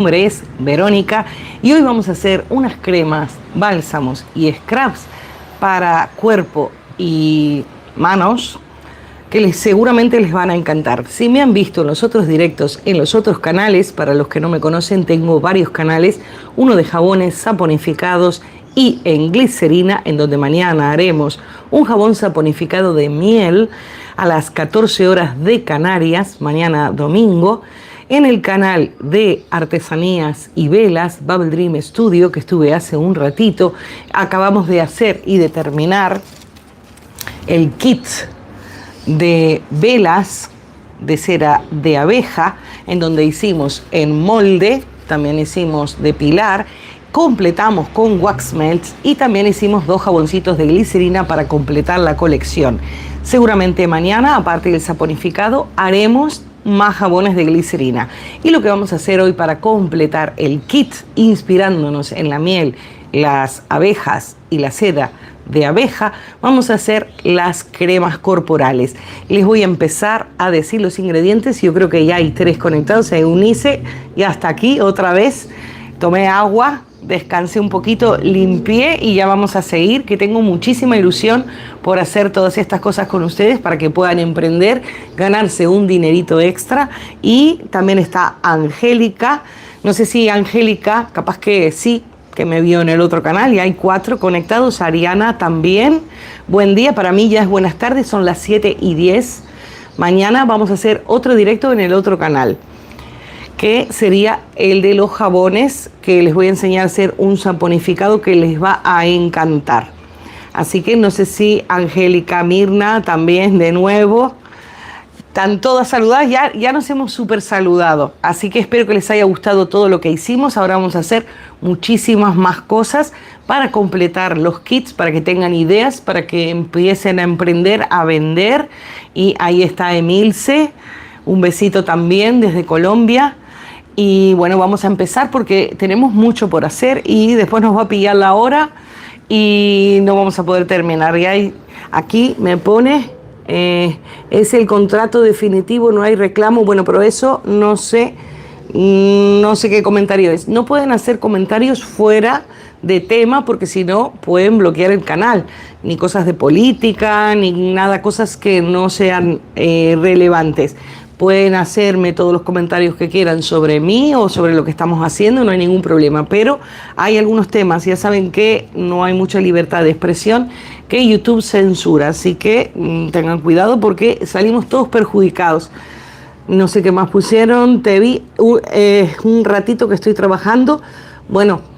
Mi nombre es Verónica y hoy vamos a hacer unas cremas, bálsamos y scrubs para cuerpo y manos que seguramente les van a encantar. Si me han visto en los otros directos, en los otros canales, para los que no me conocen, tengo varios canales, uno de jabones saponificados y en glicerina, en donde mañana haremos un jabón saponificado de miel a las 14 horas de Canarias, mañana domingo. En el canal de artesanías y velas, Bubble Dream Studio, que estuve hace un ratito, acabamos de hacer y de terminar el kit de velas de cera de abeja, en donde hicimos en molde, también hicimos de pilar, completamos con wax melts y también hicimos 2 jaboncitos de glicerina para completar la colección. Seguramente mañana, aparte del saponificado, haremos más jabones de glicerina. Y lo que vamos a hacer hoy para completar el kit, inspirándonos en la miel, las abejas y la seda de abeja, vamos a hacer las cremas corporales. Les voy a empezar a decir los ingredientes. Yo creo que ya hay 3 conectados. Eunice, y hasta aquí otra vez. Tomé agua, descansé un poquito, limpié y ya vamos a seguir, que tengo muchísima ilusión por hacer todas estas cosas con ustedes para que puedan emprender, ganarse un dinerito extra. Y también está Angélica, no sé si Angélica, capaz que sí, que me vio en el otro canal, y hay 4 conectados. Ariana también, buen día, para mí ya es buenas tardes, son las 7:10. Mañana vamos a hacer otro directo en el otro canal, que sería el de los jabones, que les voy a enseñar a hacer un saponificado que les va a encantar. Así que no sé si Angélica, Mirna también de nuevo, están todas saludadas, ya nos hemos súper saludado. Así que espero que les haya gustado todo lo que hicimos. Ahora vamos a hacer muchísimas más cosas para completar los kits, para que tengan ideas, para que empiecen a emprender, a vender. Y ahí está Emilce, un besito también desde Colombia. Y bueno, vamos a empezar porque tenemos mucho por hacer y después nos va a pillar la hora y no vamos a poder terminar. Y ahí, aquí me pone, es el contrato definitivo, no hay reclamo. Bueno, pero eso no sé qué comentario es. No pueden hacer comentarios fuera de tema porque si no pueden bloquear el canal. Ni cosas de política, ni nada, cosas que no sean relevantes. Pueden hacerme todos los comentarios que quieran sobre mí o sobre lo que estamos haciendo, no hay ningún problema. Pero hay algunos temas, ya saben que no hay mucha libertad de expresión, que YouTube censura. Así que tengan cuidado porque salimos todos perjudicados. No sé qué más pusieron. Te vi un ratito que estoy trabajando. Bueno,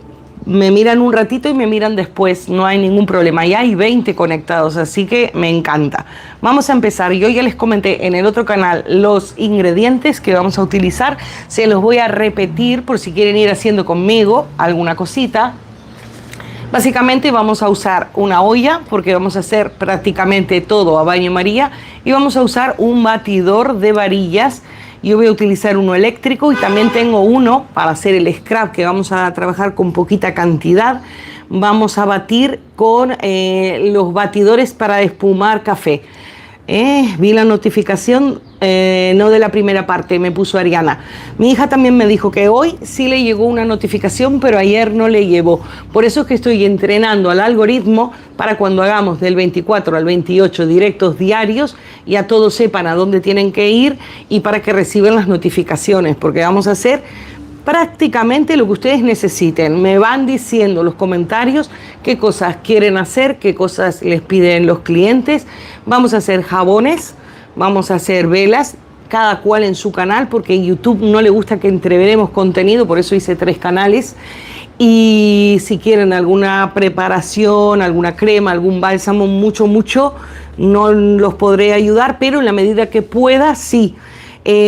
me miran un ratito y me miran después, no hay ningún problema. Ya hay 20 conectados, así que me encanta. Vamos a empezar. Yo ya les comenté en el otro canal los ingredientes que vamos a utilizar. Se los voy a repetir por si quieren ir haciendo conmigo alguna cosita. Básicamente vamos a usar una olla porque vamos a hacer prácticamente todo a baño María, y vamos a usar un batidor de varillas. Yo voy a utilizar uno eléctrico y también tengo uno para hacer el scrub, que vamos a trabajar con poquita cantidad. Vamos a batir con los batidores para espumar café. Vi la notificación, no de la primera parte, me puso Ariana. Mi hija también me dijo que hoy sí le llegó una notificación, pero ayer no le llegó. Por eso es que estoy entrenando al algoritmo para cuando hagamos del 24 al 28 directos diarios, ya todos sepan a dónde tienen que ir y para que reciban las notificaciones, porque vamos a hacer prácticamente lo que ustedes necesiten. Me van diciendo los comentarios qué cosas quieren hacer, qué cosas les piden los clientes. Vamos a hacer jabones, vamos a hacer velas, cada cual en su canal, porque en YouTube no le gusta que entreveremos contenido, por eso hice 3 canales. Y si quieren alguna preparación, alguna crema, algún bálsamo, mucho, no los podré ayudar, pero en la medida que pueda, sí.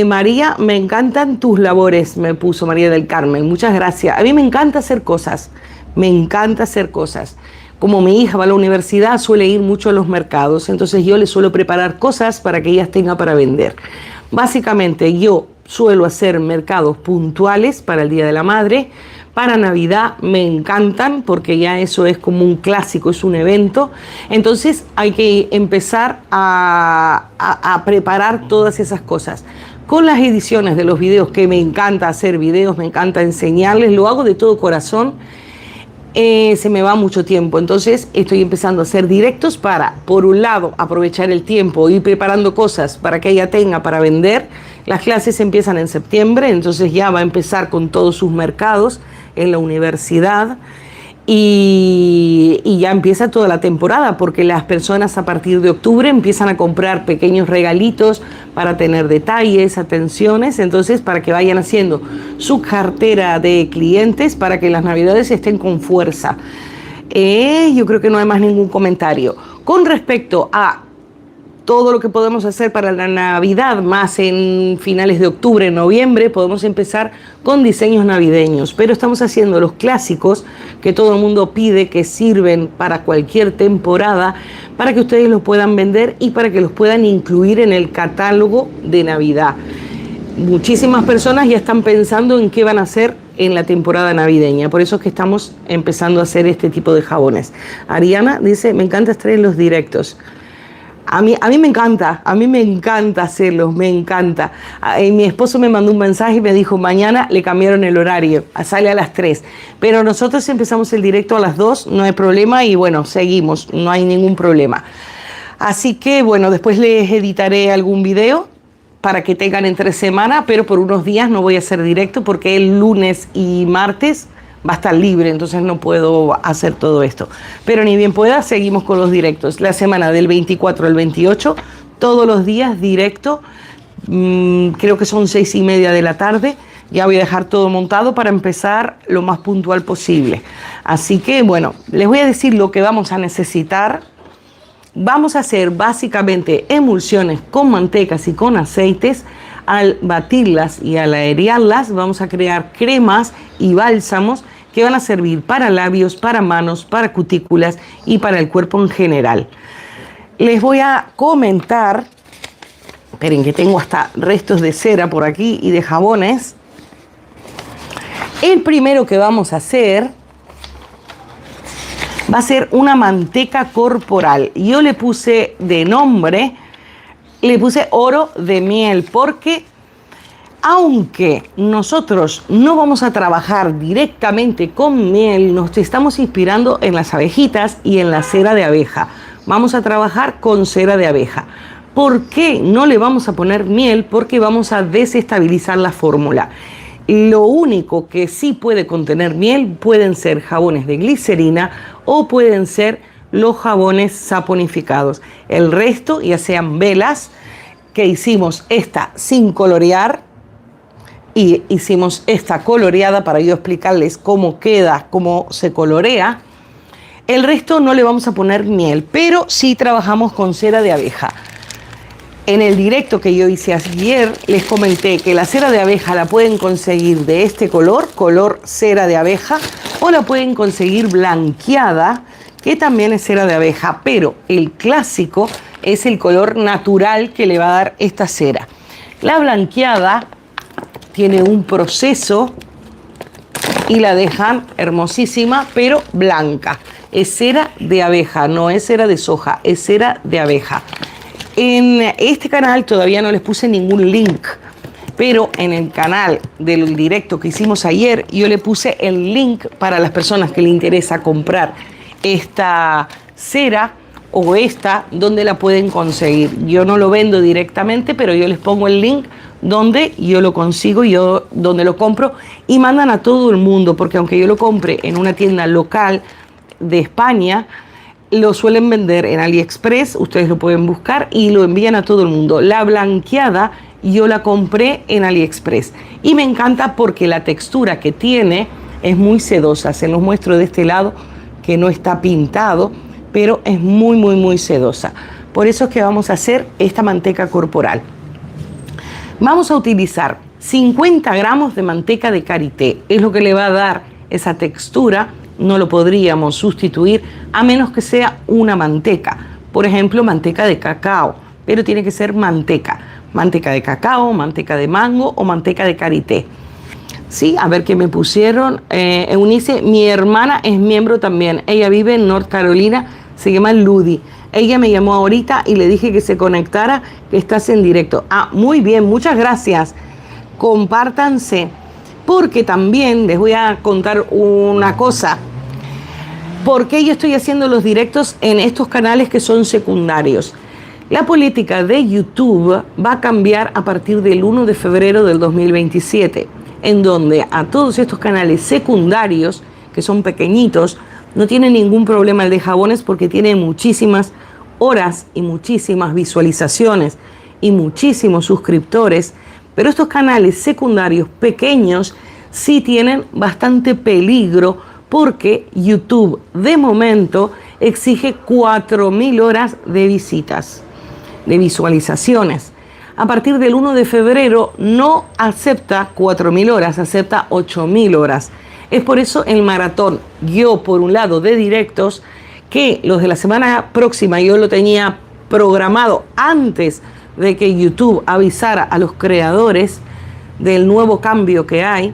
María, me encantan tus labores, me puso María del Carmen, muchas gracias. A mí me encanta hacer cosas, Como mi hija va a la universidad, suele ir mucho a los mercados, entonces yo le suelo preparar cosas para que ellas tengan para vender. Básicamente yo suelo hacer mercados puntuales para el Día de la Madre, para Navidad me encantan porque ya eso es como un clásico, es un evento. Entonces hay que empezar a preparar todas esas cosas. con las ediciones de los videos, que me encanta hacer videos, me encanta enseñarles, lo hago de todo corazón. Se me va mucho tiempo, entonces estoy empezando a hacer directos para, por un lado, aprovechar el tiempo, ir preparando cosas para que ella tenga para vender. Las clases empiezan en septiembre, entonces ya va a empezar con todos sus mercados en la universidad y ya empieza toda la temporada, porque las personas a partir de octubre empiezan a comprar pequeños regalitos para tener detalles, atenciones, entonces para que vayan haciendo su cartera de clientes para que las navidades estén con fuerza. Yo creo que no hay más ningún comentario. Con respecto a todo lo que podemos hacer para la Navidad, más en finales de octubre, noviembre, podemos empezar con diseños navideños, pero estamos haciendo los clásicos que todo el mundo pide, que sirven para cualquier temporada, para que ustedes los puedan vender y para que los puedan incluir en el catálogo de Navidad. Muchísimas personas ya están pensando en qué van a hacer en la temporada navideña, por eso es que estamos empezando a hacer este tipo de jabones. Ariana dice, me encanta estar en los directos. A mí me encanta hacerlos, me encanta. Mi esposo me mandó un mensaje y me dijo, mañana le cambiaron el horario, sale a las 3. Pero nosotros empezamos el directo a las 2, no hay problema y bueno, seguimos, no hay ningún problema. Así que bueno, después les editaré algún video para que tengan entre semana, pero por unos días no voy a hacer directo porque el lunes y martes va a estar libre, entonces no puedo hacer todo esto. Pero ni bien pueda, seguimos con los directos. La semana del 24 al 28, todos los días directo, creo que son 6:30 de la tarde. Ya voy a dejar todo montado para empezar lo más puntual posible. Así que, bueno, les voy a decir lo que vamos a necesitar. Vamos a hacer básicamente emulsiones con mantecas y con aceites. Al batirlas y al aerearlas, vamos a crear cremas y bálsamos que van a servir para labios, para manos, para cutículas y para el cuerpo en general. Les voy a comentar, esperen que tengo hasta restos de cera por aquí y de jabones. El primero que vamos a hacer va a ser una manteca corporal. Yo le puse de nombre, le puse oro de miel, porque aunque nosotros no vamos a trabajar directamente con miel, nos estamos inspirando en las abejitas y en la cera de abeja. Vamos a trabajar con cera de abeja. ¿Por qué no le vamos a poner miel? Porque vamos a desestabilizar la fórmula. Lo único que sí puede contener miel pueden ser jabones de glicerina o pueden ser los jabones saponificados. El resto, ya sean velas, que hicimos esta sin colorear y hicimos esta coloreada para yo explicarles cómo queda, cómo se colorea. El resto no le vamos a poner miel, pero sí trabajamos con cera de abeja. En el directo que yo hice ayer les comenté que la cera de abeja la pueden conseguir de este color, color cera de abeja, o la pueden conseguir blanqueada, que también es cera de abeja, pero el clásico es el color natural que le va a dar esta cera. La blanqueada tiene un proceso y la dejan hermosísima, pero blanca. Es cera de abeja, no es cera de soja, es cera de abeja. En este canal todavía no les puse ningún link, pero en el canal del directo que hicimos ayer, yo le puse el link para las personas que les interesa comprar esta cera o esta, donde la pueden conseguir. Yo no lo vendo directamente, pero yo les pongo el link donde yo lo consigo, yo donde lo compro, y mandan a todo el mundo, porque aunque yo lo compre en una tienda local de España, lo suelen vender en AliExpress, ustedes lo pueden buscar y lo envían a todo el mundo. La blanqueada yo la compré en AliExpress y me encanta porque la textura que tiene es muy sedosa. Se los muestro de este lado, que no está pintado, pero es muy sedosa. Por eso es que vamos a hacer esta manteca corporal. Vamos a utilizar 50 gramos de manteca de karité. Es lo que le va a dar esa textura. No lo podríamos sustituir a menos que sea una manteca. Por ejemplo, manteca de cacao, pero tiene que ser manteca. Manteca de cacao, manteca de mango o manteca de karité. Sí, a ver qué me pusieron. Eunice, mi hermana es miembro también. Ella vive en North Carolina, se llama Ludi. Ella me llamó ahorita y le dije que se conectara, que estás en directo. Ah, muy bien, muchas gracias. Compártanse, porque también les voy a contar una cosa. ¿Por qué yo estoy haciendo los directos en estos canales que son secundarios? La política de YouTube va a cambiar a partir del 1 de febrero del 2027, en donde a todos estos canales secundarios, que son pequeñitos, no tiene ningún problema el de jabones porque tiene muchísimas horas y muchísimas visualizaciones y muchísimos suscriptores, pero estos canales secundarios pequeños sí tienen bastante peligro porque YouTube de momento exige 4.000 horas de visitas, de visualizaciones. A partir del 1 de febrero no acepta 4.000 horas, acepta 8.000 horas. Es por eso el maratón, yo por un lado de directos, que los de la semana próxima yo lo tenía programado antes de que YouTube avisara a los creadores del nuevo cambio que hay.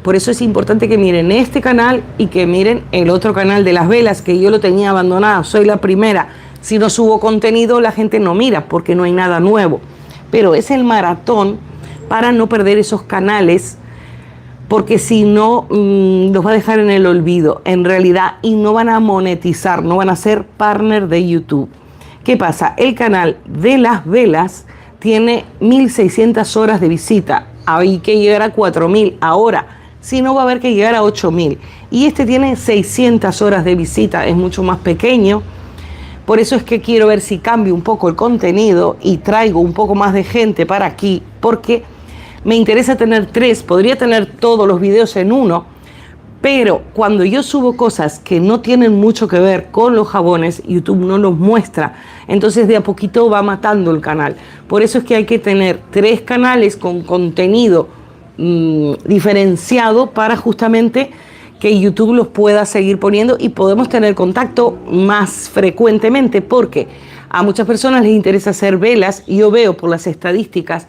Por eso es importante que miren este canal y que miren el otro canal de las velas, que yo lo tenía abandonado. Soy la primera. Si no subo contenido, la gente no mira porque no hay nada nuevo. Pero es el maratón para no perder esos canales, porque si no, los va a dejar en el olvido, en realidad, y no van a monetizar, no van a ser partner de YouTube. ¿Qué pasa? El canal de las velas tiene 1.600 horas de visita. Hay que llegar a 4.000 ahora. Si no, va a haber que llegar a 8.000. Y este tiene 600 horas de visita, es mucho más pequeño. Por eso es que quiero ver si cambio un poco el contenido y traigo un poco más de gente para aquí, porque me interesa tener 3, podría tener todos los videos en uno, pero cuando yo subo cosas que no tienen mucho que ver con los jabones, YouTube no los muestra. Entonces de a poquito va matando el canal. Por eso es que hay que tener 3 canales con contenido diferenciado para justamente que YouTube los pueda seguir poniendo y podemos tener contacto más frecuentemente, porque a muchas personas les interesa hacer velas. Yo veo por las estadísticas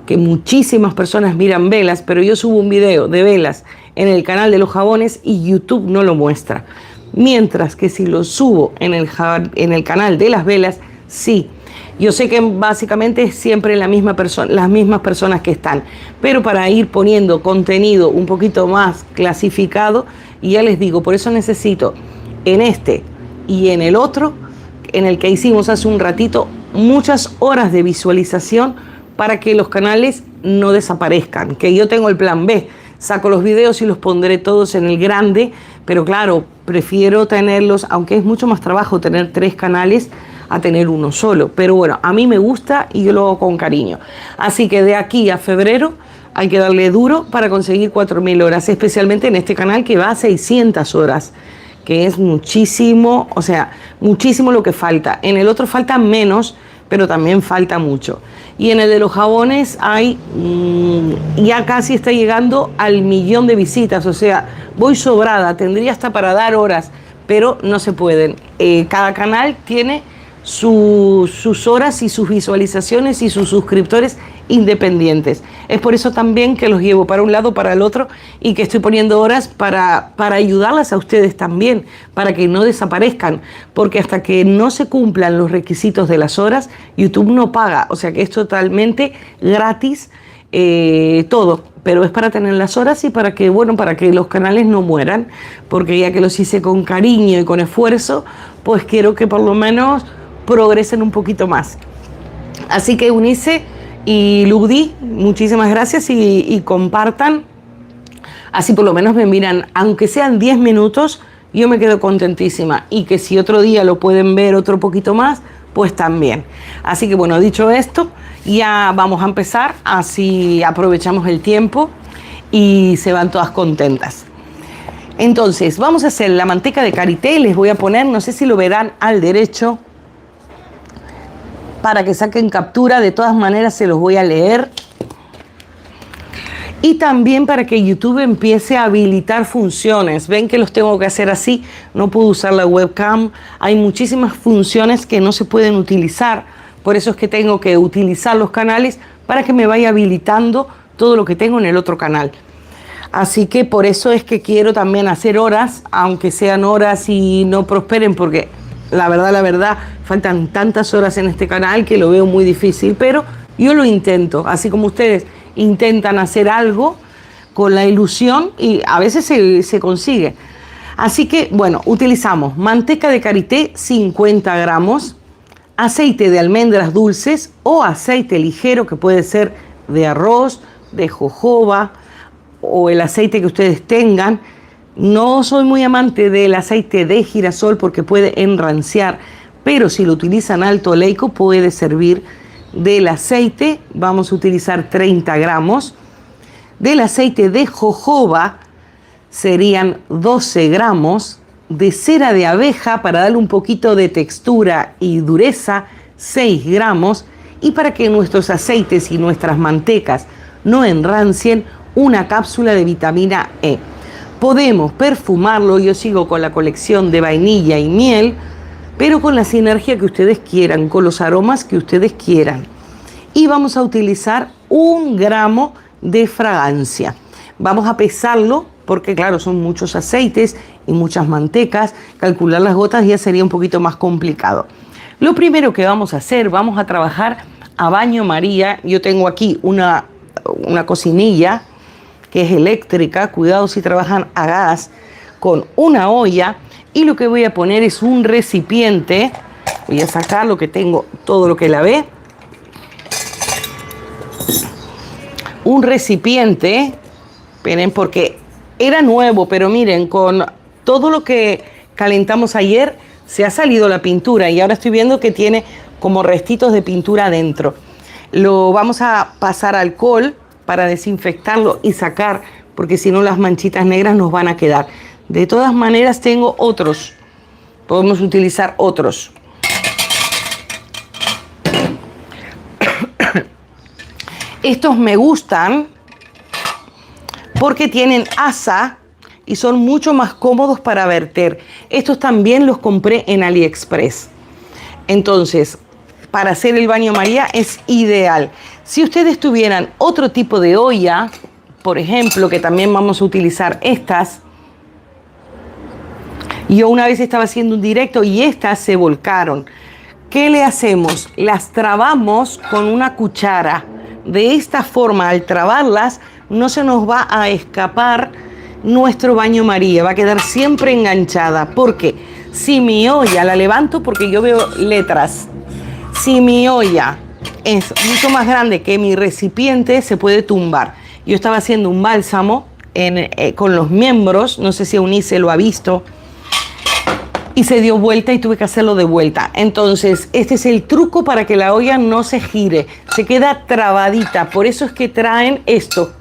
que muchísimas personas miran velas, pero yo subo un video de velas en el canal de los jabones y YouTube no lo muestra. Mientras que si lo subo en el canal de las velas, sí. Yo sé que básicamente es siempre las mismas personas que están, pero para ir poniendo contenido un poquito más clasificado, y ya les digo, por eso necesito en este y en el otro, en el que hicimos hace un ratito, muchas horas de visualización para que los canales no desaparezcan, que yo tengo el plan B, saco los videos y los pondré todos en el grande, pero claro, prefiero tenerlos, aunque es mucho más trabajo tener 3 canales, a tener uno solo. Pero bueno, a mí me gusta y yo lo hago con cariño. Así que de aquí a febrero hay que darle duro para conseguir 4.000 horas, especialmente en este canal que va a 600 horas, que es muchísimo, o sea, muchísimo lo que falta. En el otro falta menos, pero también falta mucho. Y en el de los jabones hay, ya casi está llegando al 1.000.000 de visitas, o sea, voy sobrada, tendría hasta para dar horas, pero no se pueden. Cada canal tiene sus horas y sus visualizaciones y sus suscriptores independientes. Es por eso también que los llevo para un lado, para el otro, y que estoy poniendo horas para ayudarlas a ustedes también, para que no desaparezcan, porque hasta que no se cumplan los requisitos de las horas, YouTube no paga. O sea que es totalmente gratis todo, pero es para tener las horas y para que, bueno, para que los canales no mueran, porque ya que los hice con cariño y con esfuerzo, pues quiero que por lo menos progresen un poquito más. Así que Eunice y Ludi, muchísimas gracias y compartan. Así por lo menos me miran, aunque sean 10 minutos, yo me quedo contentísima. Y que si otro día lo pueden ver otro poquito más, pues también. Así que bueno, dicho esto, ya vamos a empezar, así aprovechamos el tiempo y se van todas contentas. Entonces, vamos a hacer la manteca de karité. Les voy a poner, no sé si lo verán al derecho, para que saquen captura. De todas maneras se los voy a leer. Y también para que YouTube empiece a habilitar funciones. Ven que los tengo que hacer así, no puedo usar la webcam. Hay muchísimas funciones que no se pueden utilizar. Por eso es que tengo que utilizar los canales para que me vaya habilitando todo lo que tengo en el otro canal. Así que por eso es que quiero también hacer horas, aunque sean horas y no prosperen, porque la verdad, faltan tantas horas en este canal que lo veo muy difícil, pero yo lo intento, así como ustedes intentan hacer algo con la ilusión y a veces se consigue. Así que, bueno, utilizamos manteca de karité 50 gramos, aceite de almendras dulces o aceite ligero que puede ser de arroz, de jojoba o el aceite que ustedes tengan. No soy muy amante del aceite de girasol porque puede enranciar, pero si lo utilizan alto oleico puede servir. Del aceite vamos a utilizar 30 gramos. Del aceite de jojoba serían 12 gramos. De cera de abeja para darle un poquito de textura y dureza, 6 gramos. Y para que nuestros aceites y nuestras mantecas no enrancien, una cápsula de vitamina E. Podemos perfumarlo, yo sigo con la colección de vainilla y miel, pero con la sinergia que ustedes quieran, con los aromas que ustedes quieran. Y vamos a utilizar 1 gramo de fragancia. Vamos a pesarlo porque claro, son muchos aceites y muchas mantecas. Calcular las gotas ya sería un poquito más complicado. Lo primero que vamos a hacer, vamos a trabajar a baño María. Yo tengo aquí una cocinilla que es eléctrica. Cuidado si trabajan a gas, con una olla. Y lo que voy a poner es un recipiente. Voy a sacar lo que tengo, todo lo que lavé. Un recipiente. Esperen, porque era nuevo, pero miren, con todo lo que calentamos ayer, se ha salido la pintura y ahora estoy viendo que tiene como restitos de pintura adentro. Lo vamos a pasar alcohol para desinfectarlo y sacar, porque si no las manchitas negras nos van a quedar. De todas maneras tengo otros, podemos utilizar otros. Estos me gustan porque tienen asa y son mucho más cómodos para verter. Estos también los compré en AliExpress. Entonces, para hacer el baño María es ideal. Si ustedes tuvieran otro tipo de olla, por ejemplo, que también vamos a utilizar estas. Yo una vez estaba haciendo un directo y estas se volcaron. ¿Qué le hacemos? Las trabamos con una cuchara. De esta forma, al trabarlas, no se nos va a escapar nuestro baño María. Va a quedar siempre enganchada. Porque si mi olla, la levanto porque yo veo letras. Si mi olla es mucho más grande que mi recipiente, se puede tumbar. Yo estaba haciendo un bálsamo con los miembros. No sé si Eunice lo ha visto. Y se dio vuelta y tuve que hacerlo de vuelta. Entonces, este es el truco para que la olla no se gire. Se queda trabadita. Por eso es que traen esto.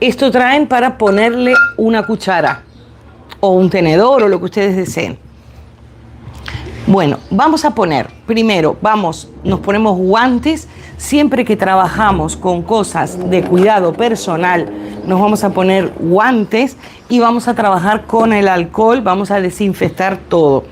Esto traen para ponerle una cuchara. O un tenedor o lo que ustedes deseen. Bueno, vamos a poner, primero, nos ponemos guantes. Siempre que trabajamos con cosas de cuidado personal, nos vamos a poner guantes y vamos a trabajar con el alcohol, vamos a desinfectar todo.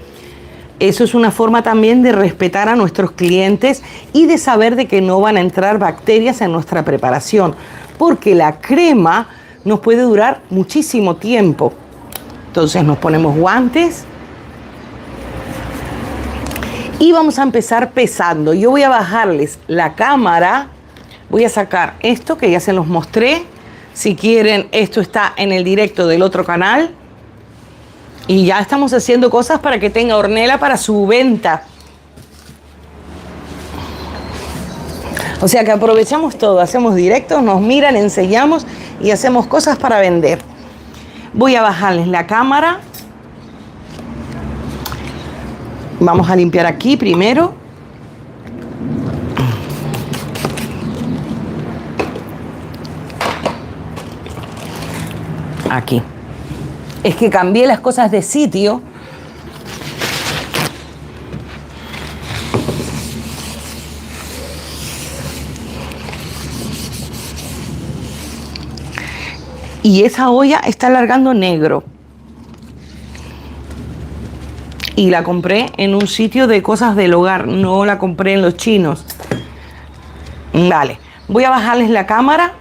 Eso es una forma también de respetar a nuestros clientes y de saber de que no van a entrar bacterias en nuestra preparación, porque la crema nos puede durar muchísimo tiempo. Entonces nos ponemos guantes. Y vamos a empezar pesando. Yo voy a bajarles la cámara. Voy a sacar esto que ya se los mostré. Si quieren, esto está en el directo del otro canal. Y ya estamos haciendo cosas para que tenga hornela para su venta. O sea que aprovechamos todo. Hacemos directos, nos miran, enseñamos y hacemos cosas para vender. Voy a bajarles la cámara. Vamos a limpiar aquí primero. Aquí. Es que cambié las cosas de sitio. Y esa olla está largando negro. Y la compré en un sitio de cosas del hogar, no la compré en los chinos. Vale, voy a bajarles la cámara.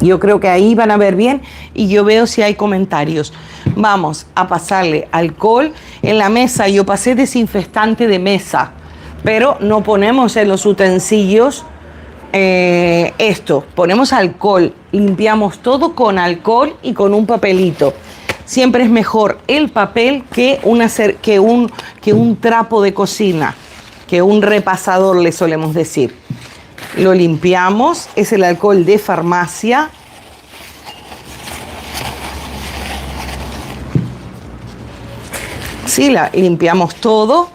Yo creo que ahí van a ver bien y yo veo si hay comentarios. Vamos a pasarle alcohol. En la mesa yo pasé desinfectante de mesa, pero no ponemos en los utensilios esto. Ponemos alcohol, limpiamos todo con alcohol y con un papelito. Siempre es mejor el papel que un trapo de cocina, que un repasador, le solemos decir. Lo limpiamos, es el alcohol de farmacia. Sí, limpiamos todo.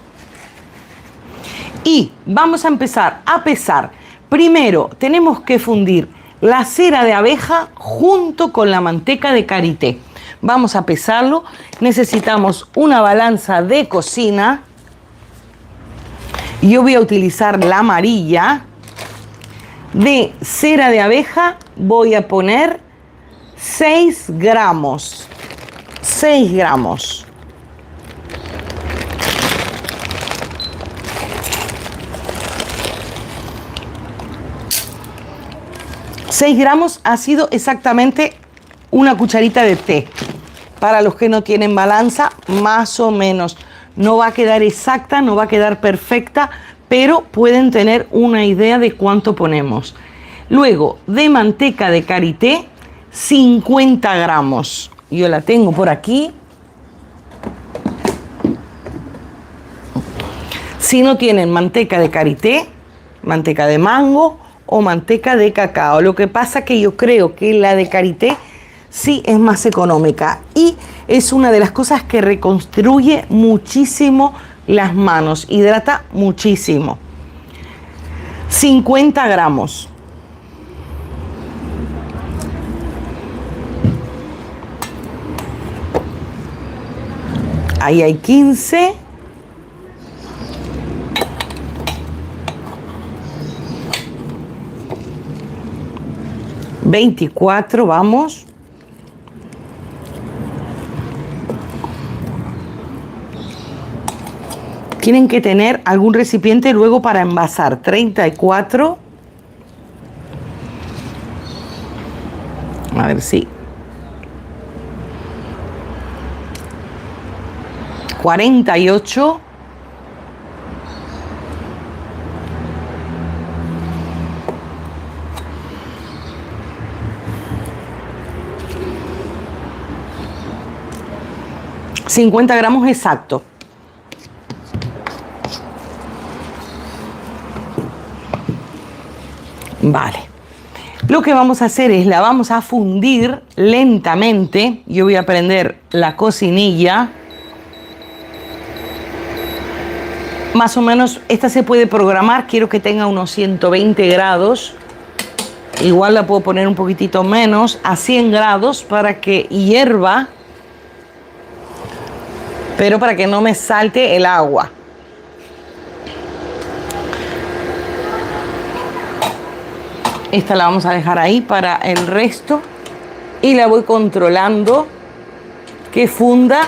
Y vamos a empezar a pesar. Primero tenemos que fundir la cera de abeja junto con la manteca de karité. Vamos a pesarlo. Necesitamos una balanza de cocina. Yo voy a utilizar la amarilla. De cera de abeja voy a poner 6 gramos. 6 gramos. $6 gramos ha sido exactamente una cucharita de té. Para los que no tienen balanza, más o menos. No va a quedar exacta, no va a quedar perfecta, pero pueden tener una idea de cuánto ponemos. Luego, de manteca de karité, 50 gramos. Yo la tengo por aquí. Si no tienen manteca de karité, manteca de mango o manteca de cacao. Lo que pasa que yo creo que la de karité sí es más económica y es una de las cosas que reconstruye muchísimo las manos, hidrata muchísimo. 50 gramos. Ahí hay 15. $24, vamos. Tienen que tener algún recipiente luego para envasar. 34. A ver si. 48. $50 gramos exacto. Vale. Lo que vamos a hacer es la vamos a fundir lentamente. Yo voy a prender la cocinilla. Más o menos, esta se puede programar. Quiero que tenga unos 120 grados. Igual la puedo poner un poquitito menos, a 100 grados para que hierva. Pero para que no me salte el agua. Esta la vamos a dejar ahí para el resto. Y la voy controlando que funda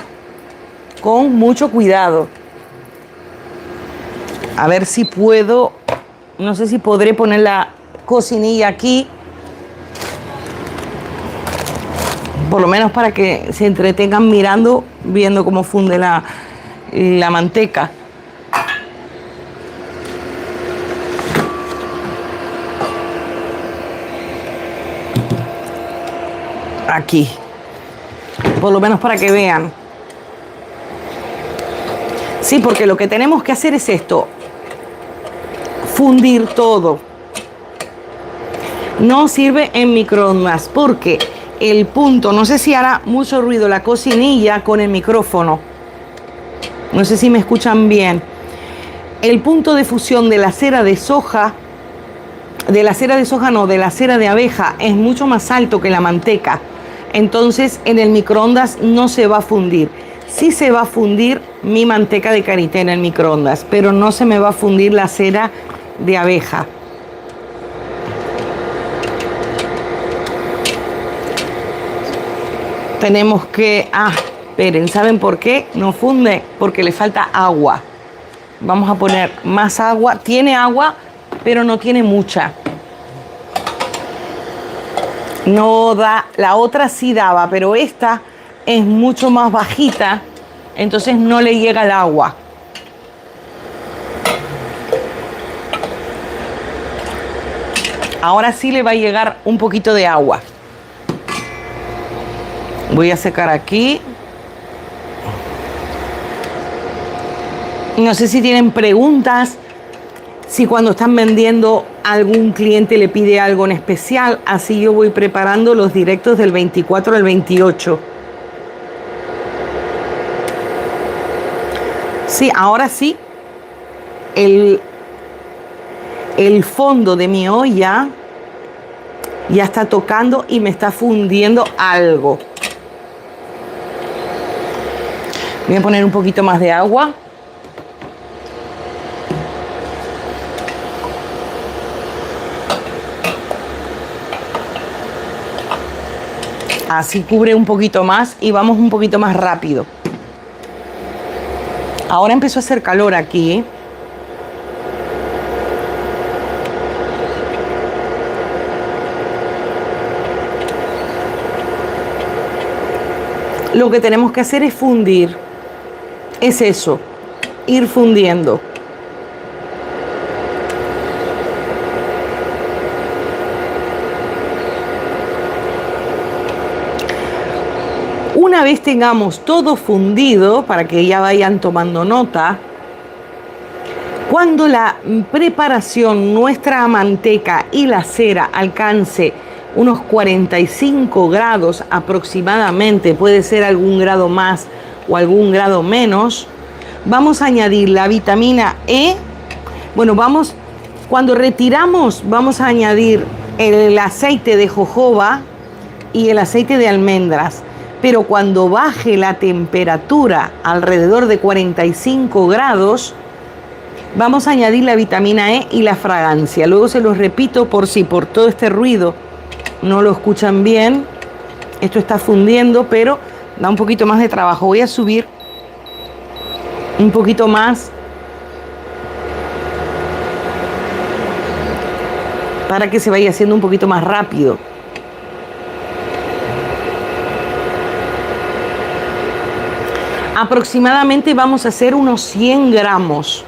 con mucho cuidado. A ver si puedo, no sé si podré poner la cocinilla aquí. Por lo menos para que se entretengan mirando, viendo cómo funde la manteca. Aquí. Por lo menos para que vean. Sí, porque lo que tenemos que hacer es esto. Fundir todo. No sirve en microondas porque el punto, no sé si hará mucho ruido la cocinilla con el micrófono. No sé si me escuchan bien. El punto de fusión de la cera de soja, de la cera de abeja es mucho más alto que la manteca. Entonces en el microondas no se va a fundir. Sí se va a fundir mi manteca de karité en el microondas, pero no se me va a fundir la cera de abeja. Tenemos que... esperen, ¿saben por qué no funde? Porque le falta agua. Vamos a poner más agua. Tiene agua, pero no tiene mucha. No da... La otra sí daba, pero esta es mucho más bajita, entonces no le llega el agua. Ahora sí le va a llegar un poquito de agua. Voy a secar aquí. No sé si tienen preguntas, si cuando están vendiendo algún cliente le pide algo en especial. Así yo voy preparando los directos del 24 al 28. Sí, ahora sí. El fondo de mi olla ya está tocando y me está fundiendo algo. Voy a poner un poquito más de agua. Así cubre un poquito más y vamos un poquito más rápido. Ahora empezó a hacer calor aquí. Lo que tenemos que hacer es fundir. Es eso, ir fundiendo. Una vez tengamos todo fundido, para que ya vayan tomando nota, cuando la preparación, nuestra manteca y la cera alcance unos 45 grados aproximadamente, puede ser algún grado más o algún grado menos, vamos a añadir la vitamina E. Bueno, cuando retiramos, vamos a añadir el aceite de jojoba y el aceite de almendras. Pero cuando baje la temperatura alrededor de 45 grados, vamos a añadir la vitamina E y la fragancia. Luego se los repito por si por todo este ruido no lo escuchan bien. Esto está fundiendo, pero da un poquito más de trabajo. Voy a subir un poquito más para que se vaya haciendo un poquito más rápido. Aproximadamente vamos a hacer unos 100 gramos.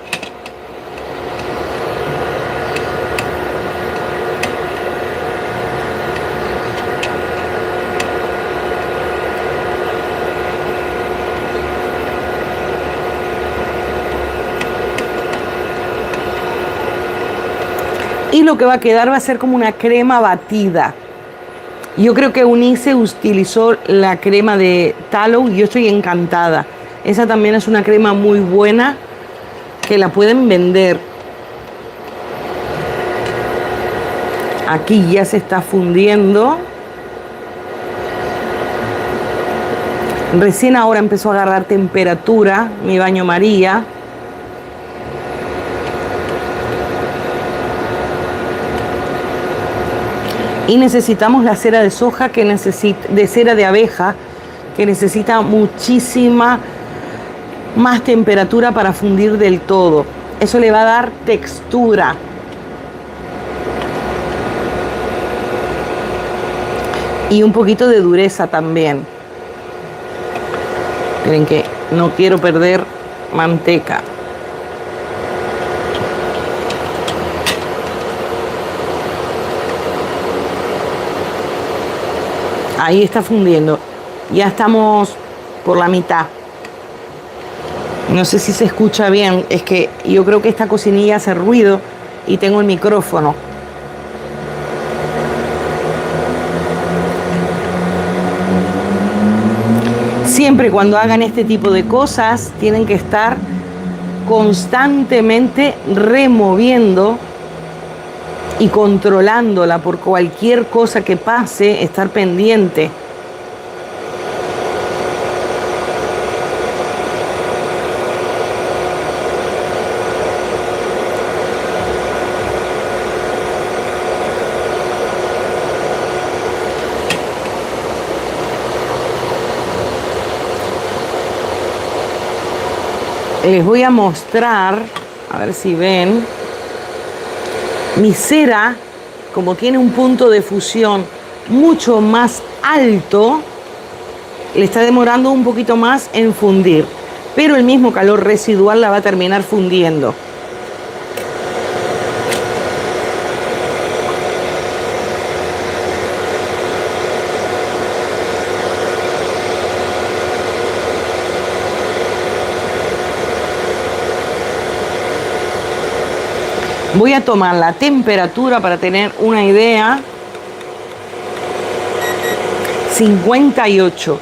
Y lo que va a quedar va a ser como una crema batida. Yo creo que Eunice utilizó la crema de tallow y yo estoy encantada. Esa también es una crema muy buena que la pueden vender. Aquí ya se está fundiendo. Recién ahora empezó a agarrar temperatura mi baño María. Y necesitamos la cera de soja de cera de abeja, que necesita muchísima más temperatura para fundir del todo. Eso le va a dar textura. Y un poquito de dureza también. Miren que no quiero perder manteca. Ahí está fundiendo. Ya estamos por la mitad. No sé si se escucha bien. Es que yo creo que esta cocinilla hace ruido y tengo el micrófono. Siempre cuando hagan este tipo de cosas tienen que estar constantemente removiendo y controlándola por cualquier cosa que pase, estar pendiente. Les voy a mostrar, a ver si ven, mi cera, como tiene un punto de fusión mucho más alto, le está demorando un poquito más en fundir, pero el mismo calor residual la va a terminar fundiendo. Voy a tomar la temperatura para tener una idea. 58.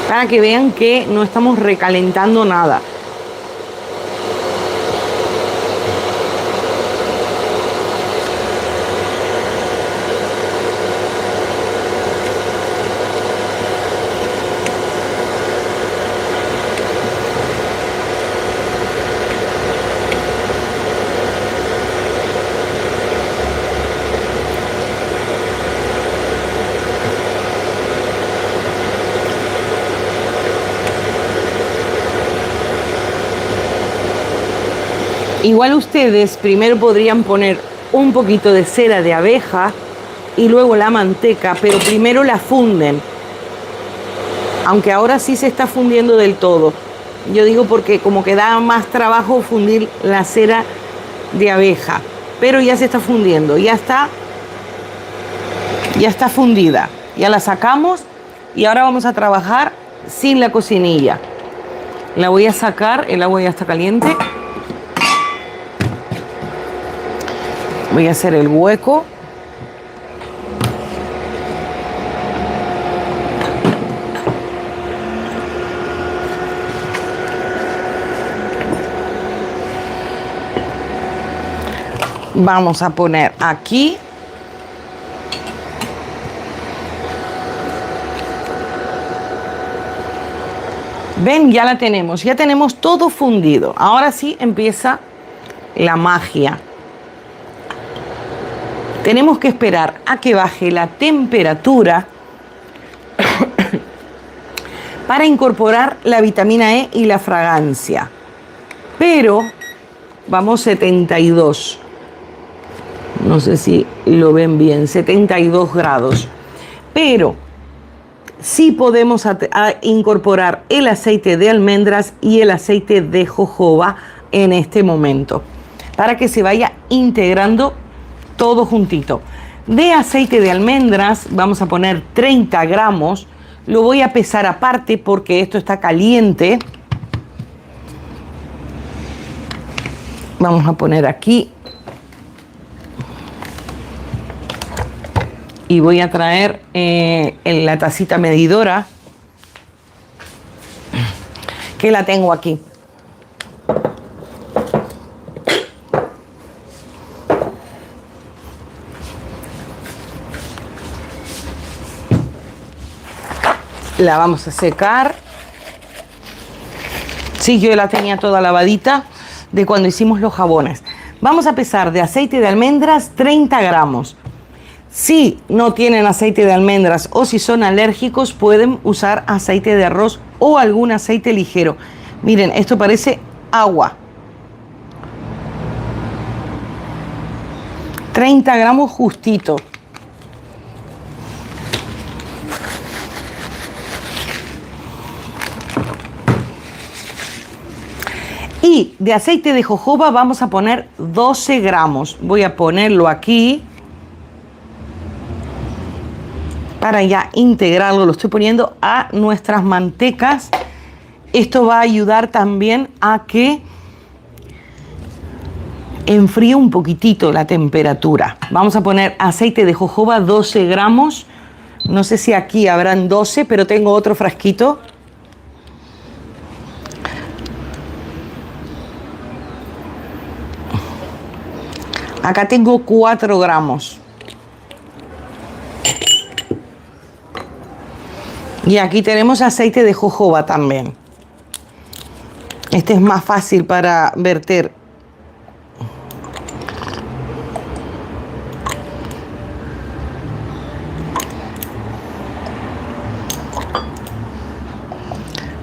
Para que vean que no estamos recalentando nada. Igual ustedes primero podrían poner un poquito de cera de abeja y luego la manteca, pero primero la funden. Aunque ahora sí se está fundiendo del todo. Yo digo porque como que da más trabajo fundir la cera de abeja, pero ya se está fundiendo, ya está fundida. Ya la sacamos y ahora vamos a trabajar sin la cocinilla. La voy a sacar, el agua ya está caliente. Voy a hacer el hueco. Vamos a poner aquí. Ven, ya la tenemos, ya tenemos todo fundido. Ahora sí empieza la magia. Tenemos que esperar a que baje la temperatura para incorporar la vitamina E y la fragancia. Pero vamos 72. No sé si lo ven bien, 72 grados. Pero sí podemos incorporar el aceite de almendras y el aceite de jojoba en este momento, para que se vaya integrando todo juntito. De aceite de almendras vamos a poner 30 gramos. Lo voy a pesar aparte porque esto está caliente. Vamos a poner aquí. Y voy a traer en la tacita medidora, que la tengo aquí. La vamos a secar. Sí, yo la tenía toda lavadita de cuando hicimos los jabones. Vamos a pesar de aceite de almendras 30 gramos. Si no tienen aceite de almendras o si son alérgicos, pueden usar aceite de arroz o algún aceite ligero. Miren, esto parece agua. 30 gramos justito. Y de aceite de jojoba vamos a poner 12 gramos. Voy a ponerlo aquí para ya integrarlo. Lo estoy poniendo a nuestras mantecas. Esto va a ayudar también a que enfríe un poquitito la temperatura. Vamos a poner aceite de jojoba 12 gramos. No sé si aquí habrán 12, pero tengo otro frasquito. Acá tengo 4 gramos. Y aquí tenemos aceite de jojoba también. Este es más fácil para verter.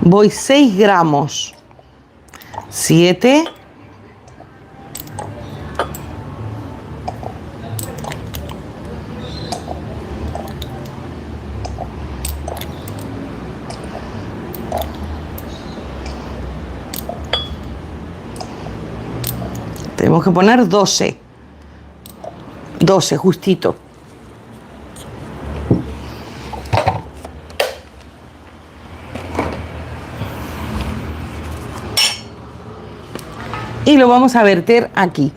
Voy 6 gramos. 7. Tenemos que poner 12. 12, justito. Y lo vamos a verter aquí.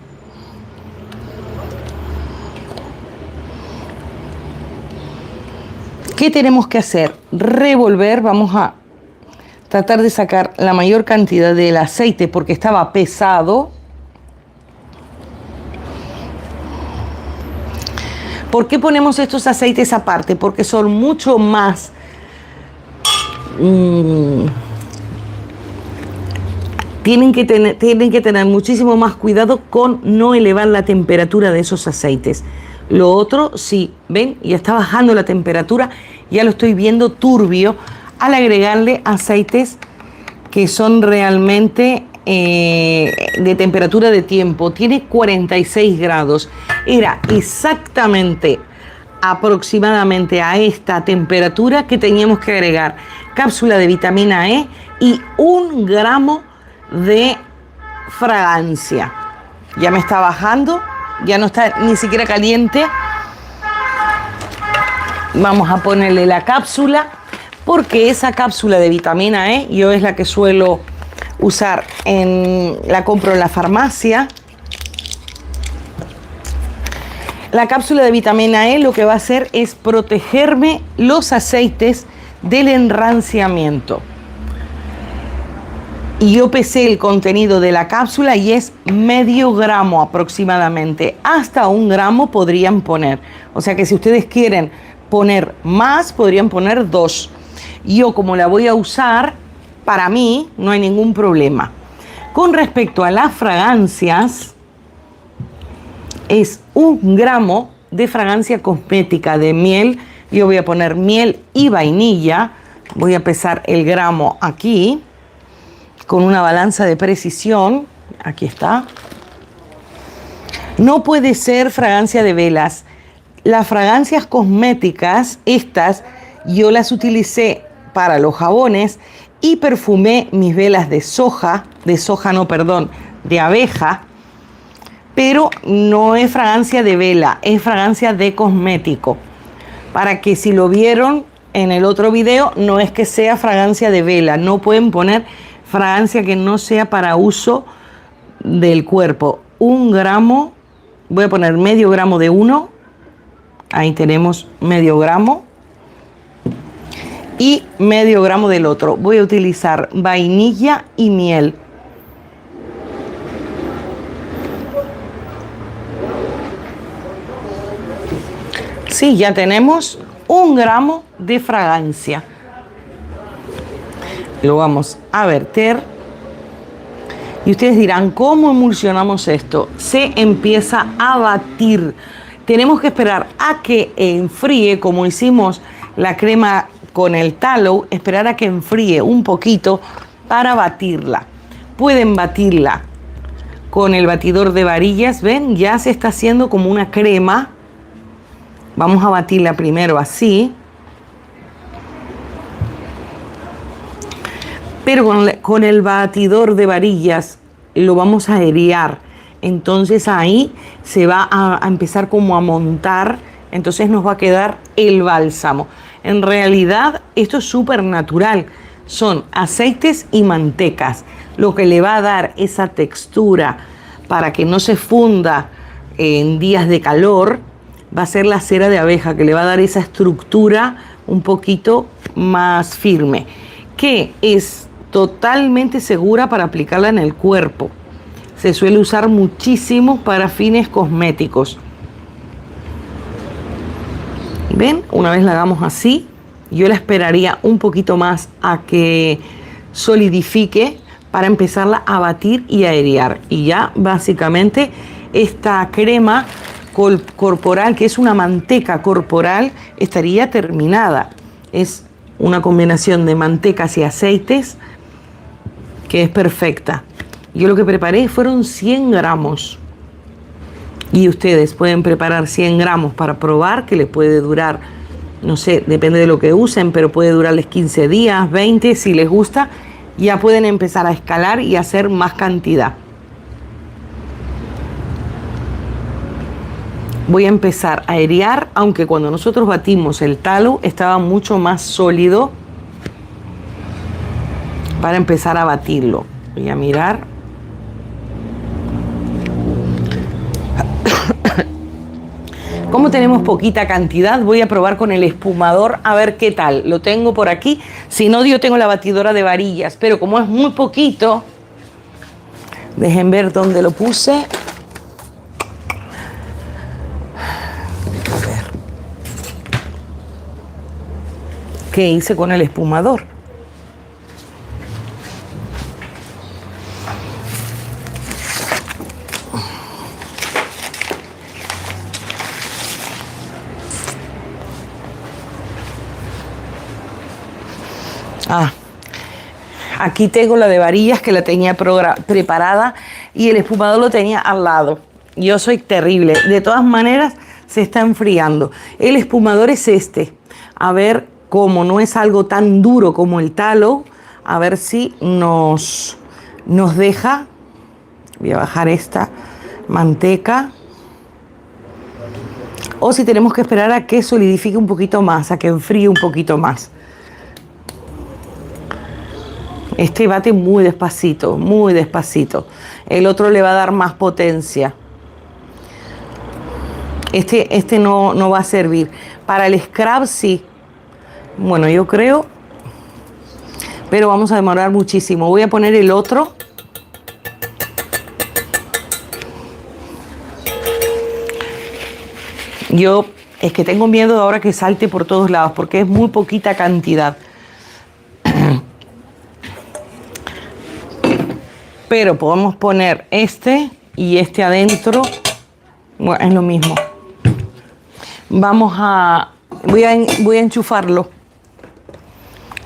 ¿Qué tenemos que hacer? Revolver. Vamos a tratar de sacar la mayor cantidad del aceite porque estaba pesado. ¿Por qué ponemos estos aceites aparte? Porque son mucho más tienen que tener muchísimo más cuidado con no elevar la temperatura de esos aceites. Lo otro, sí, ven, ya está bajando la temperatura, ya lo estoy viendo turbio al agregarle aceites que son realmente de temperatura de tiempo. Tiene 46 grados. Era exactamente, aproximadamente a esta temperatura que teníamos que agregar cápsula de vitamina E y 1 gramo de fragancia. Ya me está bajando, ya no está ni siquiera caliente. Vamos a ponerle la cápsula, porque esa cápsula de vitamina E yo es la que suelo usar, la compro en la farmacia. La cápsula de vitamina E lo que va a hacer es protegerme los aceites del enranciamiento. Y yo pesé el contenido de la cápsula y es medio gramo aproximadamente. Hasta 1 gramo podrían poner. O sea que si ustedes quieren poner más, podrían poner 2. Yo, como la voy a usar, para mí no hay ningún problema. Con respecto a las fragancias, es 1 gramo de fragancia cosmética de miel. Yo voy a poner miel y vainilla. Voy a pesar el gramo aquí con una balanza de precisión. Aquí está. No puede ser fragancia de velas. Las fragancias cosméticas, estas, yo las utilicé para los jabones y perfumé mis velas de abeja, pero no es fragancia de vela, es fragancia de cosmético. Para que si lo vieron en el otro video, no es que sea fragancia de vela, no pueden poner fragancia que no sea para uso del cuerpo. 1 gramo, voy a poner medio gramo de uno, ahí tenemos medio gramo, y medio gramo del otro. Voy a utilizar vainilla y miel. Sí, ya tenemos 1 gramo de fragancia. Lo vamos a verter. Y ustedes dirán, ¿cómo emulsionamos esto? Se empieza a batir. Tenemos que esperar a que enfríe, como hicimos la crema con el tallow, esperar a que enfríe un poquito para batirla. Pueden batirla con el batidor de varillas. ¿Ven? Ya se está haciendo como una crema. Vamos a batirla primero así. Pero con el batidor de varillas lo vamos a airear. Entonces ahí se va a empezar como a montar. Entonces nos va a quedar el bálsamo. En realidad esto es súper natural. Son aceites y mantecas. Lo que le va a dar esa textura para que no se funda en días de calor va a ser la cera de abeja, que le va a dar esa estructura un poquito más firme, que es totalmente segura para aplicarla en el cuerpo. Se suele usar muchísimo para fines cosméticos. ¿Ven? Una vez la hagamos así, yo la esperaría un poquito más a que solidifique para empezarla a batir y a airear. Y ya básicamente esta crema corporal, que es una manteca corporal, estaría terminada. Es una combinación de mantecas y aceites que es perfecta. Yo lo que preparé fueron 100 gramos. Y ustedes pueden preparar 100 gramos para probar, que les puede durar, no sé, depende de lo que usen, pero puede durarles 15 días, 20, si les gusta. Ya pueden empezar a escalar y hacer más cantidad. Voy a empezar a airear, aunque cuando nosotros batimos el talo estaba mucho más sólido, para empezar a batirlo. Voy a mirar. Como tenemos poquita cantidad, voy a probar con el espumador a ver qué tal. Lo tengo por aquí. Si no, yo tengo la batidora de varillas, pero como es muy poquito, dejen ver dónde lo puse. A ver. ¿Qué hice con el espumador? Aquí tengo la de varillas que la tenía preparada y el espumador lo tenía al lado. Yo soy terrible. De todas maneras, se está enfriando. El espumador es este. A ver cómo no es algo tan duro como el talo. A ver si nos deja. Voy a bajar esta manteca. O si tenemos que esperar a que solidifique un poquito más, a que enfríe un poquito más. Este bate muy despacito, muy despacito. El otro le va a dar más potencia. Este no va a servir. Para el scrap sí. Bueno, yo creo. Pero vamos a demorar muchísimo. Voy a poner el otro. Yo es que tengo miedo ahora que salte por todos lados porque es muy poquita cantidad. Pero podemos poner este y este adentro. Bueno, es lo mismo. Voy a enchufarlo.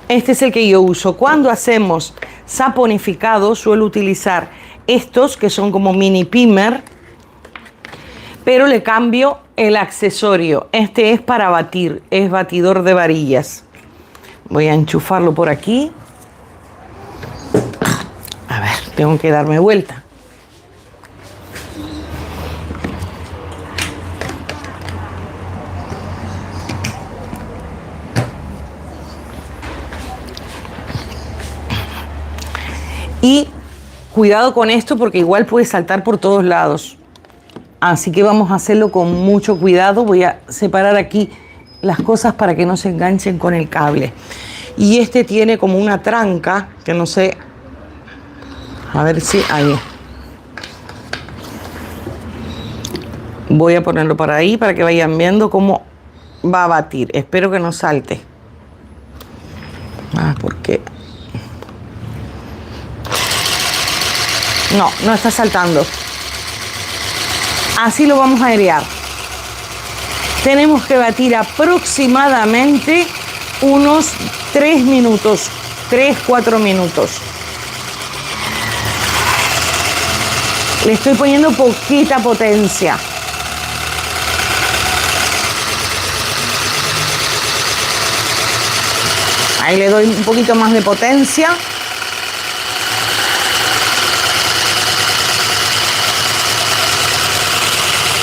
Este es el que yo uso. Cuando hacemos saponificado, suelo utilizar estos que son como mini pimer, pero le cambio el accesorio. Este es para batir, es batidor de varillas. Voy a enchufarlo por aquí. A ver, tengo que darme vuelta. Y cuidado con esto porque igual puede saltar por todos lados. Así que vamos a hacerlo con mucho cuidado. Voy a separar aquí las cosas para que no se enganchen con el cable. Y este tiene como una tranca que no sé. A ver si ahí. Voy a ponerlo por ahí para que vayan viendo cómo va a batir. Espero que no salte. Porque no está saltando. Así lo vamos a airear. Tenemos que batir aproximadamente unos 3 minutos, 3-4 minutos. Le estoy poniendo poquita potencia. Ahí le doy un poquito más de potencia.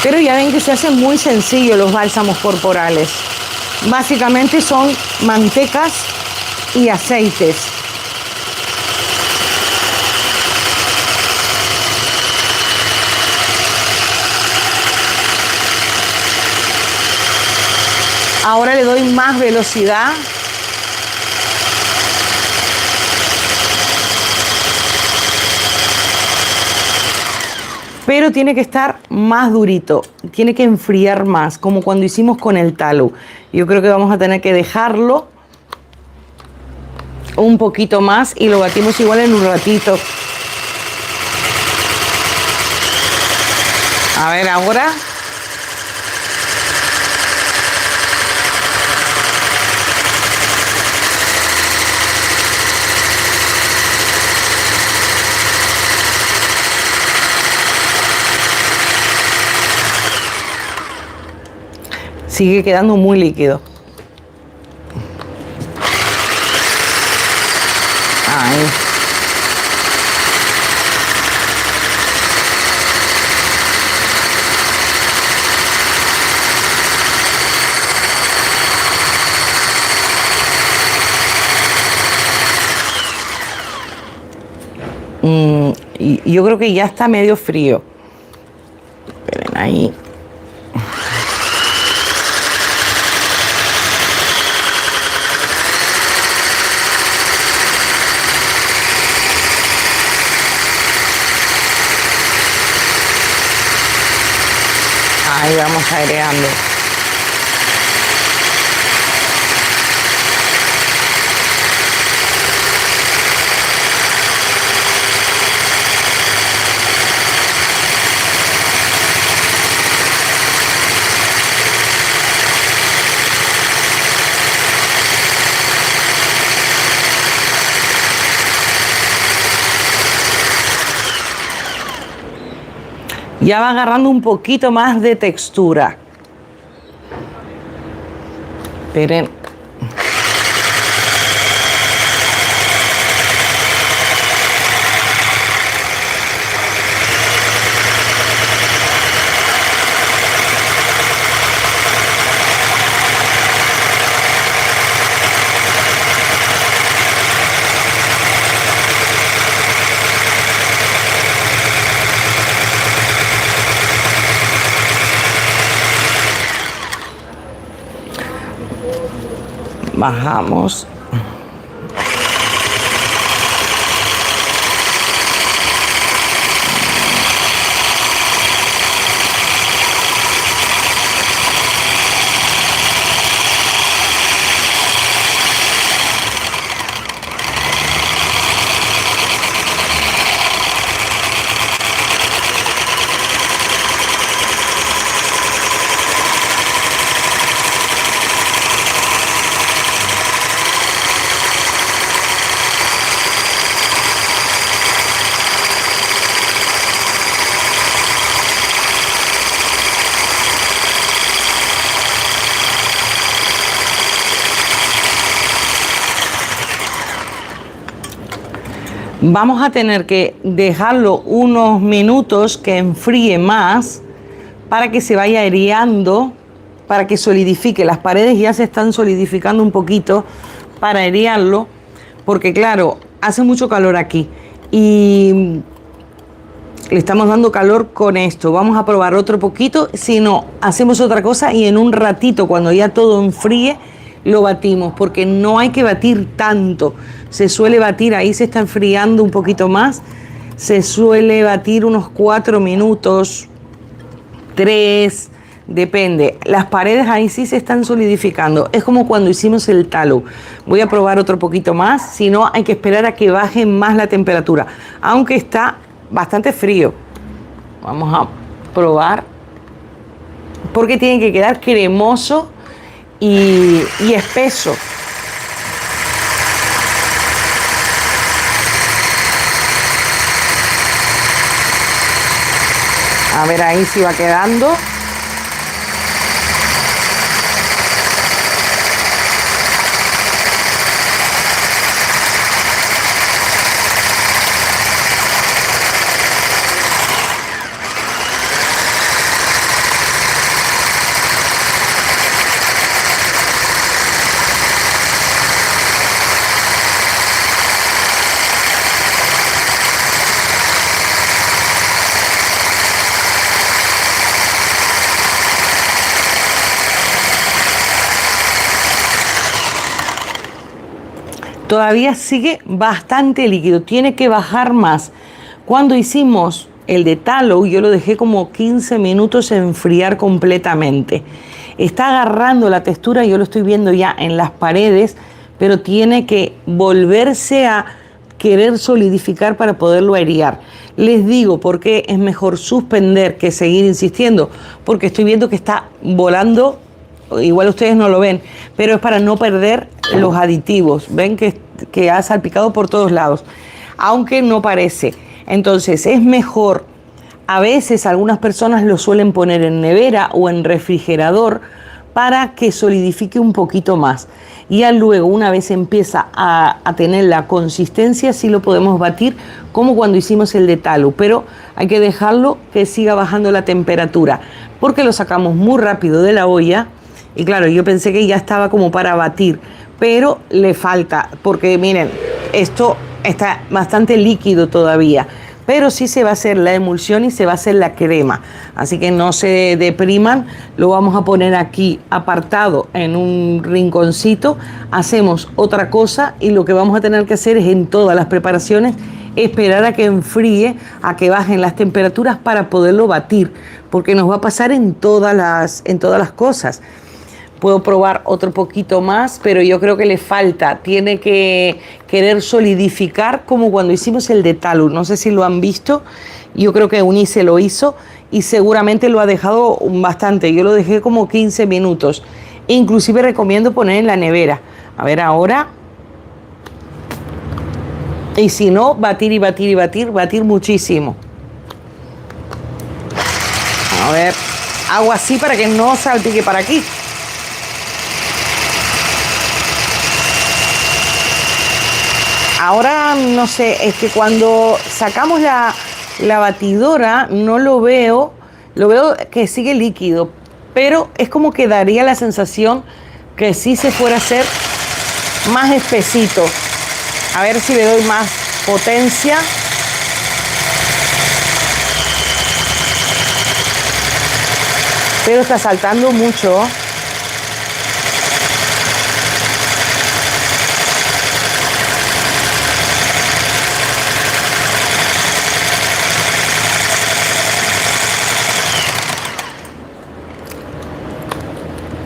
Pero ya ven que se hacen muy sencillos los bálsamos corporales. Básicamente son mantecas y aceites. Ahora le doy más velocidad. Pero tiene que estar más durito, tiene que enfriar más, como cuando hicimos con el talo. Yo creo que vamos a tener que dejarlo un poquito más y lo batimos igual en un ratito. A ver ahora. Sigue quedando muy líquido. Ahí. Y yo creo que ya está medio frío. Esperen ahí. Ahí vamos agregando. Ya va agarrando un poquito más de textura. Esperen. Bajamos. Vamos a tener que dejarlo unos minutos que enfríe más para que se vaya aireando, para que solidifique. Las paredes ya se están solidificando un poquito para airearlo, porque claro, hace mucho calor aquí y le estamos dando calor con esto. Vamos a probar otro poquito, si no, hacemos otra cosa y en un ratito, cuando ya todo enfríe, lo batimos, porque no hay que batir tanto. Se suele batir, ahí se está enfriando un poquito más, se suele batir unos 4 minutos, 3, depende. Las paredes ahí sí se están solidificando, es como cuando hicimos el tallow. Voy a probar otro poquito más, si no hay que esperar a que baje más la temperatura, aunque está bastante frío. Vamos a probar, porque tiene que quedar cremoso y espeso. A ver ahí si va quedando. Todavía sigue bastante líquido, tiene que bajar más. Cuando hicimos el de tallow, yo lo dejé como 15 minutos enfriar completamente. Está agarrando la textura, yo lo estoy viendo ya en las paredes, pero tiene que volverse a querer solidificar para poderlo airear. Les digo por qué es mejor suspender que seguir insistiendo, porque estoy viendo que está volando. Igual ustedes no lo ven, pero es para no perder los aditivos. Ven que ha salpicado por todos lados, aunque no parece. Entonces es mejor, a veces algunas personas lo suelen poner en nevera o en refrigerador para que solidifique un poquito más. Y ya luego, una vez empieza a tener la consistencia, sí lo podemos batir como cuando hicimos el de tallow, pero hay que dejarlo que siga bajando la temperatura, porque lo sacamos muy rápido de la olla. Y claro, yo pensé que ya estaba como para batir, pero le falta, porque miren, esto está bastante líquido todavía, pero sí se va a hacer la emulsión y se va a hacer la crema. Así que no se depriman, lo vamos a poner aquí apartado en un rinconcito. Hacemos otra cosa y lo que vamos a tener que hacer es en todas las preparaciones esperar a que enfríe, a que bajen las temperaturas para poderlo batir, porque nos va a pasar en todas las cosas. Puedo probar otro poquito más, pero yo creo que le falta. Tiene que querer solidificar como cuando hicimos el de Talus. No sé si lo han visto. Yo creo que Eunice lo hizo y seguramente lo ha dejado bastante. Yo lo dejé como 15 minutos. Inclusive recomiendo poner en la nevera. A ver ahora. Y si no, batir y batir y batir. Batir muchísimo. A ver. Hago así para que no salpique para aquí. Ahora no sé, es que cuando sacamos la batidora no lo veo que sigue líquido, pero es como que daría la sensación que sí se fuera a hacer más espesito. A ver si le doy más potencia. Pero está saltando mucho.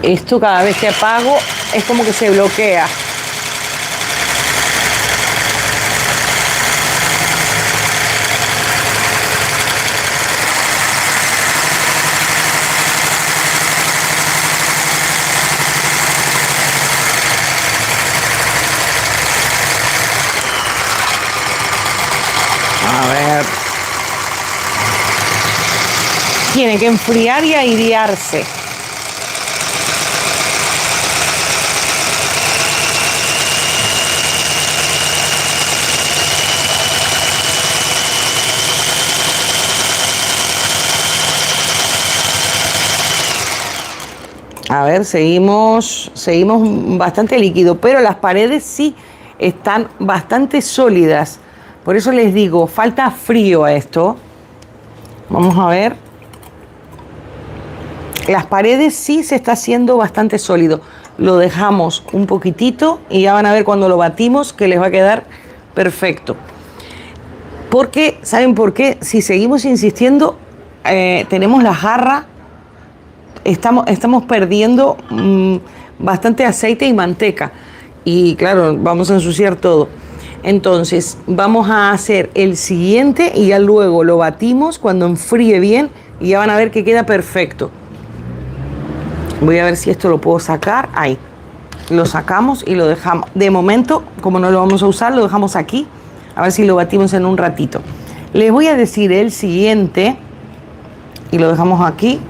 Esto cada vez que apago es como que se bloquea. A ver. Tiene que enfriar y airearse. A ver, seguimos bastante líquido, pero las paredes sí están bastante sólidas. Por eso les digo, falta frío a esto. Vamos a ver. Las paredes sí se está haciendo bastante sólido. Lo dejamos un poquitito y ya van a ver cuando lo batimos que les va a quedar perfecto. Porque, ¿saben por qué? Si seguimos insistiendo, tenemos la jarra. Estamos perdiendo bastante aceite y manteca y claro, vamos a ensuciar todo. Entonces vamos a hacer el siguiente y ya luego lo batimos cuando enfríe bien y ya van a ver que queda perfecto. Voy a ver si esto lo puedo sacar. Ahí, lo sacamos y lo dejamos. De momento, como no lo vamos a usar, lo dejamos aquí. A ver si lo batimos en un ratito. Les voy a decir el siguiente y lo dejamos aquí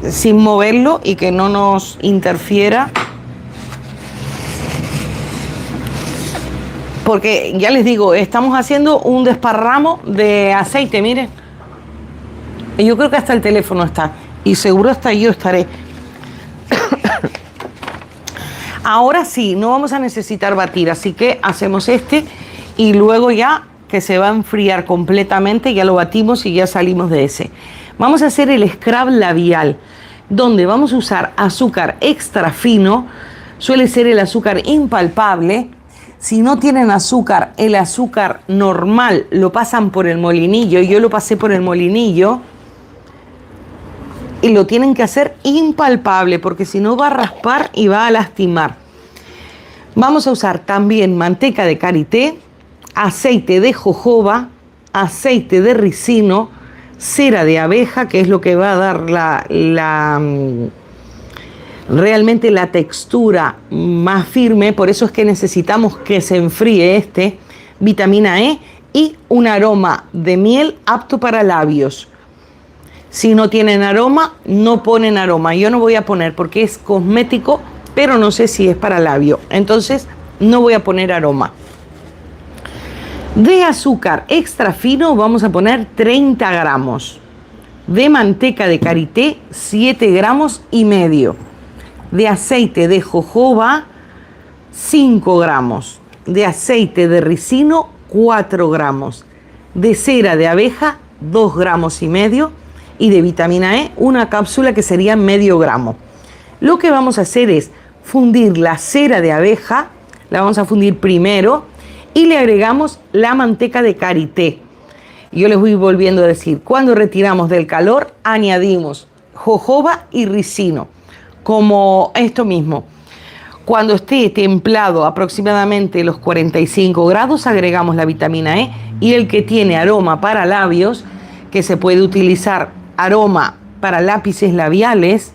sin moverlo y que no nos interfiera, porque ya les digo, estamos haciendo un desparramo de aceite, miren, y yo creo que hasta el teléfono está y seguro hasta yo estaré. Ahora sí, no vamos a necesitar batir, así que hacemos este y luego ya que se va a enfriar completamente, ya lo batimos y ya salimos de ese. Vamos a hacer el scrub labial, donde vamos a usar azúcar extra fino. Suele ser el azúcar impalpable. Si no tienen azúcar, el azúcar normal lo pasan por el molinillo. Yo lo pasé por el molinillo. Y lo tienen que hacer impalpable, porque si no va a raspar y va a lastimar. Vamos a usar también manteca de karité, aceite de jojoba, aceite de ricino, cera de abeja, que es lo que va a dar realmente la textura más firme. Por eso es que necesitamos que se enfríe vitamina E y un aroma de miel apto para labios. Si no tienen aroma, no ponen aroma. Yo no voy a poner porque es cosmético, pero no sé si es para labio. Entonces no voy a poner aroma. De azúcar extra fino vamos a poner 30 gramos. De manteca de karité, 7 gramos y medio. De aceite de jojoba, 5 gramos. de aceite de ricino, 4 gramos, de cera de abeja, 2 gramos y medio, y de vitamina E, una cápsula que sería medio gramo. Lo que vamos a hacer es fundir la cera de abeja, la vamos a fundir primero, y le agregamos la manteca de karité. Yo les voy volviendo a decir, cuando retiramos del calor, añadimos jojoba y ricino, como esto mismo. Cuando esté templado aproximadamente los 45 grados, agregamos la vitamina E, y el que tiene aroma para labios, que se puede utilizar aroma para lápices labiales,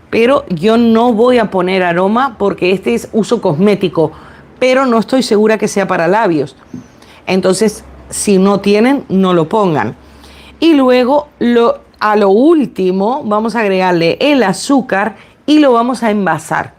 pero yo no voy a poner aroma porque este es uso cosmético, pero no estoy segura que sea para labios. Entonces, si no tienen, no lo pongan. Y luego, a lo último, vamos a agregarle el azúcar y lo vamos a envasar.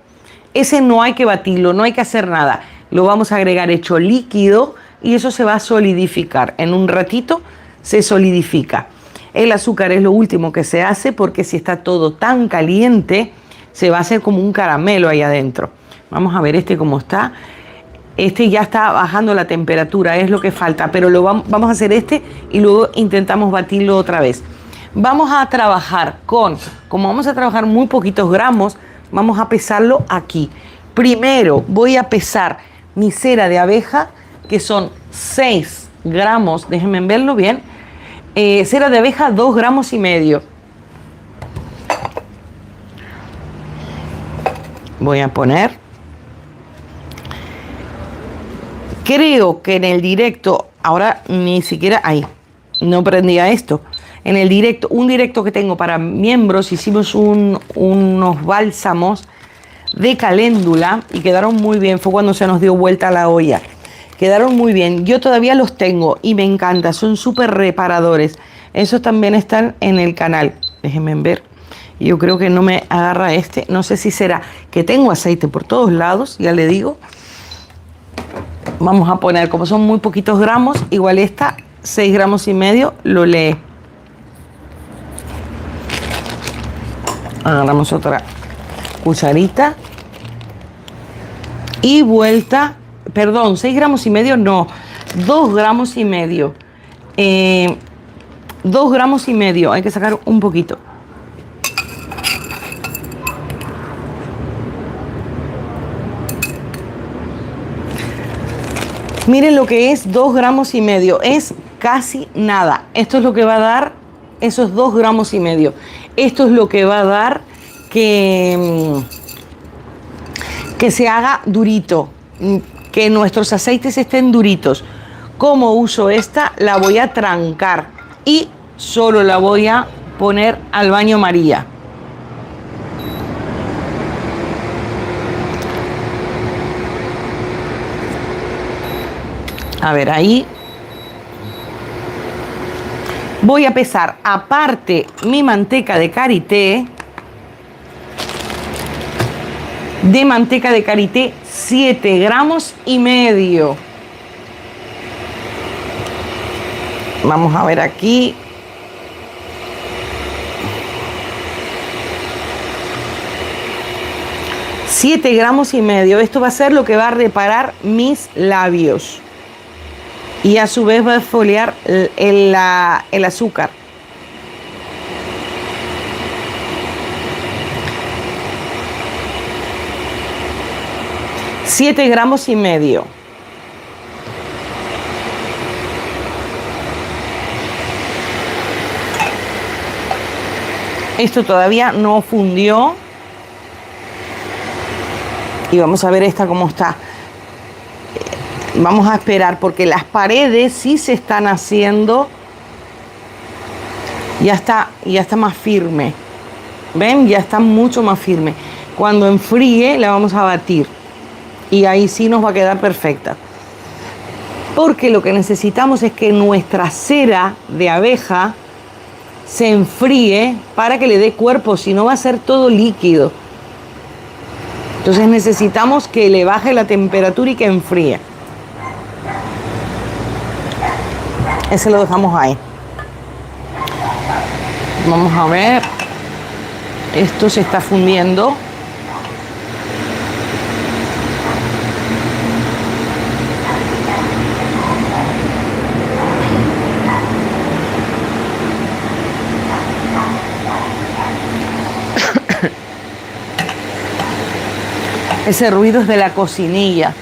Ese no hay que batirlo, no hay que hacer nada. Lo vamos a agregar hecho líquido y eso se va a solidificar. En un ratito se solidifica. El azúcar es lo último que se hace porque si está todo tan caliente, se va a hacer como un caramelo ahí adentro. Vamos a ver este cómo está. Este ya está bajando la temperatura, es lo que falta, pero vamos a hacer este y luego intentamos batirlo otra vez. Vamos a trabajar como vamos a trabajar muy poquitos gramos, vamos a pesarlo aquí. Primero voy a pesar mi cera de abeja, que son 6 gramos, déjenme verlo bien. Cera de abeja, 2 gramos y medio. Voy a poner. Creo que en el directo, ahora ni siquiera, no prendía esto. En el directo, un directo que tengo para miembros, hicimos unos bálsamos de caléndula y quedaron muy bien. Fue cuando se nos dio vuelta la olla. Quedaron muy bien. Yo todavía los tengo y me encanta. Son súper reparadores. Esos también están en el canal. Déjenme ver. Yo creo que no me agarra este. No sé si será que tengo aceite por todos lados, ya le digo. Vamos a poner, como son muy poquitos gramos, igual esta, 6 gramos y medio, lo lee. Agarramos otra cucharita. Y vuelta, perdón, 6 gramos y medio, no, 2 gramos y medio. 2 gramos y medio, hay que sacar un poquito. Miren lo que es 2 gramos y medio, es casi nada. Esto es lo que va a dar esos 2 gramos y medio. Esto es lo que va a dar que se haga durito, que nuestros aceites estén duritos. ¿Cómo uso esta? La voy a trancar y solo la voy a poner al baño María. A ver, ahí voy a pesar aparte mi manteca de karité. De manteca de karité, 7 gramos y medio. Vamos a ver aquí. Siete gramos y medio. Esto va a ser lo que va a reparar mis labios. Y a su vez va a exfoliar el azúcar. Siete gramos y medio. Esto todavía no fundió. Y vamos a ver esta cómo está. Vamos a esperar porque las paredes sí se están haciendo. Ya está más firme. ¿Ven? Ya está mucho más firme. Cuando enfríe la vamos a batir. Y ahí sí nos va a quedar perfecta. Porque lo que necesitamos es que nuestra cera de abeja se enfríe para que le dé cuerpo. Si no va a ser todo líquido. Entonces necesitamos que le baje la temperatura y que enfríe. Ese lo dejamos ahí. Vamos a ver. Esto se está fundiendo. Ese ruido es de la cocinilla.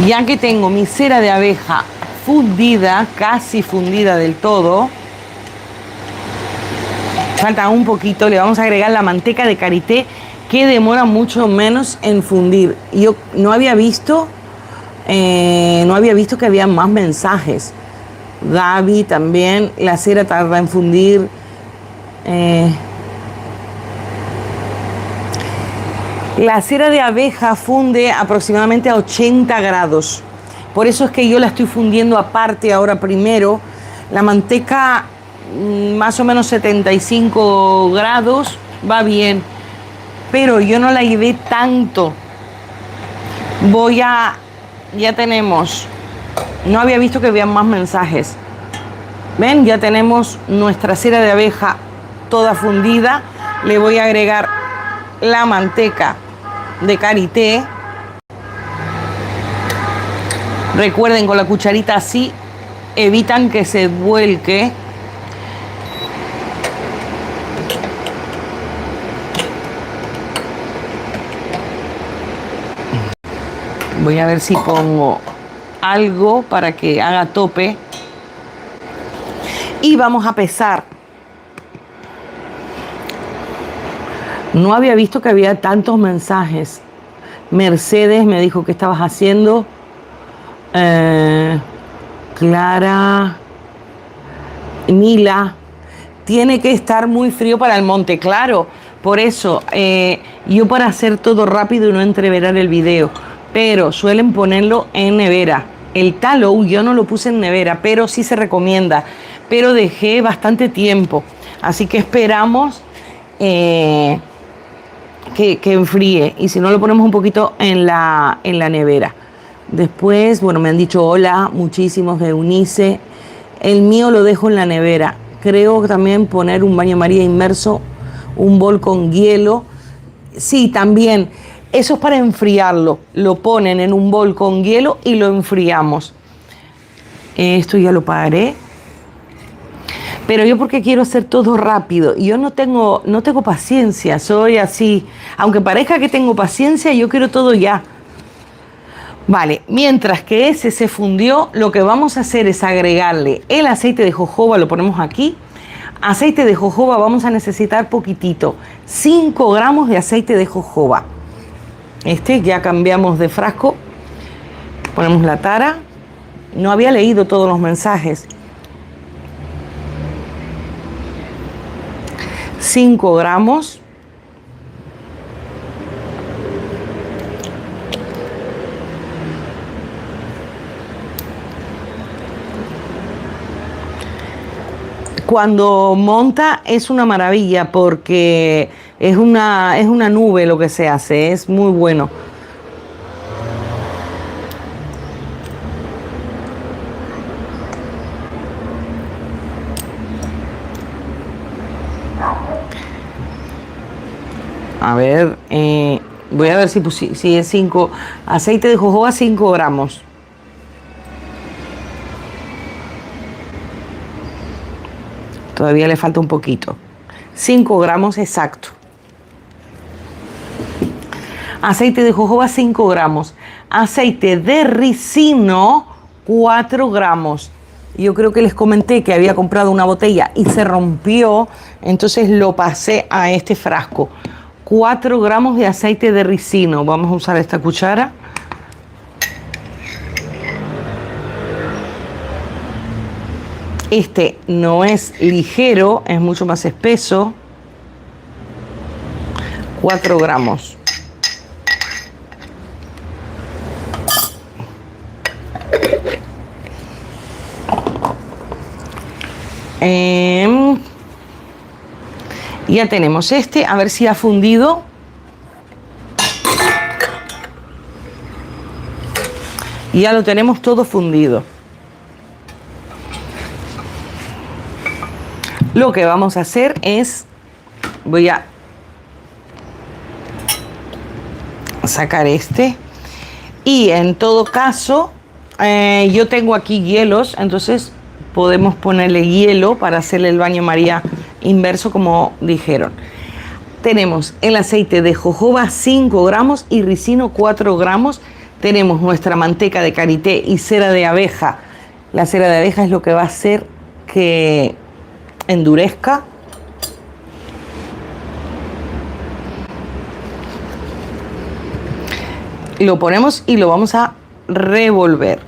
Ya que tengo mi cera de abeja fundida, casi fundida del todo, falta un poquito, le vamos a agregar la manteca de karité, que demora mucho menos en fundir. Yo no había visto que había más mensajes. Gaby también, la cera tarda en fundir. La cera de abeja funde aproximadamente a 80 grados. Por eso es que yo la estoy fundiendo aparte ahora primero. La manteca más o menos 75 grados va bien. Pero yo no la llevé tanto. Ya tenemos. No había visto que había más mensajes. ¿Ven? Ya tenemos nuestra cera de abeja toda fundida. Le voy a agregar la manteca de karité. Recuerden, con la cucharita así evitan que se vuelque. Voy a ver si pongo algo para que haga tope. Y vamos a pesar. No había visto que había tantos mensajes. Mercedes me dijo que estabas haciendo. Clara. Mila. Tiene que estar muy frío para el monte, claro. Por eso, yo para hacer todo rápido y no entreverar el video, pero suelen ponerlo en nevera. El tallow yo no lo puse en nevera, pero sí se recomienda. Pero dejé bastante tiempo. Así que esperamos que enfríe, y si no lo ponemos un poquito en la nevera. Después, bueno, me han dicho hola muchísimos de Eunice. El mío lo dejo en la nevera. Creo que también poner un baño María inmerso, un bol con hielo. Sí, también. Eso es para enfriarlo. Lo ponen en un bol con hielo y lo enfriamos. Esto ya lo paré. Pero yo, porque quiero hacer todo rápido, y yo no tengo paciencia, soy así. Aunque parezca que tengo paciencia, yo quiero todo ya. Vale, mientras que ese se fundió, lo que vamos a hacer es agregarle el aceite de jojoba, lo ponemos aquí. Aceite de jojoba vamos a necesitar poquitito, 5 gramos de aceite de jojoba. Ya cambiamos de frasco, ponemos la tara. No había leído todos los mensajes. 5 gramos. Cuando monta es una maravilla, porque es una nube lo que se hace, es muy bueno. A ver, voy a ver si es 5. Aceite de jojoba, 5 gramos. Todavía le falta un poquito. 5 gramos exacto. Aceite de jojoba, 5 gramos. Aceite de ricino, 4 gramos. Yo creo que les comenté que había comprado una botella y se rompió, entonces lo pasé a este frasco. 4 gramos de aceite de ricino. Vamos a usar esta cuchara. Este no es ligero, es mucho más espeso. 4 gramos. Ya tenemos a ver si ha fundido. Ya lo tenemos todo fundido. Lo que vamos a hacer es, voy a sacar este, y en todo caso yo tengo aquí hielos, entonces podemos ponerle hielo para hacerle el baño María inverso como dijeron. Tenemos el aceite de jojoba 5 gramos y ricino 4 gramos. Tenemos nuestra manteca de karité y cera de abeja. La cera de abeja es lo que va a hacer que endurezca. Lo ponemos y lo vamos a revolver.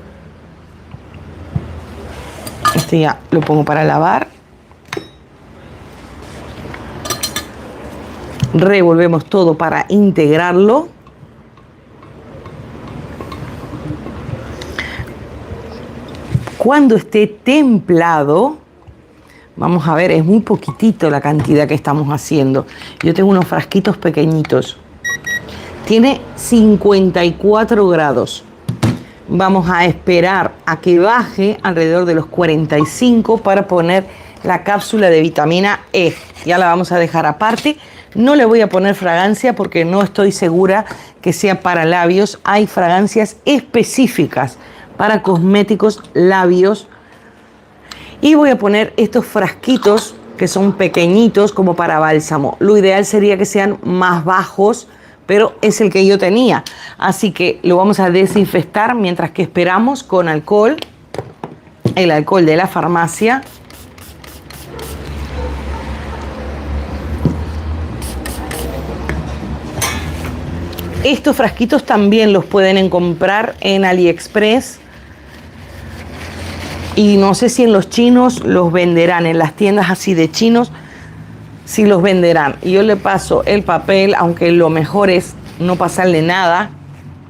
Este ya lo pongo para lavar. Revolvemos todo para integrarlo. Cuando esté templado, vamos a ver, es muy poquitito la cantidad que estamos haciendo. Yo tengo unos frasquitos pequeñitos. Tiene 54 grados. Vamos a esperar a que baje alrededor de los 45 para poner la cápsula de vitamina E. Ya la vamos a dejar aparte. No le voy a poner fragancia porque no estoy segura que sea para labios. Hay fragancias específicas para cosméticos labios. Y voy a poner estos frasquitos que son pequeñitos como para bálsamo. Lo ideal sería que sean más bajos, pero es el que yo tenía. Así que lo vamos a desinfectar mientras que esperamos con alcohol. El alcohol de la farmacia. Estos frasquitos también los pueden comprar en AliExpress. Y no sé si en los chinos los venderán, en las tiendas así de chinos, si los venderán. Y yo le paso el papel, aunque lo mejor es no pasarle nada,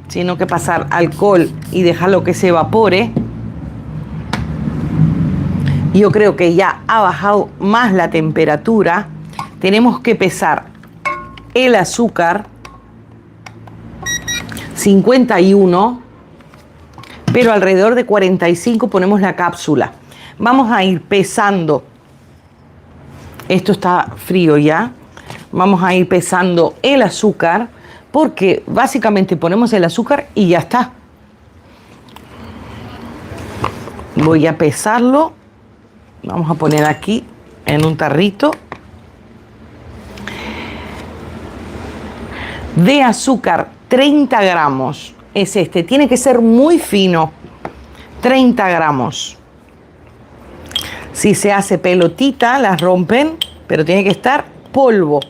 sino que pasar alcohol y dejarlo que se evapore. Yo creo que ya ha bajado más la temperatura. Tenemos que pesar el azúcar, 51, pero alrededor de 45 ponemos la cápsula. Vamos a ir pesando. Esto está frío ya. Vamos a ir pesando el azúcar porque básicamente ponemos el azúcar y ya está. Voy a pesarlo. Vamos a poner aquí en un tarrito. De azúcar, 30 gramos es este. Tiene que ser muy fino. 30 gramos. Si se hace pelotita, las rompen, pero tiene que estar polvo.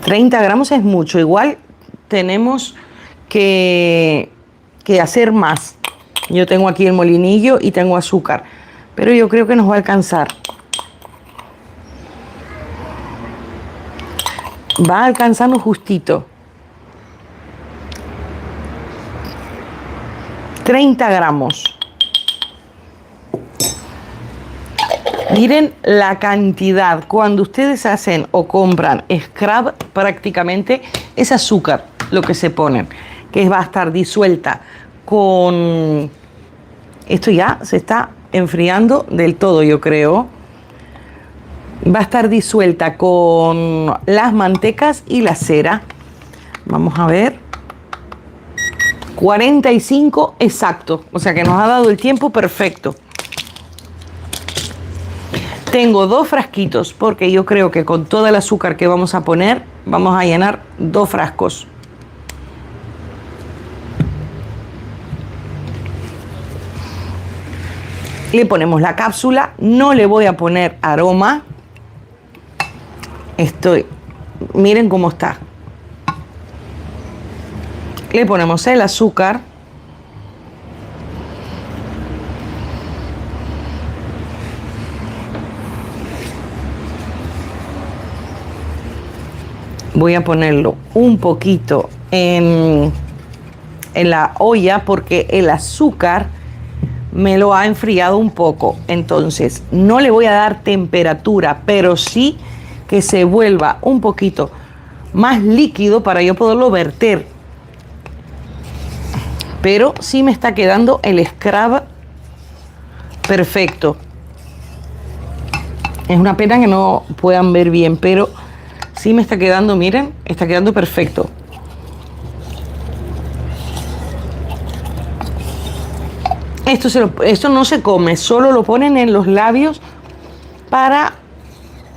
$30 gramos es mucho. Igual tenemos que hacer más. Yo tengo aquí el molinillo y tengo azúcar, pero yo creo que nos va a alcanzar. Va a alcanzarnos justito. 30 gramos. Miren la cantidad. Cuando ustedes hacen o compran scrub, prácticamente es azúcar lo que se ponen, que va a estar disuelta con... Esto ya se está enfriando del todo, yo creo. Va a estar disuelta con las mantecas y la cera. Vamos a ver. 45 exacto. O sea que nos ha dado el tiempo perfecto. Tengo 2 frasquitos porque yo creo que con todo el azúcar que vamos a poner, vamos a llenar 2 frascos. Le ponemos la cápsula. No le voy a poner aroma. Miren cómo está. Le ponemos el azúcar. Voy a ponerlo un poquito en la olla porque el azúcar me lo ha enfriado un poco. Entonces no le voy a dar temperatura, pero sí que se vuelva un poquito más líquido para yo poderlo verter. pero sí me está quedando el scrub perfecto. Es una pena que no puedan ver bien, pero sí me está quedando, miren, está quedando perfecto. Esto no se come, solo lo ponen en los labios para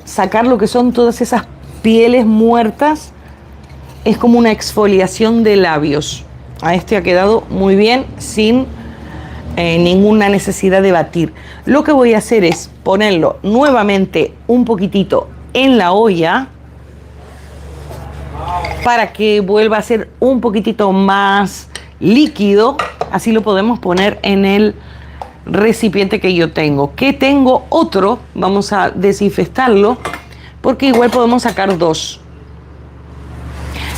sacar lo que son todas esas pieles muertas. Es como una exfoliación de labios. A este ha quedado muy bien, sin ninguna necesidad de batir. Lo que voy a hacer es ponerlo nuevamente un poquitito en la olla para que vuelva a ser un poquitito más líquido. Así lo podemos poner en el recipiente que yo tengo. Que tengo otro, vamos a desinfectarlo porque igual podemos sacar dos.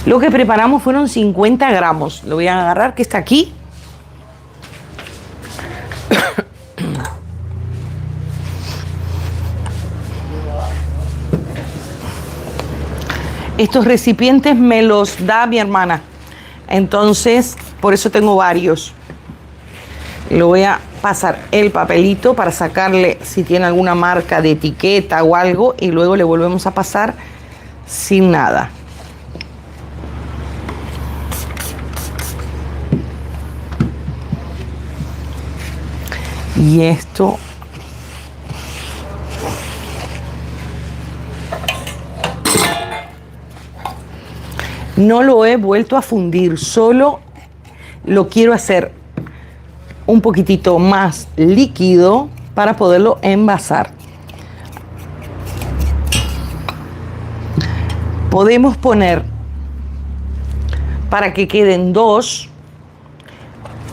Lo que preparamos fueron 50 gramos. Lo voy a agarrar, que está aquí. Estos recipientes me los da mi hermana. Entonces, por eso tengo varios. Le voy a pasar el papelito para sacarle si tiene alguna marca de etiqueta o algo. Y luego le volvemos a pasar sin nada. Y esto no lo he vuelto a fundir, solo lo quiero hacer un poquitito más líquido para poderlo envasar. Podemos poner, para que queden dos,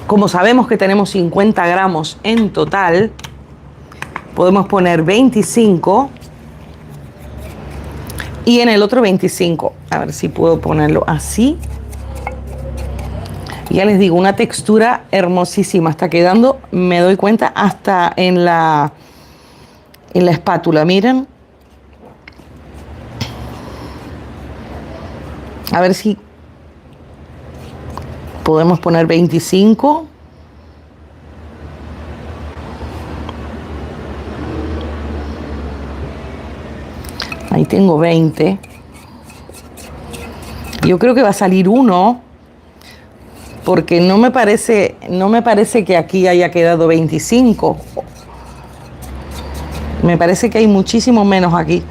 como sabemos que tenemos 50 gramos en total, podemos poner 25 y en el otro 25. A ver si puedo ponerlo así. Ya les digo, una textura hermosísima. Está quedando, me doy cuenta, hasta en la espátula. Miren. A ver si podemos poner 25. Ahí tengo 20. Yo creo que va a salir uno, porque no me parece que aquí haya quedado 25. Me parece que hay muchísimo menos aquí.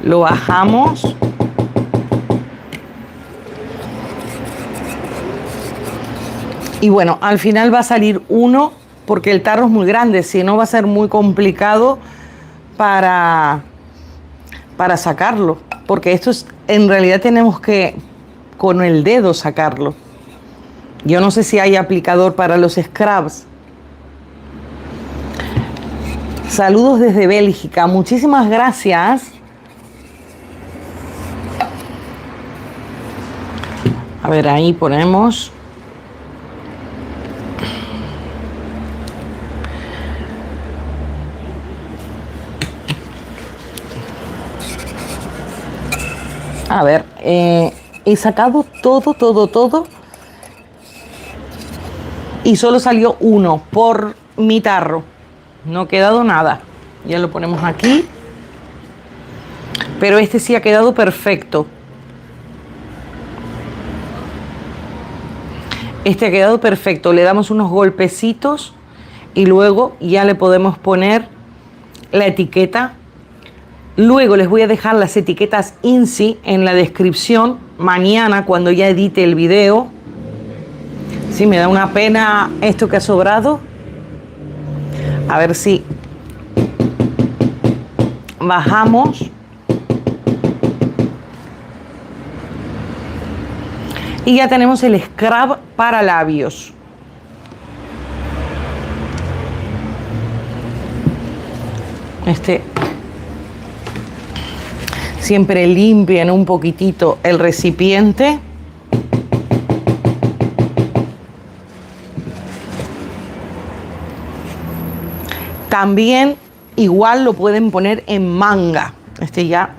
Lo bajamos. Y bueno, al final va a salir uno porque el tarro es muy grande, si no va a ser muy complicado para sacarlo. Porque esto es, en realidad tenemos que con el dedo sacarlo. Yo no sé si hay aplicador para los scrubs. Saludos desde Bélgica, muchísimas gracias. A ver, ahí ponemos. A ver, he sacado todo. Y solo salió uno por mi tarro. No ha quedado nada. Ya lo ponemos aquí. Pero este sí ha quedado perfecto. Este ha quedado perfecto. Le damos unos golpecitos y luego ya le podemos poner la etiqueta. Luego les voy a dejar las etiquetas INSI en la descripción mañana cuando ya edite el video. Sí, me da una pena esto que ha sobrado. A ver si bajamos. Y ya tenemos el scrub para labios. Siempre limpien un poquitito el recipiente. También igual lo pueden poner en manga. Este ya.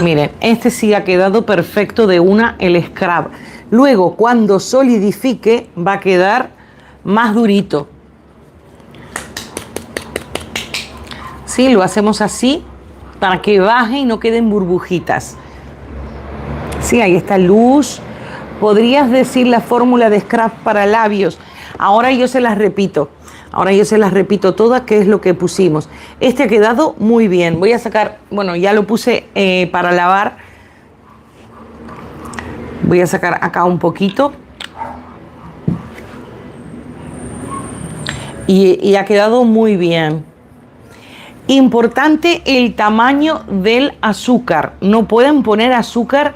Miren, este sí ha quedado perfecto de una el scrub. Luego, cuando solidifique, va a quedar más durito. Sí, lo hacemos así para que baje y no queden burbujitas. Sí, ahí está luz. Podrías decir la fórmula de scrub para labios. Ahora yo se las repito. Todas, que es lo que pusimos. Este ha quedado muy bien. Voy a sacar, bueno, ya lo puse para lavar. Voy a sacar acá un poquito. Y ha quedado muy bien. Importante el tamaño del azúcar. No pueden poner azúcar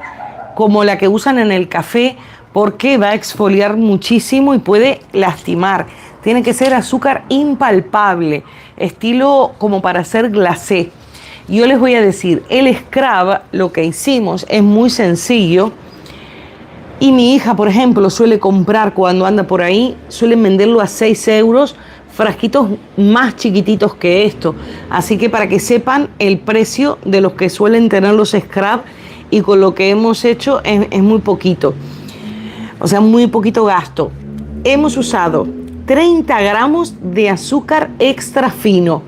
como la que usan en el café porque va a exfoliar muchísimo y puede lastimar. Tiene que ser azúcar impalpable, estilo como para hacer glacé. Yo les voy a decir, el scrub, lo que hicimos es muy sencillo. Y mi hija, por ejemplo, suele comprar cuando anda por ahí, suelen venderlo a 6 euros, frasquitos más chiquititos que esto. Así que para que sepan el precio de los que suelen tener los scrub, y con lo que hemos hecho es muy poquito. O sea, muy poquito gasto. Hemos usado 30 gramos de azúcar extra fino.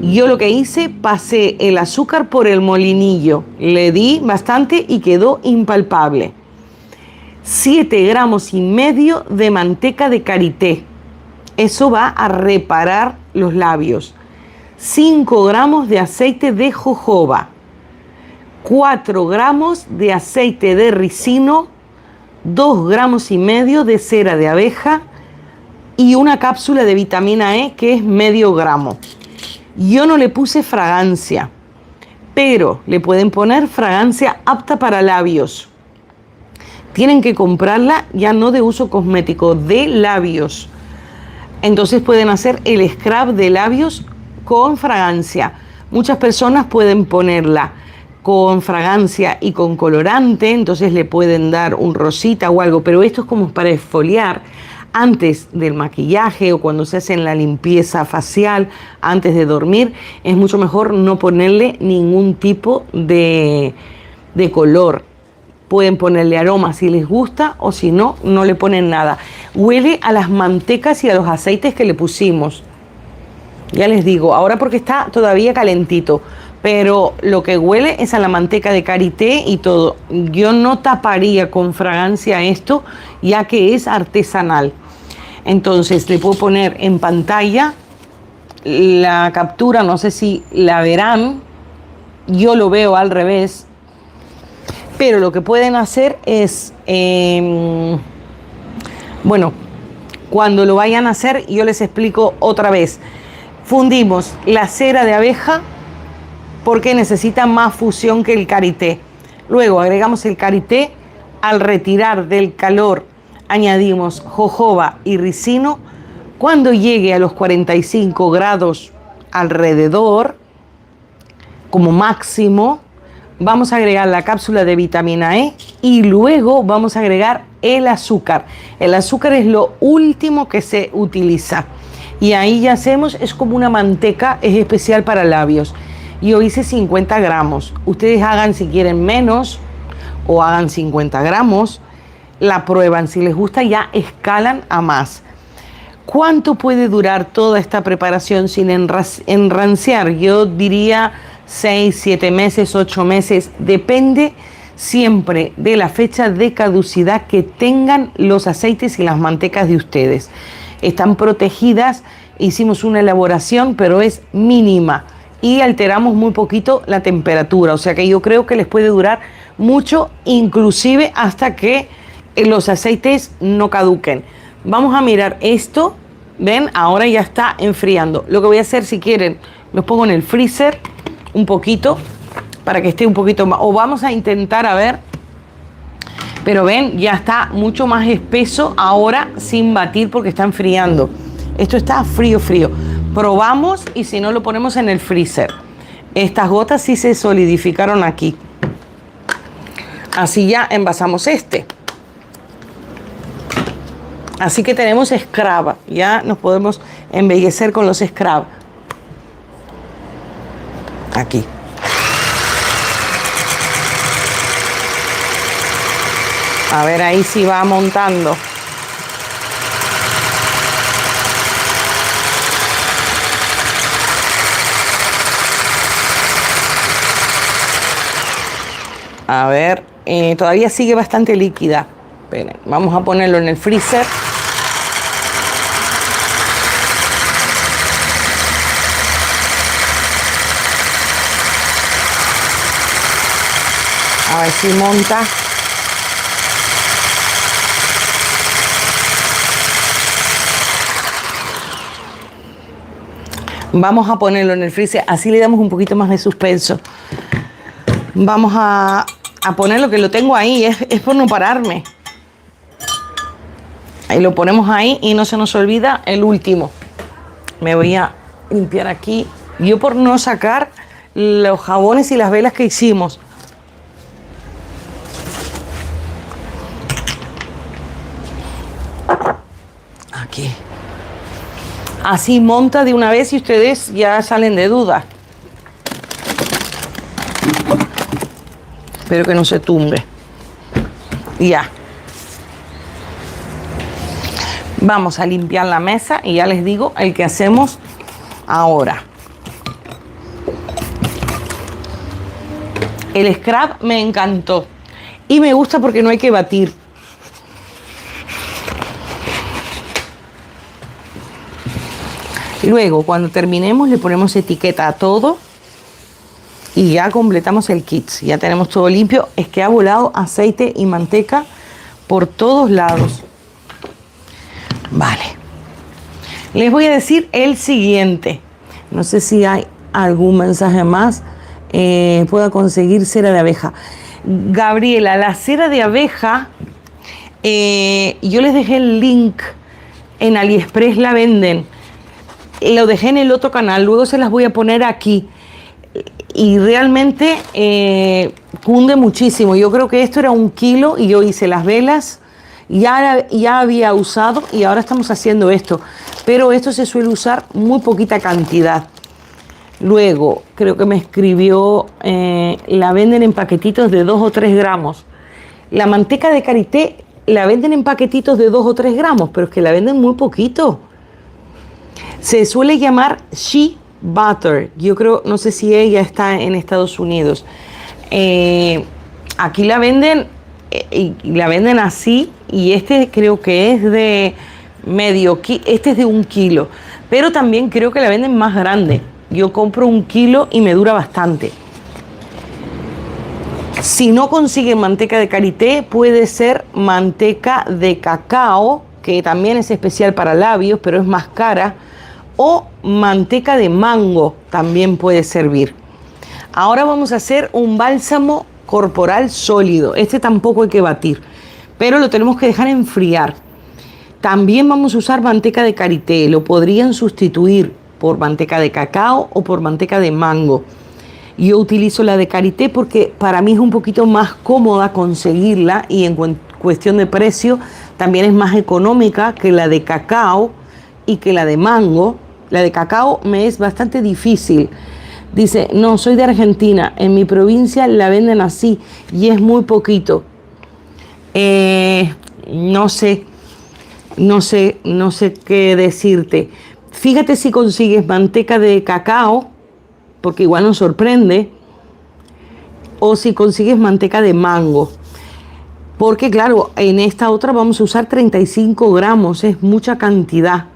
Yo lo que hice, pasé el azúcar por el molinillo. Le di bastante y quedó impalpable. 7 gramos y medio de manteca de karité. Eso va a reparar los labios. 5 gramos de aceite de jojoba. 4 gramos de aceite de ricino. 2 gramos y medio de cera de abeja. Y una cápsula de vitamina E que es medio gramo. Yo no le puse fragancia, pero le pueden poner fragancia apta para labios. Tienen que comprarla ya no de uso cosmético, de labios. Entonces pueden hacer el scrub de labios con fragancia. Muchas personas pueden ponerla con fragancia y con colorante, entonces le pueden dar un rosita o algo, pero esto es como para exfoliar antes del maquillaje o cuando se hacen la limpieza facial, antes de dormir. Es mucho mejor no ponerle ningún tipo de color. Pueden ponerle aroma si les gusta, o si no, no le ponen nada. Huele a las mantecas y a los aceites que le pusimos. Ya les digo, ahora porque está todavía calentito, pero lo que huele es a la manteca de karité y todo. Yo no taparía con fragancia esto, ya que es artesanal. Entonces le puedo poner en pantalla la captura, no sé si la verán. Yo lo veo al revés. Pero lo que pueden hacer es, bueno, cuando lo vayan a hacer, yo les explico otra vez. Fundimos la cera de abeja porque necesita más fusión que el karité. Luego agregamos el karité. Al retirar del calor añadimos jojoba y ricino. Cuando llegue a los 45 grados alrededor, como máximo, vamos a agregar la cápsula de vitamina E y luego vamos a agregar el azúcar. El azúcar es lo último que se utiliza. Y ahí ya hacemos, es como una manteca, es especial para labios. Yo hice 50 gramos. Ustedes hagan si quieren menos o hagan 50 gramos. La prueban. Si les gusta ya escalan a más. ¿Cuánto puede durar toda esta preparación sin enranciar? Yo diría 6, 7 meses, 8 meses. Depende siempre de la fecha de caducidad que tengan los aceites y las mantecas de ustedes. Están protegidas. Hicimos una elaboración, pero es mínima. Y alteramos muy poquito la temperatura, o sea que yo creo que les puede durar mucho, inclusive hasta que los aceites no caduquen. Vamos a mirar esto, ven, ahora ya está enfriando. Lo que voy a hacer, si quieren, los pongo en el freezer un poquito, para que esté un poquito más, o vamos a intentar a ver, pero ven, ya está mucho más espeso ahora sin batir porque está enfriando. Esto está frío, frío. Probamos y si no lo ponemos en el freezer. Estas gotas sí se solidificaron aquí. Así ya envasamos este. Así que tenemos scrub, ya nos podemos embellecer con los scrub. Aquí. A ver, ahí sí va montando. A ver, todavía sigue bastante líquida. Esperen, vamos a ponerlo en el freezer. A ver si monta. Vamos a ponerlo en el freezer, así le damos un poquito más de suspenso. Vamos a ponerlo, que lo tengo ahí, es por no pararme. Ahí lo ponemos ahí y no se nos olvida el último. Me voy a limpiar aquí. Yo por no sacar los jabones y las velas que hicimos. Aquí. Así monta de una vez y ustedes ya salen de duda. Espero que no se tumbe. Ya. Vamos a limpiar la mesa y ya les digo el que hacemos ahora. El scrub me encantó. Y me gusta porque no hay que batir. Luego, cuando terminemos, le ponemos etiqueta a todo y ya completamos el kit. Ya tenemos todo limpio. Es que ha volado aceite y manteca por todos lados. Vale. Les voy a decir el siguiente. No sé si hay algún mensaje más. Pueda conseguir cera de abeja. Gabriela, la cera de abeja, yo les dejé el link en AliExpress, la venden. Lo dejé en el otro canal, luego se las voy a poner aquí. Y realmente cunde muchísimo. Yo creo que esto era 1 kilo y yo hice las velas. Ya había usado y ahora estamos haciendo esto. Pero esto se suele usar muy poquita cantidad. Luego, creo que me escribió, la venden en paquetitos de 2 o 3 gramos. La manteca de karité la venden en paquetitos de 2 o 3 gramos, pero es que la venden muy poquito. Se suele llamar Shea Butter. Yo creo, no sé si ella está en Estados Unidos. Aquí la venden, y la venden así, y este creo que es de medio kilo, este es de 1 kilo, pero también creo que la venden más grande. Yo compro 1 kilo y me dura bastante. Si no consiguen manteca de karité, puede ser manteca de cacao, que también es especial para labios, pero es más cara, o manteca de mango también puede servir. Ahora vamos a hacer un bálsamo corporal sólido. Este tampoco hay que batir, pero lo tenemos que dejar enfriar. También vamos a usar manteca de karité. Lo podrían sustituir por manteca de cacao o por manteca de mango. Yo utilizo la de karité porque para mí es un poquito más cómoda conseguirla y en cuestión de precio también es más económica que la de cacao y que la de mango. La de cacao me es bastante difícil. Dice, no, soy de Argentina, en mi provincia la venden así y es muy poquito. No sé qué decirte. Fíjate si consigues manteca de cacao, porque igual nos sorprende, o si consigues manteca de mango. Porque claro, en esta otra vamos a usar 35 gramos, es mucha cantidad.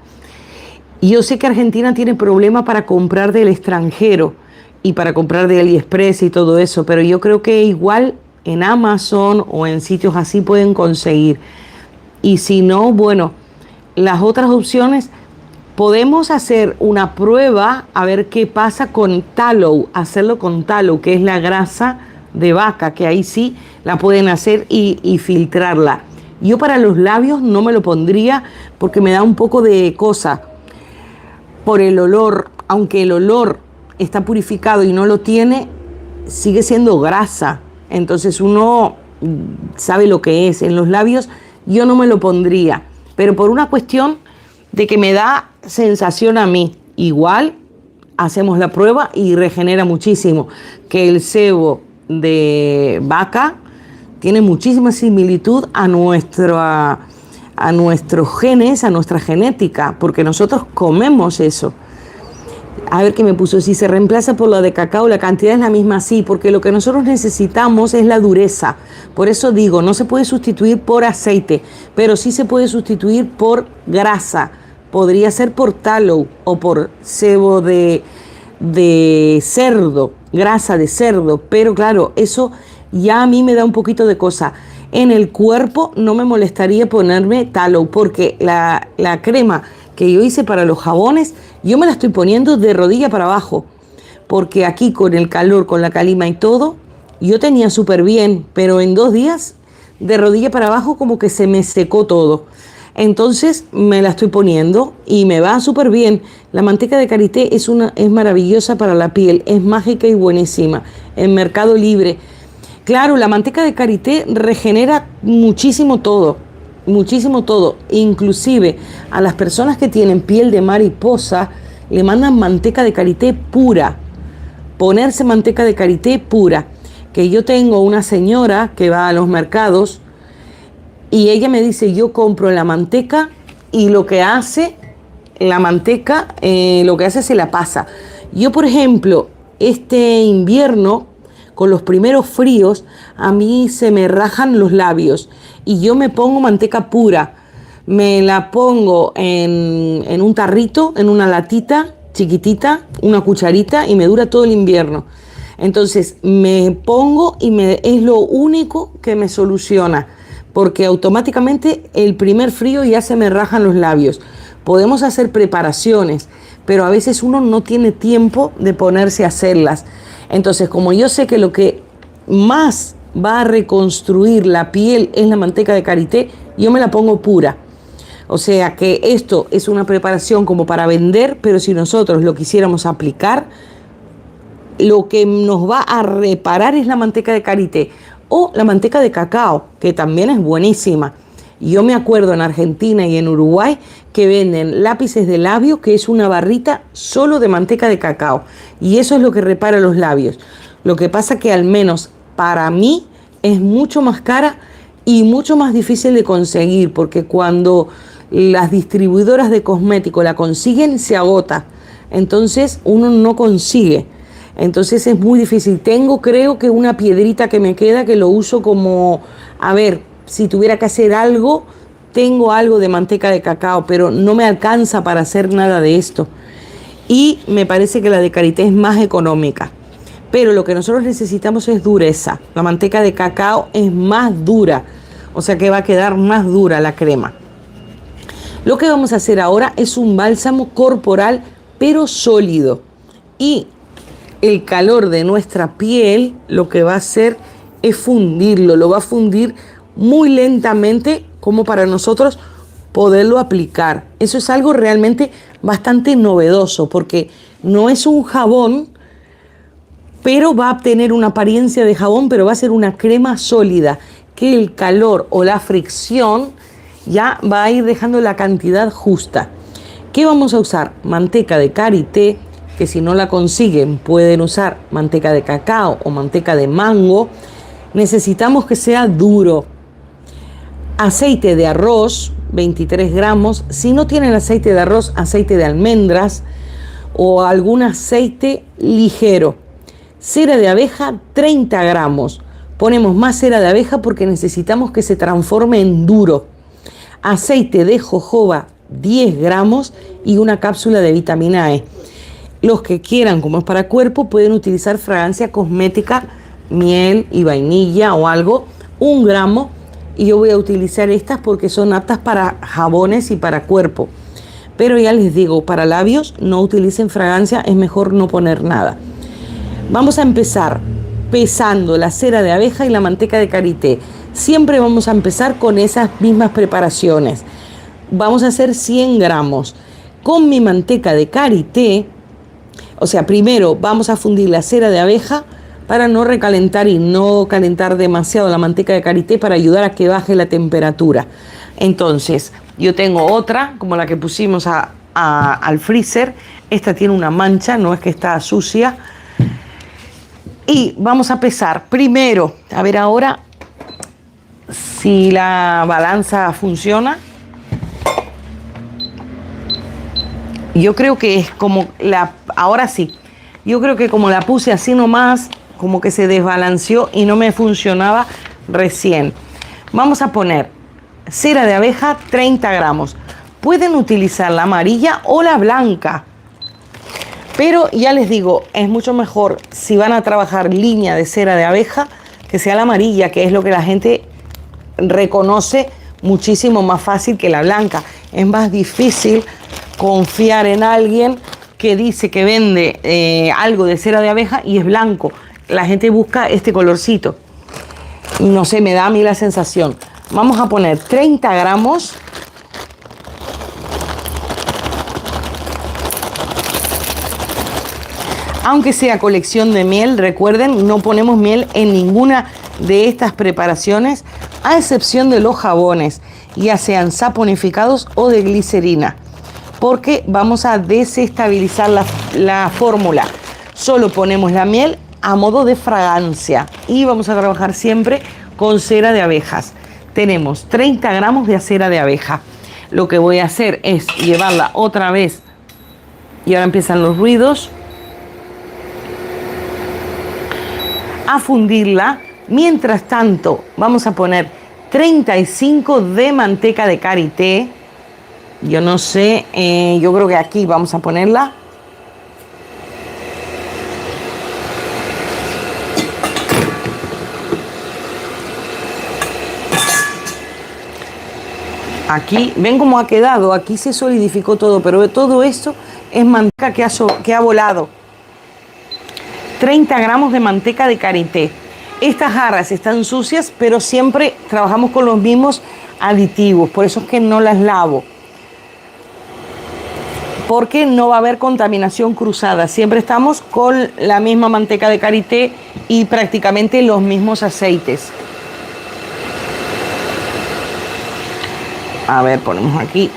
Y yo sé que Argentina tiene problema para comprar del extranjero y para comprar de AliExpress y todo eso, pero yo creo que igual en Amazon o en sitios así pueden conseguir. Y si no, bueno, las otras opciones, podemos hacer una prueba a ver qué pasa con tallow, hacerlo con tallow, que es la grasa de vaca, que ahí sí la pueden hacer y filtrarla. Yo para los labios no me lo pondría porque me da un poco de cosa por el olor, aunque el olor está purificado y no lo tiene, sigue siendo grasa. Entonces uno sabe lo que es. En los labios yo no me lo pondría. pero por una cuestión de que me da sensación a mí. Igual hacemos la prueba y regenera muchísimo, que el sebo de vaca tiene muchísima similitud a nuestros genes, a nuestra genética, porque nosotros comemos eso. A ver qué me puso, si se reemplaza por la de cacao, la cantidad es la misma, sí, porque lo que nosotros necesitamos es la dureza. Por eso digo, no se puede sustituir por aceite, pero sí se puede sustituir por grasa. Podría ser por tallow o por sebo de cerdo, grasa de cerdo, pero claro, eso ya a mí me da un poquito de cosa. En el cuerpo no me molestaría ponerme tallow, porque la crema que yo hice para los jabones, yo me la estoy poniendo de rodilla para abajo, porque aquí con el calor, con la calima y todo, yo tenía súper bien, pero en 2 días de rodilla para abajo como que se me secó todo. Entonces me la estoy poniendo y me va súper bien. La manteca de karité es maravillosa para la piel, es mágica y buenísima. En Mercado Libre. Claro, la manteca de karité regenera muchísimo todo, muchísimo todo. Inclusive a las personas que tienen piel de mariposa le mandan manteca de karité pura. Ponerse manteca de karité pura. Que yo tengo una señora que va a los mercados y ella me dice, yo compro la manteca y lo que hace, la manteca, lo que hace se la pasa. Yo, por ejemplo, este invierno, con los primeros fríos, a mí se me rajan los labios y yo me pongo manteca pura. Me la pongo en un tarrito, en una latita chiquitita, una cucharita y me dura todo el invierno. Entonces me pongo y es lo único que me soluciona, porque automáticamente el primer frío ya se me rajan los labios. Podemos hacer preparaciones, pero a veces uno no tiene tiempo de ponerse a hacerlas. Entonces, como yo sé que lo que más va a reconstruir la piel es la manteca de karité, yo me la pongo pura. O sea que esto es una preparación como para vender, pero si nosotros lo quisiéramos aplicar, lo que nos va a reparar es la manteca de karité o la manteca de cacao, que también es buenísima. Yo me acuerdo en Argentina y en Uruguay que venden lápices de labio, que es una barrita solo de manteca de cacao. Y eso es lo que repara los labios. Lo que pasa que al menos para mí es mucho más cara y mucho más difícil de conseguir, porque cuando las distribuidoras de cosméticos la consiguen, se agota. Entonces uno no consigue. Entonces es muy difícil. Creo que una piedrita que me queda, que lo uso como, a ver, si tuviera que hacer algo, tengo algo de manteca de cacao, pero no me alcanza para hacer nada de esto. Y me parece que la de karité es más económica. Pero lo que nosotros necesitamos es dureza. La manteca de cacao es más dura, o sea que va a quedar más dura la crema. Lo que vamos a hacer ahora es un bálsamo corporal, pero sólido. Y el calor de nuestra piel lo que va a hacer es fundirlo, lo va a fundir muy lentamente como para nosotros poderlo aplicar. Eso es algo realmente bastante novedoso, porque no es un jabón, pero va a tener una apariencia de jabón, pero va a ser una crema sólida, que el calor o la fricción ya va a ir dejando la cantidad justa. ¿Qué vamos a usar? Manteca de karité, que si no la consiguen pueden usar manteca de cacao o manteca de mango. Necesitamos que sea duro. Aceite de arroz, 23 gramos. Si no tienen aceite de arroz, aceite de almendras o algún aceite ligero. Cera de abeja, 30 gramos. Ponemos más cera de abeja porque necesitamos que se transforme en duro. Aceite de jojoba, 10 gramos y una cápsula de vitamina E. Los que quieran, como es para cuerpo, pueden utilizar fragancia cosmética, miel y vainilla o algo, 1 gramo. Y yo voy a utilizar estas porque son aptas para jabones y para cuerpo. Pero ya les digo, para labios no utilicen fragancia, es mejor no poner nada. Vamos a empezar pesando la cera de abeja y la manteca de karité. Siempre vamos a empezar con esas mismas preparaciones. Vamos a hacer 100 gramos. Con mi manteca de karité, o sea, primero vamos a fundir la cera de abeja para no recalentar y no calentar demasiado la manteca de karité, para ayudar a que baje la temperatura. Entonces, Yo tengo otra, como la que pusimos al freezer. Esta tiene una mancha, no es que está sucia. Y vamos a pesar primero, a ver ahora si la balanza funciona. Yo creo que es como ahora sí, yo creo que como la puse así nomás, como que se desbalanceó y no me funcionaba recién. Vamos a poner cera de abeja 30 gramos. Pueden utilizar la amarilla o la blanca. Pero ya les digo, es mucho mejor si van a trabajar línea de cera de abeja, que sea la amarilla, que es lo que la gente reconoce muchísimo más fácil que la blanca. Es más difícil confiar en alguien que dice que vende algo de cera de abeja y es blanco. La gente busca este colorcito. No sé, me da a mí la sensación. Vamos a poner 30 gramos. Aunque sea colección de miel, recuerden, no ponemos miel en ninguna de estas preparaciones, a excepción de los jabones, ya sean saponificados o de glicerina, porque vamos a desestabilizar la fórmula. Solo ponemos la miel a modo de fragancia y vamos a trabajar siempre con cera de abejas. Tenemos 30 gramos de cera de abeja. Lo que voy a hacer es llevarla otra vez, y ahora empiezan los ruidos, a fundirla. Mientras tanto vamos a poner 35 de manteca de karité. Yo no sé, yo creo que aquí vamos a ponerla. Aquí, ven cómo ha quedado, aquí se solidificó todo, pero todo esto es manteca que ha volado. 30 gramos de manteca de karité. Estas jarras están sucias, pero siempre trabajamos con los mismos aditivos, por eso es que no las lavo. Porque no va a haber contaminación cruzada, siempre estamos con la misma manteca de karité y prácticamente los mismos aceites. A ver, ponemos aquí.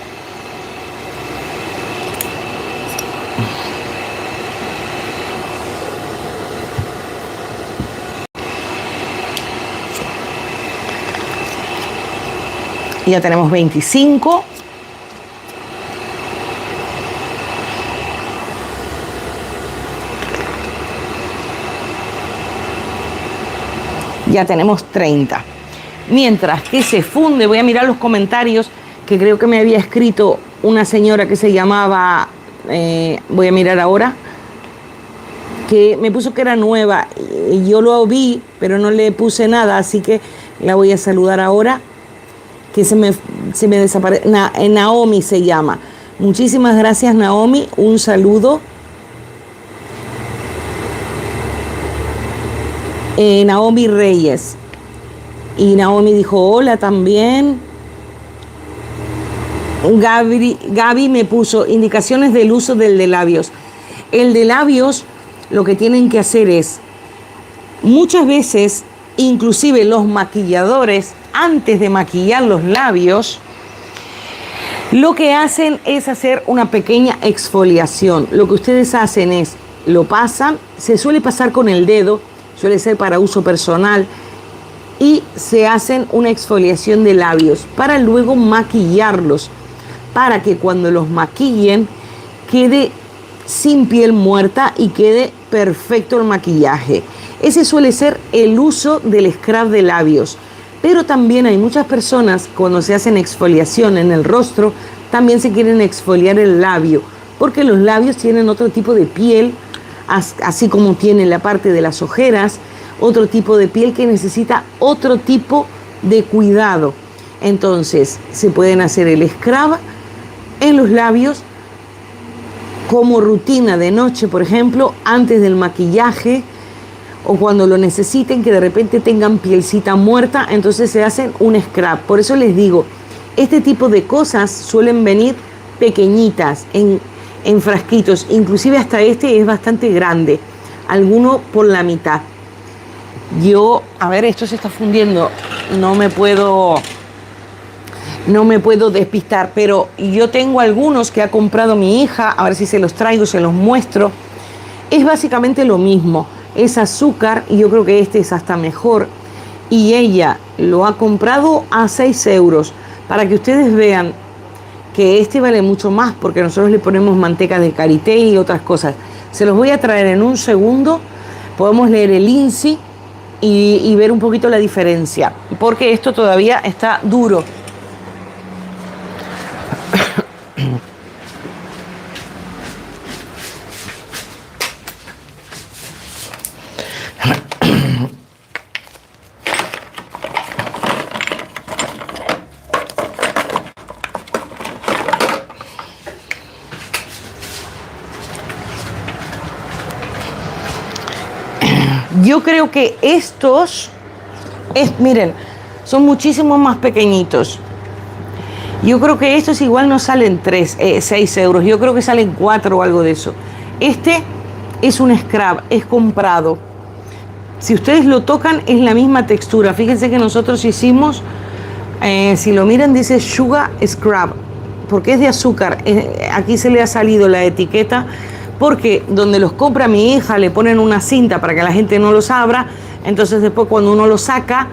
Ya tenemos 25. Ya tenemos 30. Mientras que se funde, voy a mirar los comentarios, que creo que me había escrito una señora que se llamaba, voy a mirar ahora, que me puso que era nueva. Y yo lo vi, pero no le puse nada, así que la voy a saludar ahora. Que se me desaparece. Naomi se llama. Muchísimas gracias, Naomi. Un saludo. Naomi Reyes. Y Naomi dijo hola también. Gaby me puso indicaciones del uso del de labios. El de labios, lo que tienen que hacer es, muchas veces, inclusive los maquilladores, antes de maquillar los labios, lo que hacen es hacer una pequeña exfoliación. Lo que ustedes hacen es, lo pasan, se suele pasar con el dedo, suele ser para uso personal, y se hacen una exfoliación de labios para luego maquillarlos, para que cuando los maquillen quede sin piel muerta y quede perfecto el maquillaje. Ese suele ser el uso del scrub de labios. Pero también hay muchas personas, cuando se hacen exfoliación en el rostro, también se quieren exfoliar el labio, porque los labios tienen otro tipo de piel, así como tienen la parte de las ojeras, otro tipo de piel que necesita otro tipo de cuidado. Entonces, se pueden hacer el scrub en los labios como rutina de noche, por ejemplo, antes del maquillaje, o cuando lo necesiten, que de repente tengan pielcita muerta, entonces se hacen un scrub. Por eso les digo, este tipo de cosas suelen venir pequeñitas, en frasquitos, inclusive hasta este es bastante grande, alguno por la mitad. Yo, a ver, esto se está fundiendo, no me puedo... no me puedo despistar, pero yo tengo algunos que ha comprado mi hija, a ver si se los traigo, se los muestro. Es básicamente lo mismo, es azúcar y yo creo que este es hasta mejor. Y ella lo ha comprado a 6 euros, para que ustedes vean que este vale mucho más, porque nosotros le ponemos manteca de karité y otras cosas. Se los voy a traer en un segundo, podemos leer el INSI y ver un poquito la diferencia, porque esto todavía está duro. Yo creo que estos, miren, son muchísimo más pequeñitos. Yo creo que estos igual no salen 6 euros. Yo creo que salen 4 o algo de eso. Este es un scrap, es comprado. Si ustedes lo tocan, es la misma textura. Fíjense que nosotros hicimos, si lo miran, dice Sugar Scrap, porque es de azúcar. Aquí se le ha salido la etiqueta, porque donde los compra mi hija le ponen una cinta para que la gente no los abra, entonces después cuando uno lo saca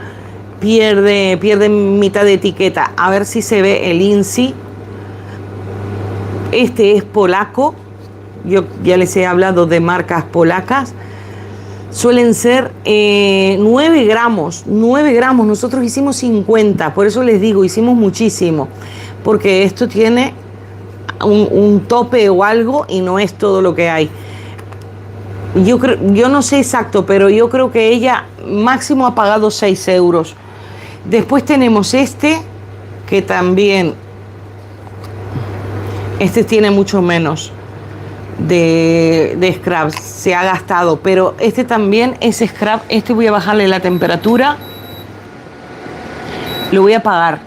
pierde mitad de etiqueta. A ver si se ve el INSI. Este es polaco, yo ya les he hablado de marcas polacas, suelen ser 9 gramos, nosotros hicimos 50, por eso les digo, hicimos muchísimo, porque esto tiene un tope o algo y no es todo lo que hay. Yo no sé exacto, pero yo creo que ella máximo ha pagado 6 euros. Después tenemos este, que también, este tiene mucho menos de scrap, se ha gastado, pero este también es scrap. Este voy a bajarle la temperatura, lo voy a apagar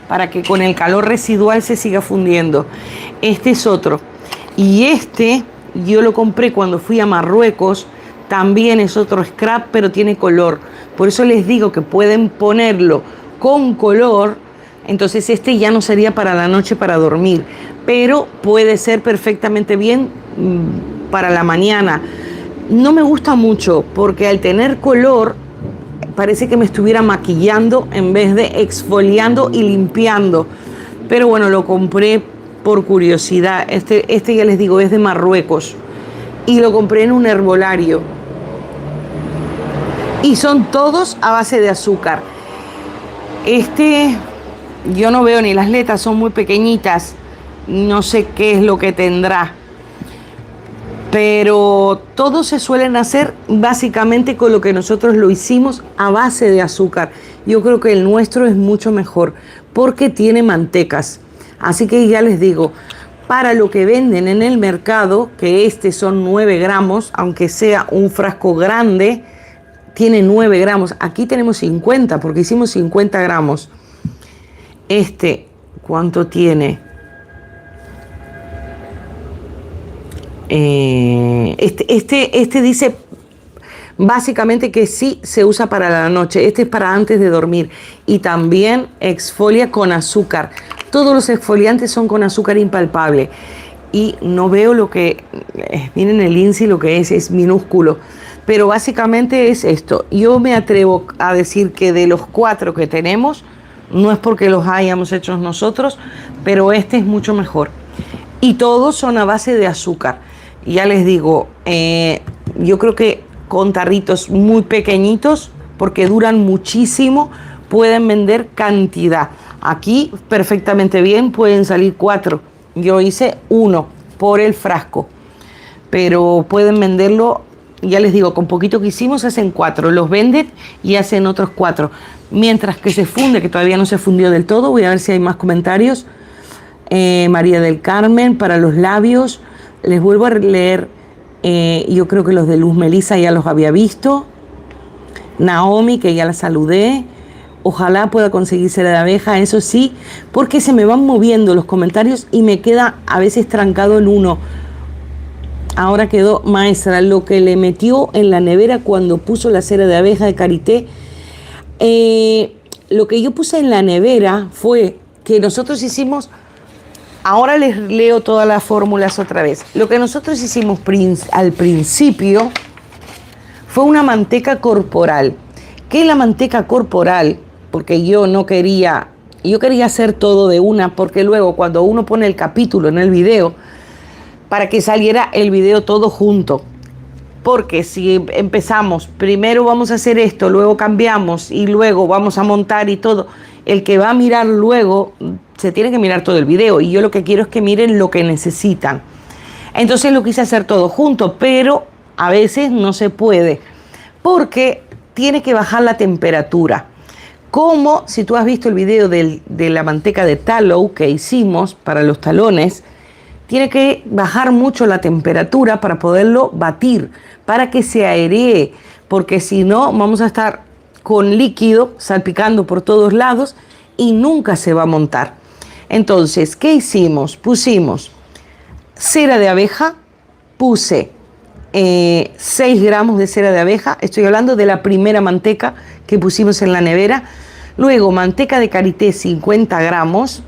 para que con el calor residual se siga fundiendo. Este es otro, y este yo lo compré cuando fui a Marruecos, también es otro scrap, pero tiene color. Por eso les digo que pueden ponerlo con color. Entonces este ya no sería para la noche, para dormir, pero puede ser perfectamente bien para la mañana. No me gusta mucho porque al tener color parece que me estuviera maquillando en vez de exfoliando y limpiando. Pero bueno, lo compré por curiosidad. Este ya les digo, es de Marruecos y lo compré en un herbolario. Y son todos a base de azúcar. Yo no veo ni las letras, son muy pequeñitas. No sé qué es lo que tendrá. Pero todos se suelen hacer básicamente con lo que nosotros lo hicimos, a base de azúcar. Yo creo que el nuestro es mucho mejor porque tiene mantecas. Así que ya les digo, para lo que venden en el mercado, que son 9 gramos, aunque sea un frasco grande, tiene 9 gramos. Aquí tenemos 50 porque hicimos 50 gramos. ¿Cuánto tiene? Este dice básicamente que sí se usa para la noche. Este es para antes de dormir. Y también exfolia con azúcar. Todos los exfoliantes son con azúcar impalpable. Y no veo lo que... miren el INSI, lo que es minúsculo. Pero básicamente es esto. Yo me atrevo a decir que de los 4 que tenemos, no es porque los hayamos hecho nosotros, pero este es mucho mejor. Y todos son a base de azúcar. Ya les digo, yo creo que con tarritos muy pequeñitos, porque duran muchísimo, pueden vender cantidad. Aquí perfectamente bien pueden salir 4. Yo hice 1 por el frasco, pero pueden venderlo, ya les digo, con poquito que hicimos hacen 4. Los venden y hacen otros 4. Mientras que se funde, que todavía no se fundió del todo, voy a ver si hay más comentarios. María del Carmen, para los labios. Les vuelvo a leer, yo creo que los de Luz Melisa ya los había visto. Naomi, que ya la saludé. Ojalá pueda conseguir cera de abeja, eso sí, porque se me van moviendo los comentarios y me queda a veces trancado en uno. Ahora quedó maestra, lo que le metió en la nevera cuando puso la cera de abeja de karité. Lo que yo puse en la nevera fue que nosotros hicimos, ahora les leo todas las fórmulas otra vez. Lo que nosotros hicimos al principio fue una manteca corporal. ¿Qué es la manteca corporal? Porque yo quería hacer todo de una, porque luego cuando uno pone el capítulo en el video, para que saliera el video todo junto. Porque si empezamos, primero vamos a hacer esto, luego cambiamos y luego vamos a montar y todo, el que va a mirar luego se tiene que mirar todo el video, y yo lo que quiero es que miren lo que necesitan. Entonces lo quise hacer todo junto, pero a veces no se puede porque tiene que bajar la temperatura. Como si tú has visto el video de la manteca de tallow que hicimos para los talones, tiene que bajar mucho la temperatura para poderlo batir, para que se airee, porque si no vamos a estar con líquido salpicando por todos lados y nunca se va a montar. Entonces, ¿qué hicimos? Pusimos cera de abeja, puse 6 gramos de cera de abeja, estoy hablando de la primera manteca que pusimos en la nevera, luego manteca de karité 50 gramos,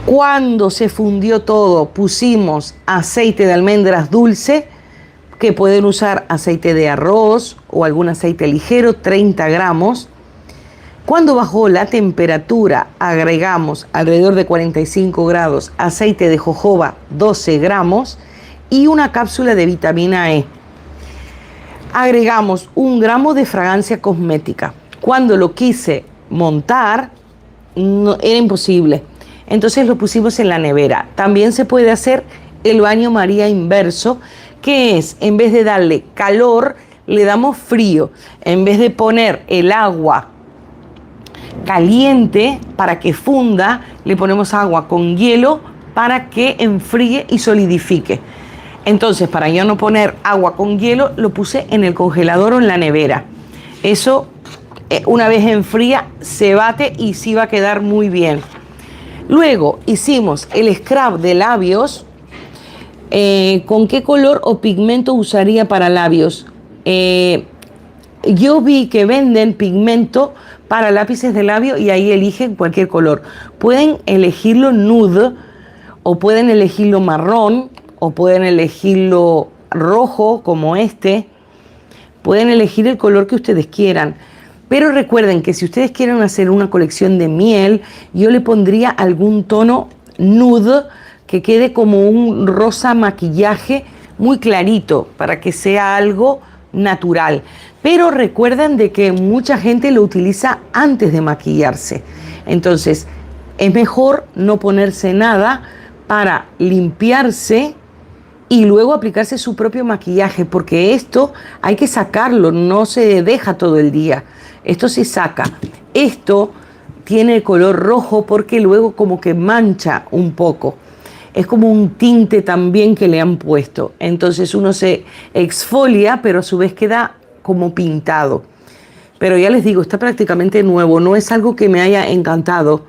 cuando se fundió todo pusimos aceite de almendras dulce, que pueden usar aceite de arroz o algún aceite ligero, 30 gramos. Cuando bajó la temperatura agregamos alrededor de 45 grados aceite de jojoba, 12 gramos y una cápsula de vitamina E. Agregamos 1 gramo de fragancia cosmética. Cuando lo quise montar, era imposible. Entonces lo pusimos en la nevera. También se puede hacer el baño María inverso, que es, en vez de darle calor, le damos frío. En vez de poner el agua caliente para que funda, le ponemos agua con hielo para que enfríe y solidifique. Entonces, para yo no poner agua con hielo, lo puse en el congelador o en la nevera. Eso, una vez enfría, se bate y sí va a quedar muy bien. Luego hicimos el scrub de labios. ¿Con qué color o pigmento usaría para labios? Yo vi que venden pigmento para lápices de labio y ahí eligen cualquier color. Pueden elegirlo nude, o pueden elegirlo marrón, o pueden elegirlo rojo como este. Pueden elegir el color que ustedes quieran. Pero recuerden que si ustedes quieren hacer una colección de miel, yo le pondría algún tono nude que quede como un rosa maquillaje muy clarito para que sea algo natural. Pero recuerden de que mucha gente lo utiliza antes de maquillarse. Entonces, es mejor no ponerse nada para limpiarse y luego aplicarse su propio maquillaje, porque esto hay que sacarlo, no se deja todo el día. Esto se saca. Esto tiene color rojo porque luego como que mancha un poco. Es como un tinte también que le han puesto. Entonces uno se exfolia, pero a su vez queda como pintado. Pero ya les digo, está prácticamente nuevo. No es algo que me haya encantado.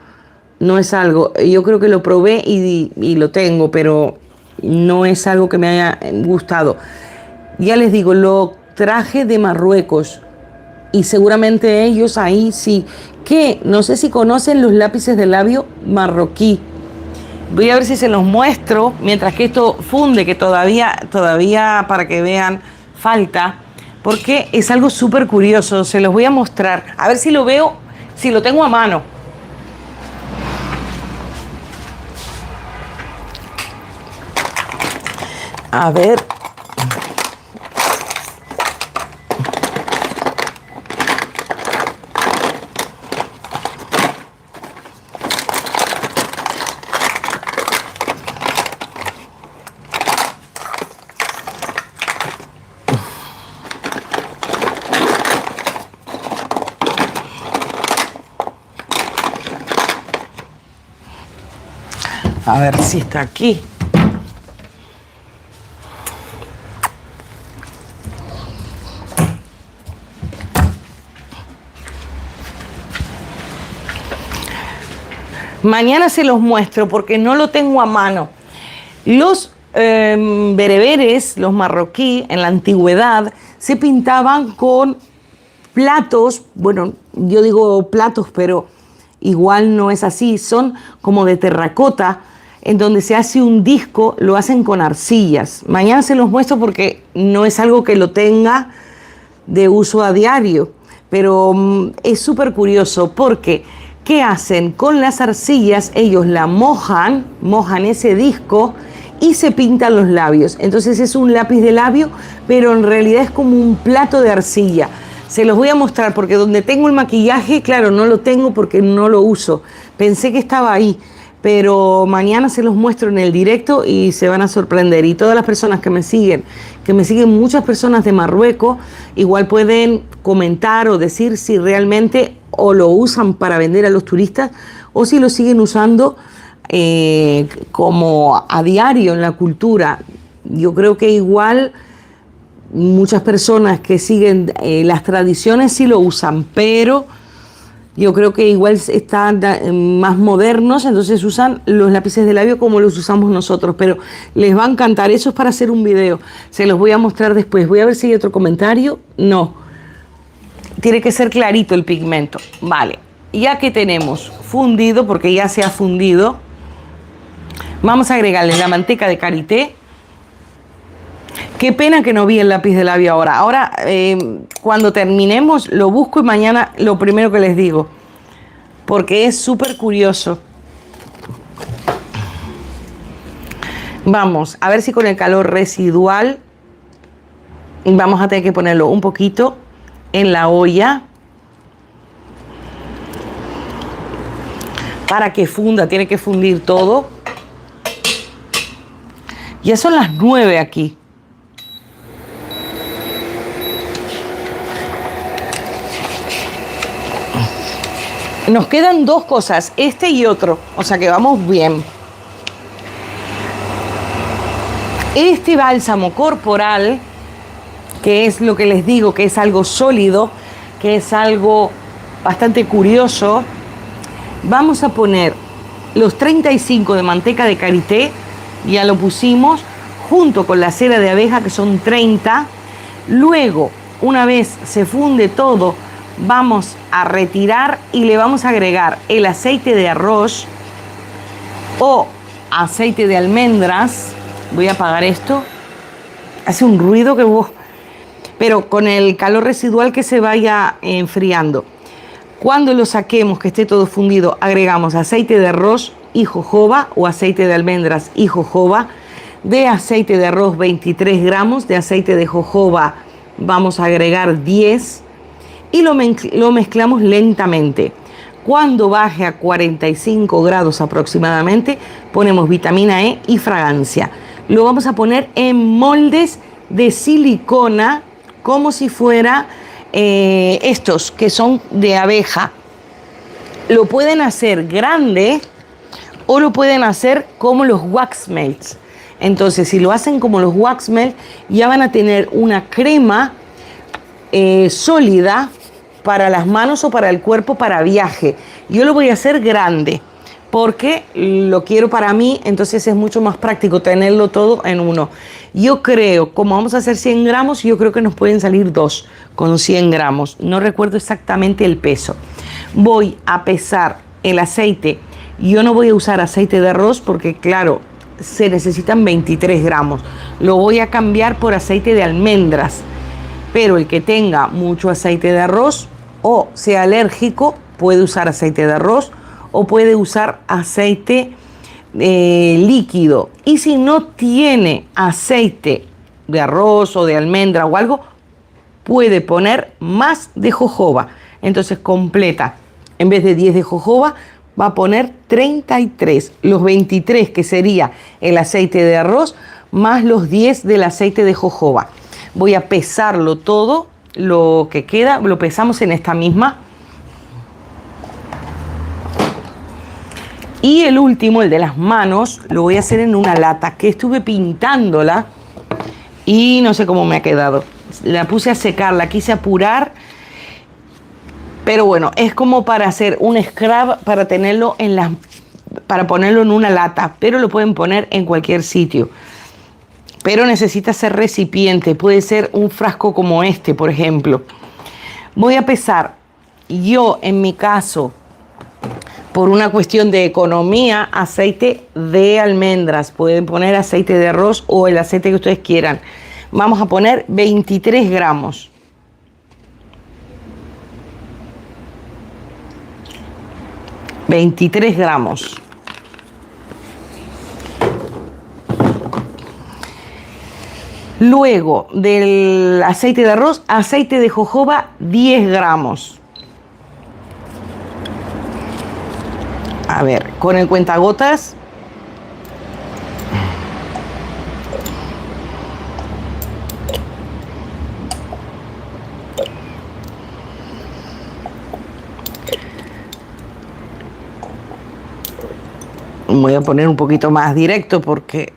No es algo... Yo creo que lo probé y lo tengo, pero no es algo que me haya gustado. Ya les digo, lo traje de Marruecos. Y seguramente ellos ahí sí. Que no sé si conocen los lápices de labio marroquí. Voy a ver si se los muestro mientras que esto funde, que todavía para que vean falta, porque es algo súper curioso. Se los voy a mostrar. A ver si lo veo, si lo tengo a mano. A ver. A ver si está aquí. Mañana se los muestro porque no lo tengo a mano. Los bereberes, los marroquí, en la antigüedad, se pintaban con platos, bueno, yo digo platos, pero igual no es así, son como de terracota, en donde se hace un disco, lo hacen con arcillas. Mañana se los muestro porque no es algo que lo tenga de uso a diario, pero es súper curioso porque ¿qué hacen? Con las arcillas ellos la mojan ese disco y se pintan los labios. Entonces es un lápiz de labio, pero en realidad es como un plato de arcilla. Se los voy a mostrar porque donde tengo el maquillaje, claro, no lo tengo porque no lo uso. Pensé que estaba ahí, pero mañana se los muestro en el directo y se van a sorprender. Y todas las personas que me siguen muchas personas de Marruecos, igual pueden comentar o decir si realmente o lo usan para vender a los turistas o si lo siguen usando como a diario en la cultura. Yo creo que igual muchas personas que siguen las tradiciones sí lo usan, pero yo creo que igual están más modernos, entonces usan los lápices de labio como los usamos nosotros, pero les va a encantar. Eso es para hacer un video, se los voy a mostrar después. Voy a ver si hay otro comentario. No, tiene que ser clarito el pigmento. Vale, ya que tenemos fundido, porque ya se ha fundido, vamos a agregarle la manteca de karité. Qué pena que no vi el lápiz de labio ahora. Ahora, cuando terminemos, lo busco y mañana lo primero que les digo. Porque es súper curioso. Vamos a ver si con el calor residual vamos a tener que ponerlo un poquito en la olla. Para que funda, tiene que fundir todo. Ya son las 9 aquí. Nos quedan dos cosas, este y otro, o sea que vamos bien. Este bálsamo corporal, que es lo que les digo, que es algo sólido, que es algo bastante curioso, vamos a poner los 35 de manteca de karité, ya lo pusimos, junto con la cera de abeja, que son 30. Luego, una vez se funde todo, vamos a retirar y le vamos a agregar el aceite de arroz o aceite de almendras. Voy a apagar esto. Hace un ruido que pero con el calor residual que se vaya enfriando. Cuando lo saquemos, que esté todo fundido, agregamos aceite de arroz y jojoba o aceite de almendras y jojoba. De aceite de arroz 23 gramos, de aceite de jojoba vamos a agregar 10 y lo mezclamos lentamente. Cuando baje a 45 grados aproximadamente, ponemos vitamina E y fragancia. Lo vamos a poner en moldes de silicona, como si fuera estos que son de abeja. Lo pueden hacer grande o lo pueden hacer como los wax melts. Entonces, si lo hacen como los wax melts, ya van a tener una crema sólida para las manos o para el cuerpo para viaje. Yo lo voy a hacer grande porque lo quiero para mí, entonces es mucho más práctico tenerlo todo en uno. Yo creo, como vamos a hacer 100 gramos, yo creo que nos pueden salir 2 con 100 gramos. No recuerdo exactamente el peso. Voy a pesar el aceite. Yo no voy a usar aceite de arroz porque, claro, se necesitan 23 gramos. Lo voy a cambiar por aceite de almendras. Pero el que tenga mucho aceite de arroz o sea alérgico, puede usar aceite de arroz o puede usar aceite líquido. Y si no tiene aceite de arroz o de almendra o algo, puede poner más de jojoba. Entonces completa, en vez de 10 de jojoba, va a poner 33. Los 23 que sería el aceite de arroz más los 10 del aceite de jojoba. Voy a pesarlo todo, lo que queda, lo pesamos en esta misma. Y el último, el de las manos, lo voy a hacer en una lata, que estuve pintándola y no sé cómo me ha quedado. La puse a secar, la quise apurar, pero bueno, es como para hacer un scrub, para tenerlo para ponerlo en una lata, pero lo pueden poner en cualquier sitio. Pero necesita ser recipiente, puede ser un frasco como este, por ejemplo. Voy a pesar, yo en mi caso, por una cuestión de economía, aceite de almendras. Pueden poner aceite de arroz o el aceite que ustedes quieran. Vamos a poner 23 gramos. $23 gramos. Luego del aceite de arroz, aceite de jojoba, 10 gramos. A ver, con el cuentagotas. Voy a poner un poquito más directo porque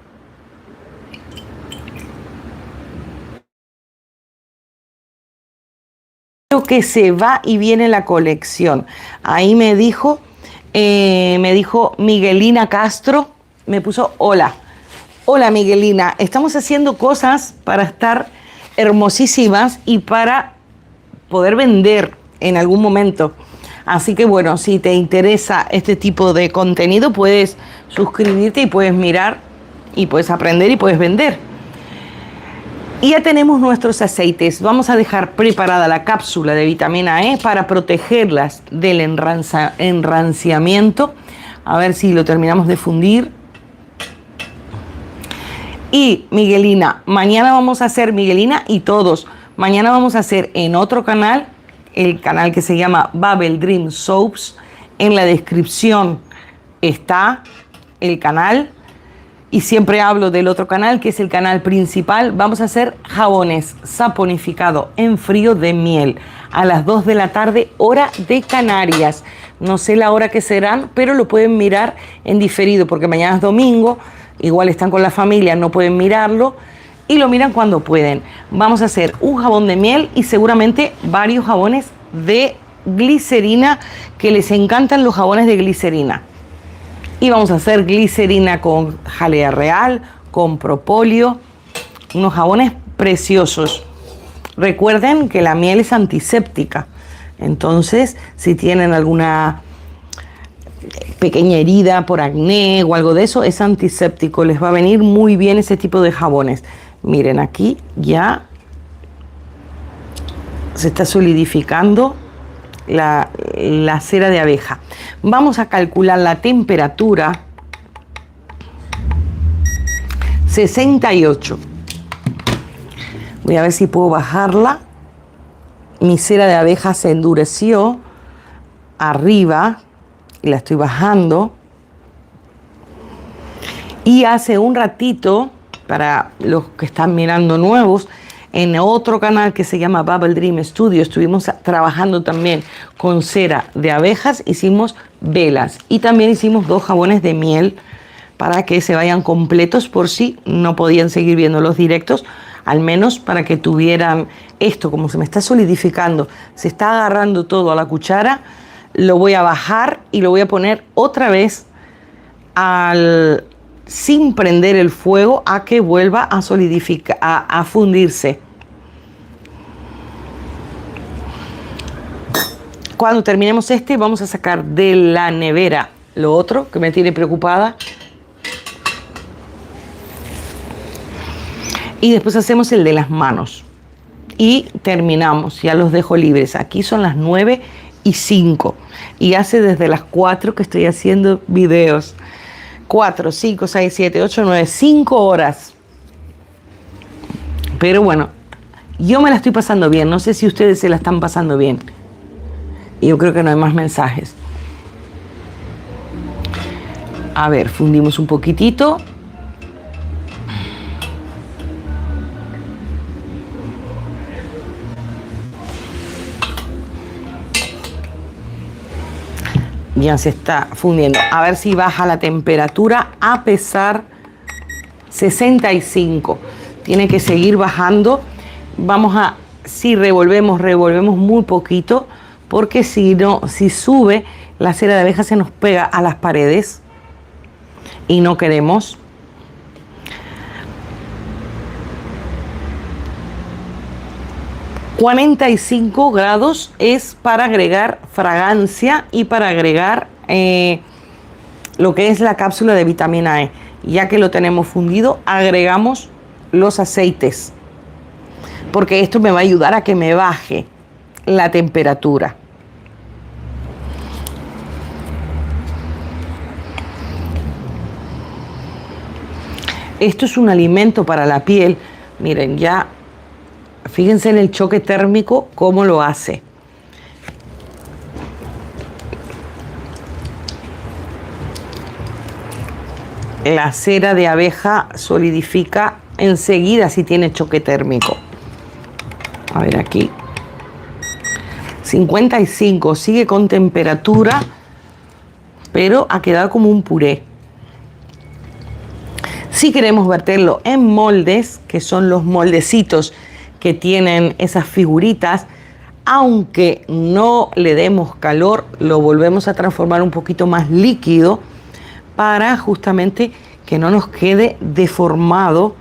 creo que se va y viene la colección. Ahí me dijo Miguelina Castro, me puso hola. Hola Miguelina, estamos haciendo cosas para estar hermosísimas y para poder vender en algún momento. Así que bueno, si te interesa este tipo de contenido, puedes suscribirte y puedes mirar y puedes aprender y puedes vender. Y ya tenemos nuestros aceites. Vamos a dejar preparada la cápsula de vitamina E para protegerlas del enranciamiento. A ver si lo terminamos de fundir. Y Miguelina, mañana vamos a hacer, Miguelina y todos, mañana vamos a hacer en otro canal, el canal que se llama Bubble Dream Soaps. En la descripción está el canal. Y siempre hablo del otro canal, que es el canal principal. Vamos a hacer jabones saponificado en frío de miel a las 2 de la tarde, hora de Canarias. No sé la hora que serán, pero lo pueden mirar en diferido, porque mañana es domingo, igual están con la familia, no pueden mirarlo, y lo miran cuando pueden. Vamos a hacer un jabón de miel y seguramente varios jabones de glicerina, que les encantan los jabones de glicerina. Y vamos a hacer glicerina con jalea real, con propóleo, unos jabones preciosos. Recuerden que la miel es antiséptica, entonces si tienen alguna pequeña herida por acné o algo de eso, es antiséptico, les va a venir muy bien ese tipo de jabones. Miren, aquí ya se está solidificando la cera de abeja. Vamos a calcular la temperatura. 68. Voy a ver si puedo bajarla. Mi cera de abeja se endureció arriba y la estoy bajando. Y hace un ratito, para los que están mirando nuevos, en otro canal que se llama Bubble Dream Studio, estuvimos trabajando también con cera de abejas, hicimos velas y también hicimos 2 jabones de miel para que se vayan completos por si no podían seguir viendo los directos, al menos para que tuvieran esto. Como se me está solidificando, se está agarrando todo a la cuchara, lo voy a bajar y lo voy a poner otra vez sin prender el fuego, a que vuelva a solidificar, a fundirse. Cuando terminemos vamos a sacar de la nevera lo otro que me tiene preocupada. Y después hacemos el de las manos. Y terminamos, ya los dejo libres. Aquí son las 9:05. Y hace desde las 4 que estoy haciendo videos. 4, 5, 6, 7, 8, 9, 5 horas. Pero bueno, yo me la estoy pasando bien. No sé si ustedes se la están pasando bien. Y yo creo que no hay más mensajes. A ver, fundimos un poquitito. Ya se está fundiendo. A ver si baja la temperatura a pesar 65. Tiene que seguir bajando. Vamos a, si revolvemos muy poquito, porque si no, si sube, la cera de abeja se nos pega a las paredes y no queremos. ...45 grados es para agregar fragancia y para agregar lo que es la cápsula de vitamina E. Ya que lo tenemos fundido, agregamos los aceites, porque esto me va a ayudar a que me baje la temperatura. Esto es un alimento para la piel. Miren, ya fíjense en el choque térmico, cómo lo hace. La cera de abeja solidifica enseguida si tiene choque térmico. A ver aquí. 55, sigue con temperatura, pero ha quedado como un puré. Si queremos verterlo en moldes, que son los moldecitos que tienen esas figuritas, aunque no le demos calor, lo volvemos a transformar un poquito más líquido para justamente que no nos quede deformado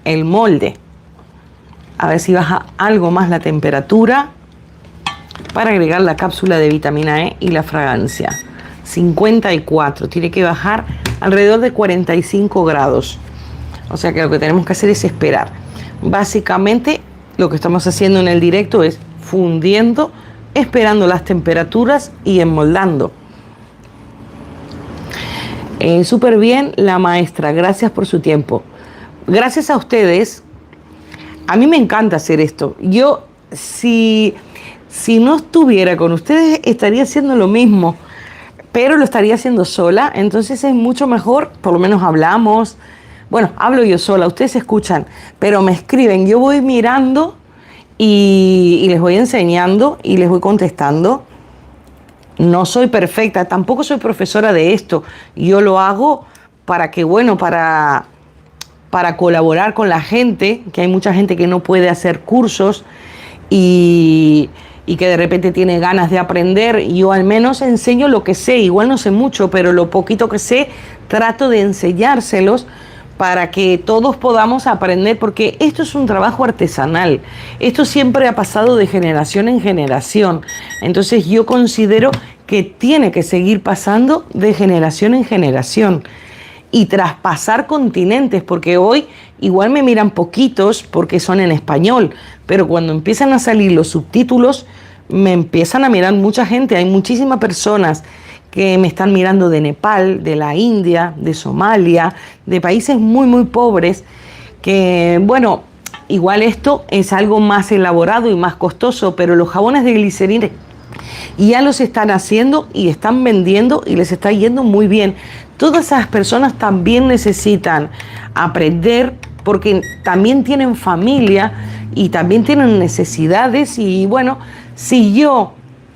el molde. A ver si baja algo más la temperatura para agregar la cápsula de vitamina E y la fragancia. 54, tiene que bajar alrededor de 45 grados. O sea que lo que tenemos que hacer es esperar. Básicamente lo que estamos haciendo en el directo es fundiendo, esperando las temperaturas y enmoldando. Súper bien la maestra, gracias por su tiempo. Gracias a ustedes, a mí me encanta hacer esto. Yo, si no estuviera con ustedes, estaría haciendo lo mismo, pero lo estaría haciendo sola, entonces es mucho mejor, por lo menos hablamos. Bueno, hablo yo sola, ustedes escuchan, pero me escriben, yo voy mirando y les voy enseñando y les voy contestando. No soy perfecta, tampoco soy profesora de esto. Yo lo hago para que, bueno, para colaborar con la gente, que hay mucha gente que no puede hacer cursos y que de repente tiene ganas de aprender. Yo al menos enseño lo que sé, igual no sé mucho, pero lo poquito que sé trato de enseñárselos para que todos podamos aprender, porque esto es un trabajo artesanal. Esto siempre ha pasado de generación en generación. Entonces yo considero que tiene que seguir pasando de generación en generación y traspasar continentes, porque hoy igual me miran poquitos porque son en español, pero cuando empiezan a salir los subtítulos me empiezan a mirar mucha gente. Hay muchísimas personas que me están mirando de Nepal, de la India, de Somalia, de países muy, muy pobres, que, bueno, igual esto es algo más elaborado y más costoso, pero los jabones de glicerina ya los están haciendo y están vendiendo y les está yendo muy bien. Todas esas personas también necesitan aprender porque también tienen familia y también tienen necesidades y, bueno, si yo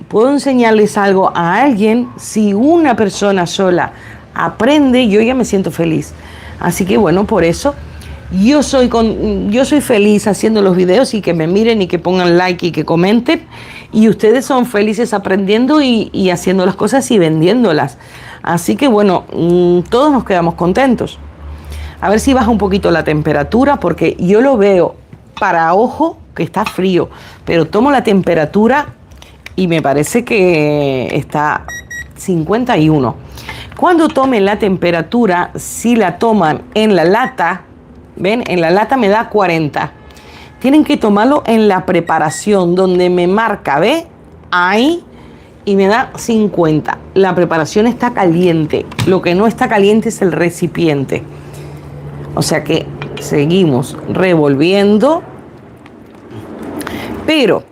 puedo enseñarles algo a alguien, si una persona sola aprende, yo ya me siento feliz. Así que bueno, por eso yo soy feliz haciendo los videos y que me miren y que pongan like y que comenten. Y ustedes son felices aprendiendo y haciendo las cosas y vendiéndolas. Así que bueno, todos nos quedamos contentos. A ver si baja un poquito la temperatura, porque yo lo veo para ojo que está frío, pero tomo la temperatura y me parece que está 51. Cuando tomen la temperatura, si la toman en la lata, ven, en la lata me da 40. Tienen que tomarlo en la preparación, donde me marca, ¿ve? Ahí, y me da 50. La preparación está caliente. Lo que no está caliente es el recipiente. O sea que seguimos revolviendo. Pero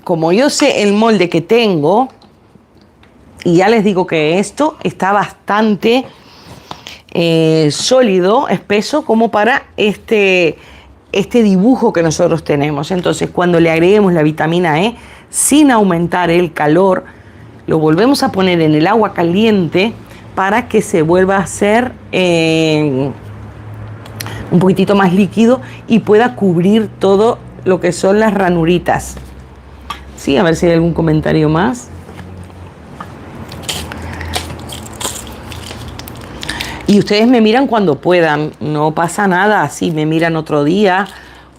como yo sé el molde que tengo, y ya les digo que esto está bastante sólido, espeso, como para este dibujo que nosotros tenemos. Entonces, cuando le agreguemos la vitamina E, sin aumentar el calor, lo volvemos a poner en el agua caliente para que se vuelva a hacer un poquitito más líquido y pueda cubrir todo lo que son las ranuritas. Sí, a ver si hay algún comentario más. Y ustedes me miran cuando puedan, no pasa nada si me miran otro día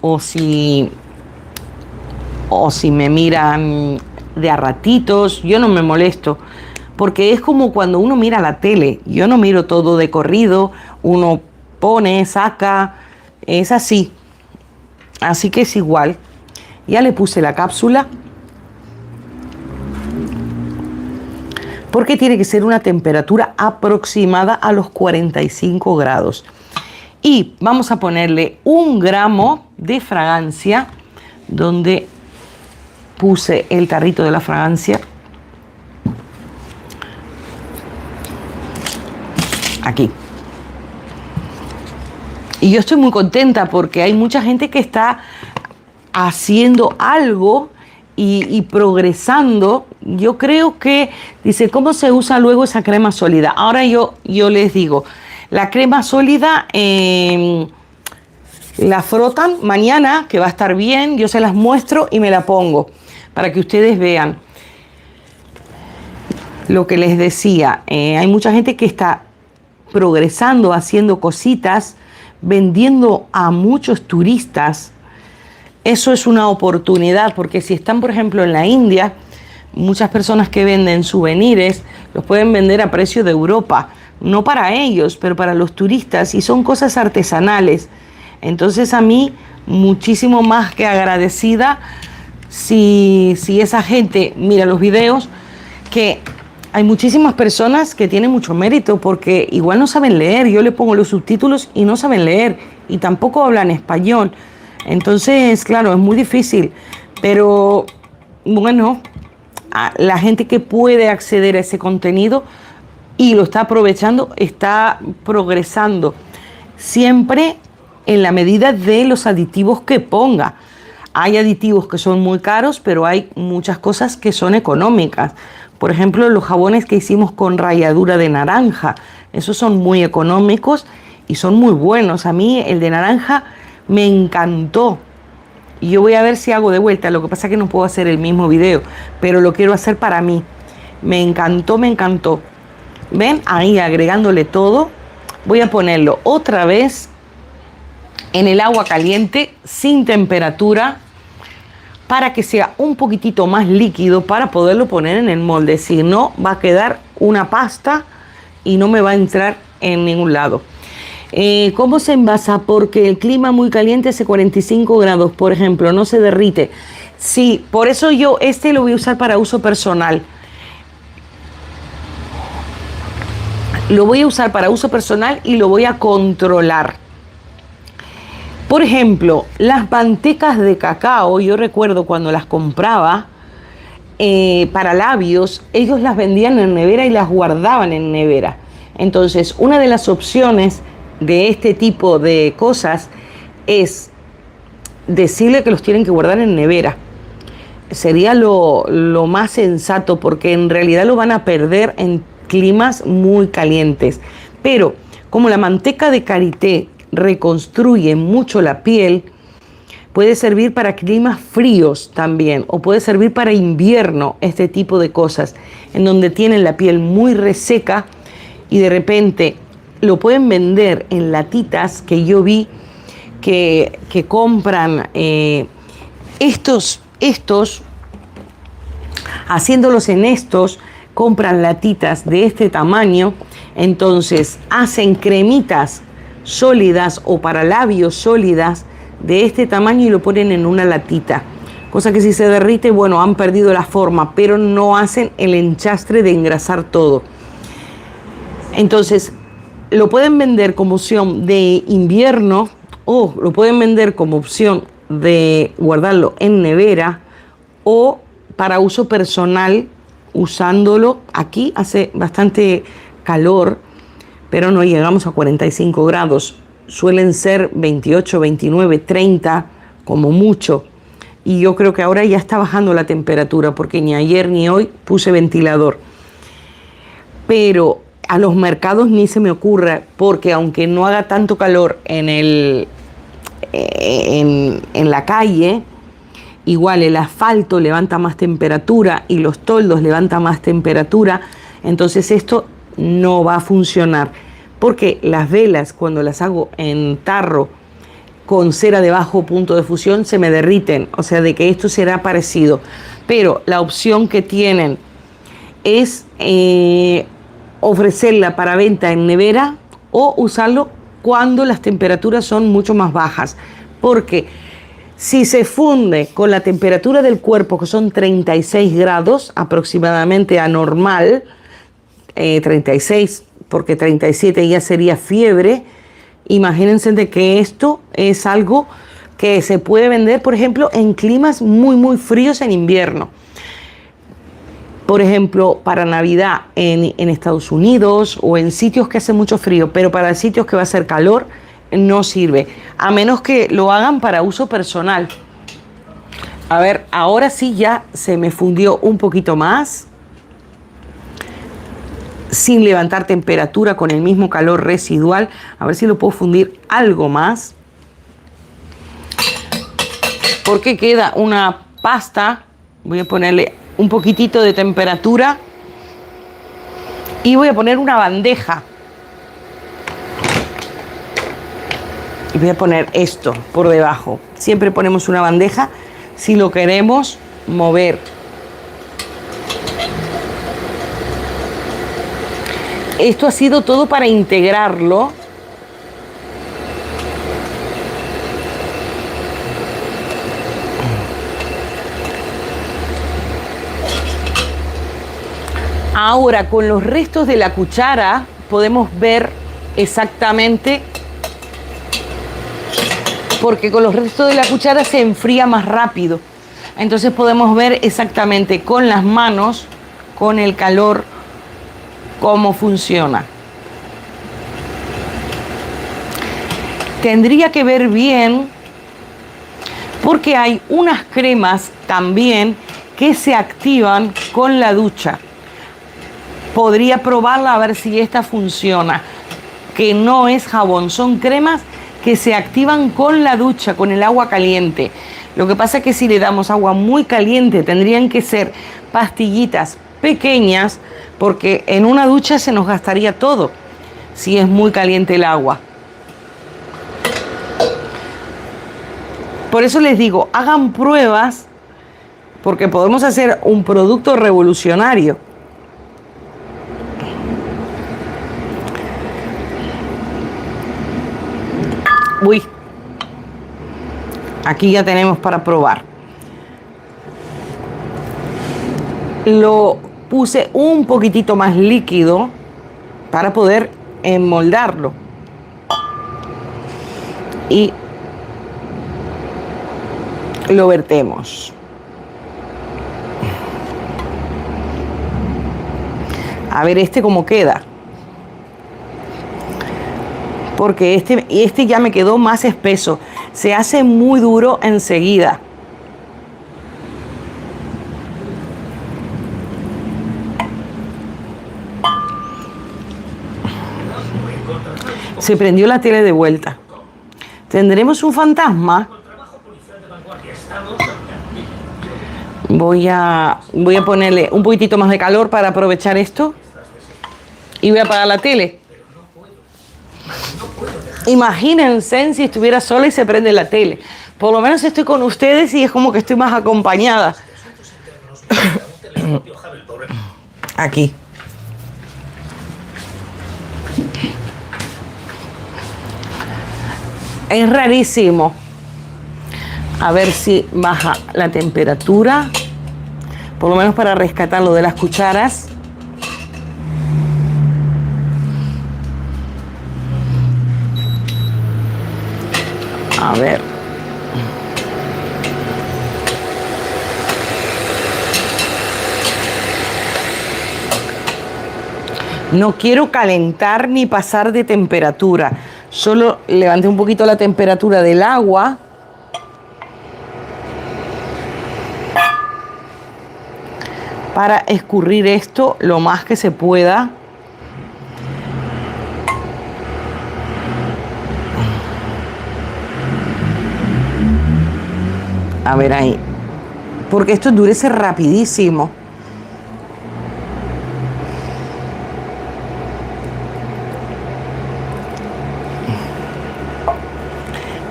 o si me miran de a ratitos, yo no me molesto, porque es como cuando uno mira la tele. Yo no miro todo de corrido, uno pone, saca, es así. Así que es igual. Ya le puse la cápsula. Porque tiene que ser una temperatura aproximada a los 45 grados. Y vamos a ponerle 1 gramo de fragancia, donde puse el tarrito de la fragancia. Aquí. Y yo estoy muy contenta porque hay mucha gente que está haciendo algo y progresando. Yo creo que, dice, ¿cómo se usa luego esa crema sólida? Ahora yo les digo, la crema sólida la frotan mañana, que va a estar bien, yo se las muestro y me la pongo para que ustedes vean. Lo que les decía, hay mucha gente que está progresando, haciendo cositas, vendiendo a muchos turistas. Eso es una oportunidad, porque si están, por ejemplo, en la India, muchas personas que venden souvenirs los pueden vender a precio de Europa, no para ellos, pero para los turistas, y son cosas artesanales. Entonces a mí, muchísimo más que agradecida si esa gente mira los videos, que hay muchísimas personas que tienen mucho mérito porque igual no saben leer. Yo le pongo los subtítulos y no saben leer y tampoco hablan español. Entonces, claro, es muy difícil. Pero bueno, la gente que puede acceder a ese contenido y lo está aprovechando, está progresando. Siempre en la medida de los aditivos que ponga. Hay aditivos que son muy caros, pero hay muchas cosas que son económicas. Por ejemplo, los jabones que hicimos con ralladura de naranja, esos son muy económicos y son muy buenos. A mí el de naranja me encantó. Y yo voy a ver si hago de vuelta. Lo que pasa es que no puedo hacer el mismo video, pero lo quiero hacer para mí. Me encantó, me encantó. ¿Ven? Ahí agregándole todo. Voy a ponerlo otra vez en el agua caliente, sin temperatura, para que sea un poquitito más líquido para poderlo poner en el molde. Si no, va a quedar una pasta y no me va a entrar en ningún lado. ¿Cómo se envasa? Porque el clima muy caliente, hace 45 grados, por ejemplo, no se derrite. Sí, por eso yo lo voy a usar para uso personal. Lo voy a usar para uso personal y lo voy a controlar. Por ejemplo, las mantecas de cacao, yo recuerdo cuando las compraba para labios, ellos las vendían en nevera y las guardaban en nevera. Entonces, una de las opciones de este tipo de cosas es decirle que los tienen que guardar en nevera. Sería lo más sensato, porque en realidad lo van a perder en climas muy calientes. Pero como la manteca de karité reconstruye mucho la piel, puede servir para climas fríos también, o puede servir para invierno, este tipo de cosas, en donde tienen la piel muy reseca y de repente lo pueden vender en latitas, que yo vi que compran estos, haciéndolos en estos, compran latitas de este tamaño, entonces hacen cremitas sólidas o para labios sólidas de este tamaño y lo ponen en una latita, cosa que si se derrite, bueno, han perdido la forma, pero no hacen el enchastre de engrasar todo. Entonces lo pueden vender como opción de invierno o lo pueden vender como opción de guardarlo en nevera o para uso personal, usándolo. Aquí hace bastante calor, pero no llegamos a 45 grados. Suelen ser 28, 29, 30 como mucho. Y yo creo que ahora ya está bajando la temperatura, porque ni ayer ni hoy puse ventilador. Pero a los mercados ni se me ocurra, porque aunque no haga tanto calor en la calle, igual el asfalto levanta más temperatura y los toldos levantan más temperatura. Entonces esto no va a funcionar, porque las velas, cuando las hago en tarro con cera de bajo punto de fusión, se me derriten. O sea, de que esto será parecido. Pero la opción que tienen es ofrecerla para venta en nevera o usarlo cuando las temperaturas son mucho más bajas. Porque si se funde con la temperatura del cuerpo, que son 36 grados aproximadamente anormal, 36, porque 37 ya sería fiebre, imagínense de que esto es algo que se puede vender, por ejemplo, en climas muy, muy fríos en invierno. Por ejemplo, para Navidad en Estados Unidos o en sitios que hace mucho frío, pero para sitios que va a hacer calor, no sirve, a menos que lo hagan para uso personal. A ver, ahora sí ya se me fundió un poquito más, sin levantar temperatura, con el mismo calor residual. A ver si lo puedo fundir algo más, porque queda una pasta. Voy a ponerle un poquitito de temperatura y voy a poner una bandeja. Y voy a poner esto por debajo. Siempre ponemos una bandeja si lo queremos mover. Esto ha sido todo para integrarlo. Ahora, con los restos de la cuchara podemos ver exactamente, porque con los restos de la cuchara se enfría más rápido. Entonces podemos ver exactamente con las manos, con el calor, cómo funciona. Tendría que ver bien, porque hay unas cremas también que se activan con la ducha. Podría probarla a ver si esta funciona, que no es jabón, son cremas que se activan con la ducha, con el agua caliente. Lo que pasa es que si le damos agua muy caliente, tendrían que ser pastillitas pequeñas, porque en una ducha se nos gastaría todo si es muy caliente el agua. Por eso les digo, hagan pruebas, porque podemos hacer un producto revolucionario. Uy, aquí ya tenemos para probar. Lo puse un poquitito más líquido para poder enmoldarlo. Y lo vertemos. A ver este cómo queda. Porque este ya me quedó más espeso. Se hace muy duro enseguida. Se prendió la tele de vuelta. ¿Tendremos un fantasma? Voy a ponerle un poquitito más de calor para aprovechar esto. Y voy a apagar la tele. Imagínense si estuviera sola y se prende la tele. Por lo menos estoy con ustedes y es como que estoy más acompañada. Aquí. Es rarísimo. A ver si baja la temperatura. Por lo menos para rescatarlo de las cucharas. A ver. No quiero calentar ni pasar de temperatura. Solo levanté un poquito la temperatura del agua. Para escurrir esto lo más que se pueda. A ver ahí. Porque esto endurece rapidísimo.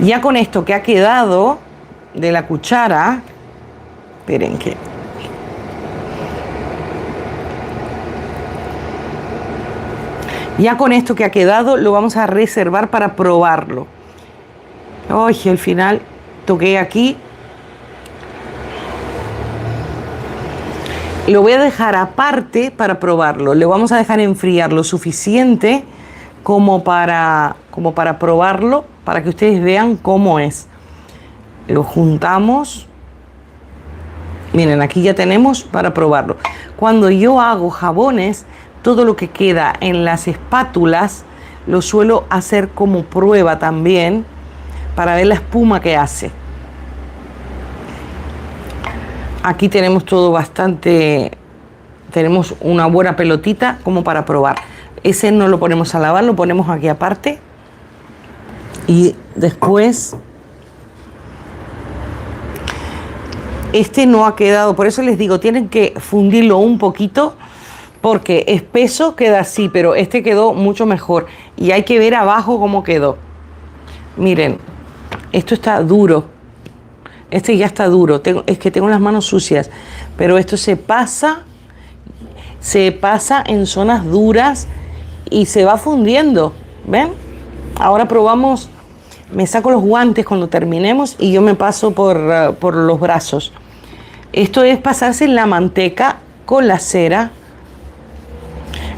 Ya con esto que ha quedado de la cuchara, esperen que Ya con esto que ha quedado lo vamos a reservar para probarlo. Oye, al final toqué aquí. Lo voy a dejar aparte para probarlo. Le vamos a dejar enfriar lo suficiente como para probarlo, para que ustedes vean cómo es. Lo juntamos. Miren, aquí ya tenemos para probarlo. Cuando yo hago jabones, todo lo que queda en las espátulas lo suelo hacer como prueba también para ver la espuma que hace. Aquí tenemos todo bastante, tenemos una buena pelotita como para probar. Ese no lo ponemos a lavar, lo ponemos aquí aparte. Y después, este no ha quedado, por eso les digo, tienen que fundirlo un poquito, porque espeso queda así, pero este quedó mucho mejor. Y hay que ver abajo cómo quedó. Miren, esto está duro. Este ya está duro, es que tengo las manos sucias, pero esto se pasa en zonas duras y se va fundiendo, ¿ven? Ahora probamos, me saco los guantes cuando terminemos y yo me paso por los brazos. Esto es pasarse en la manteca con la cera,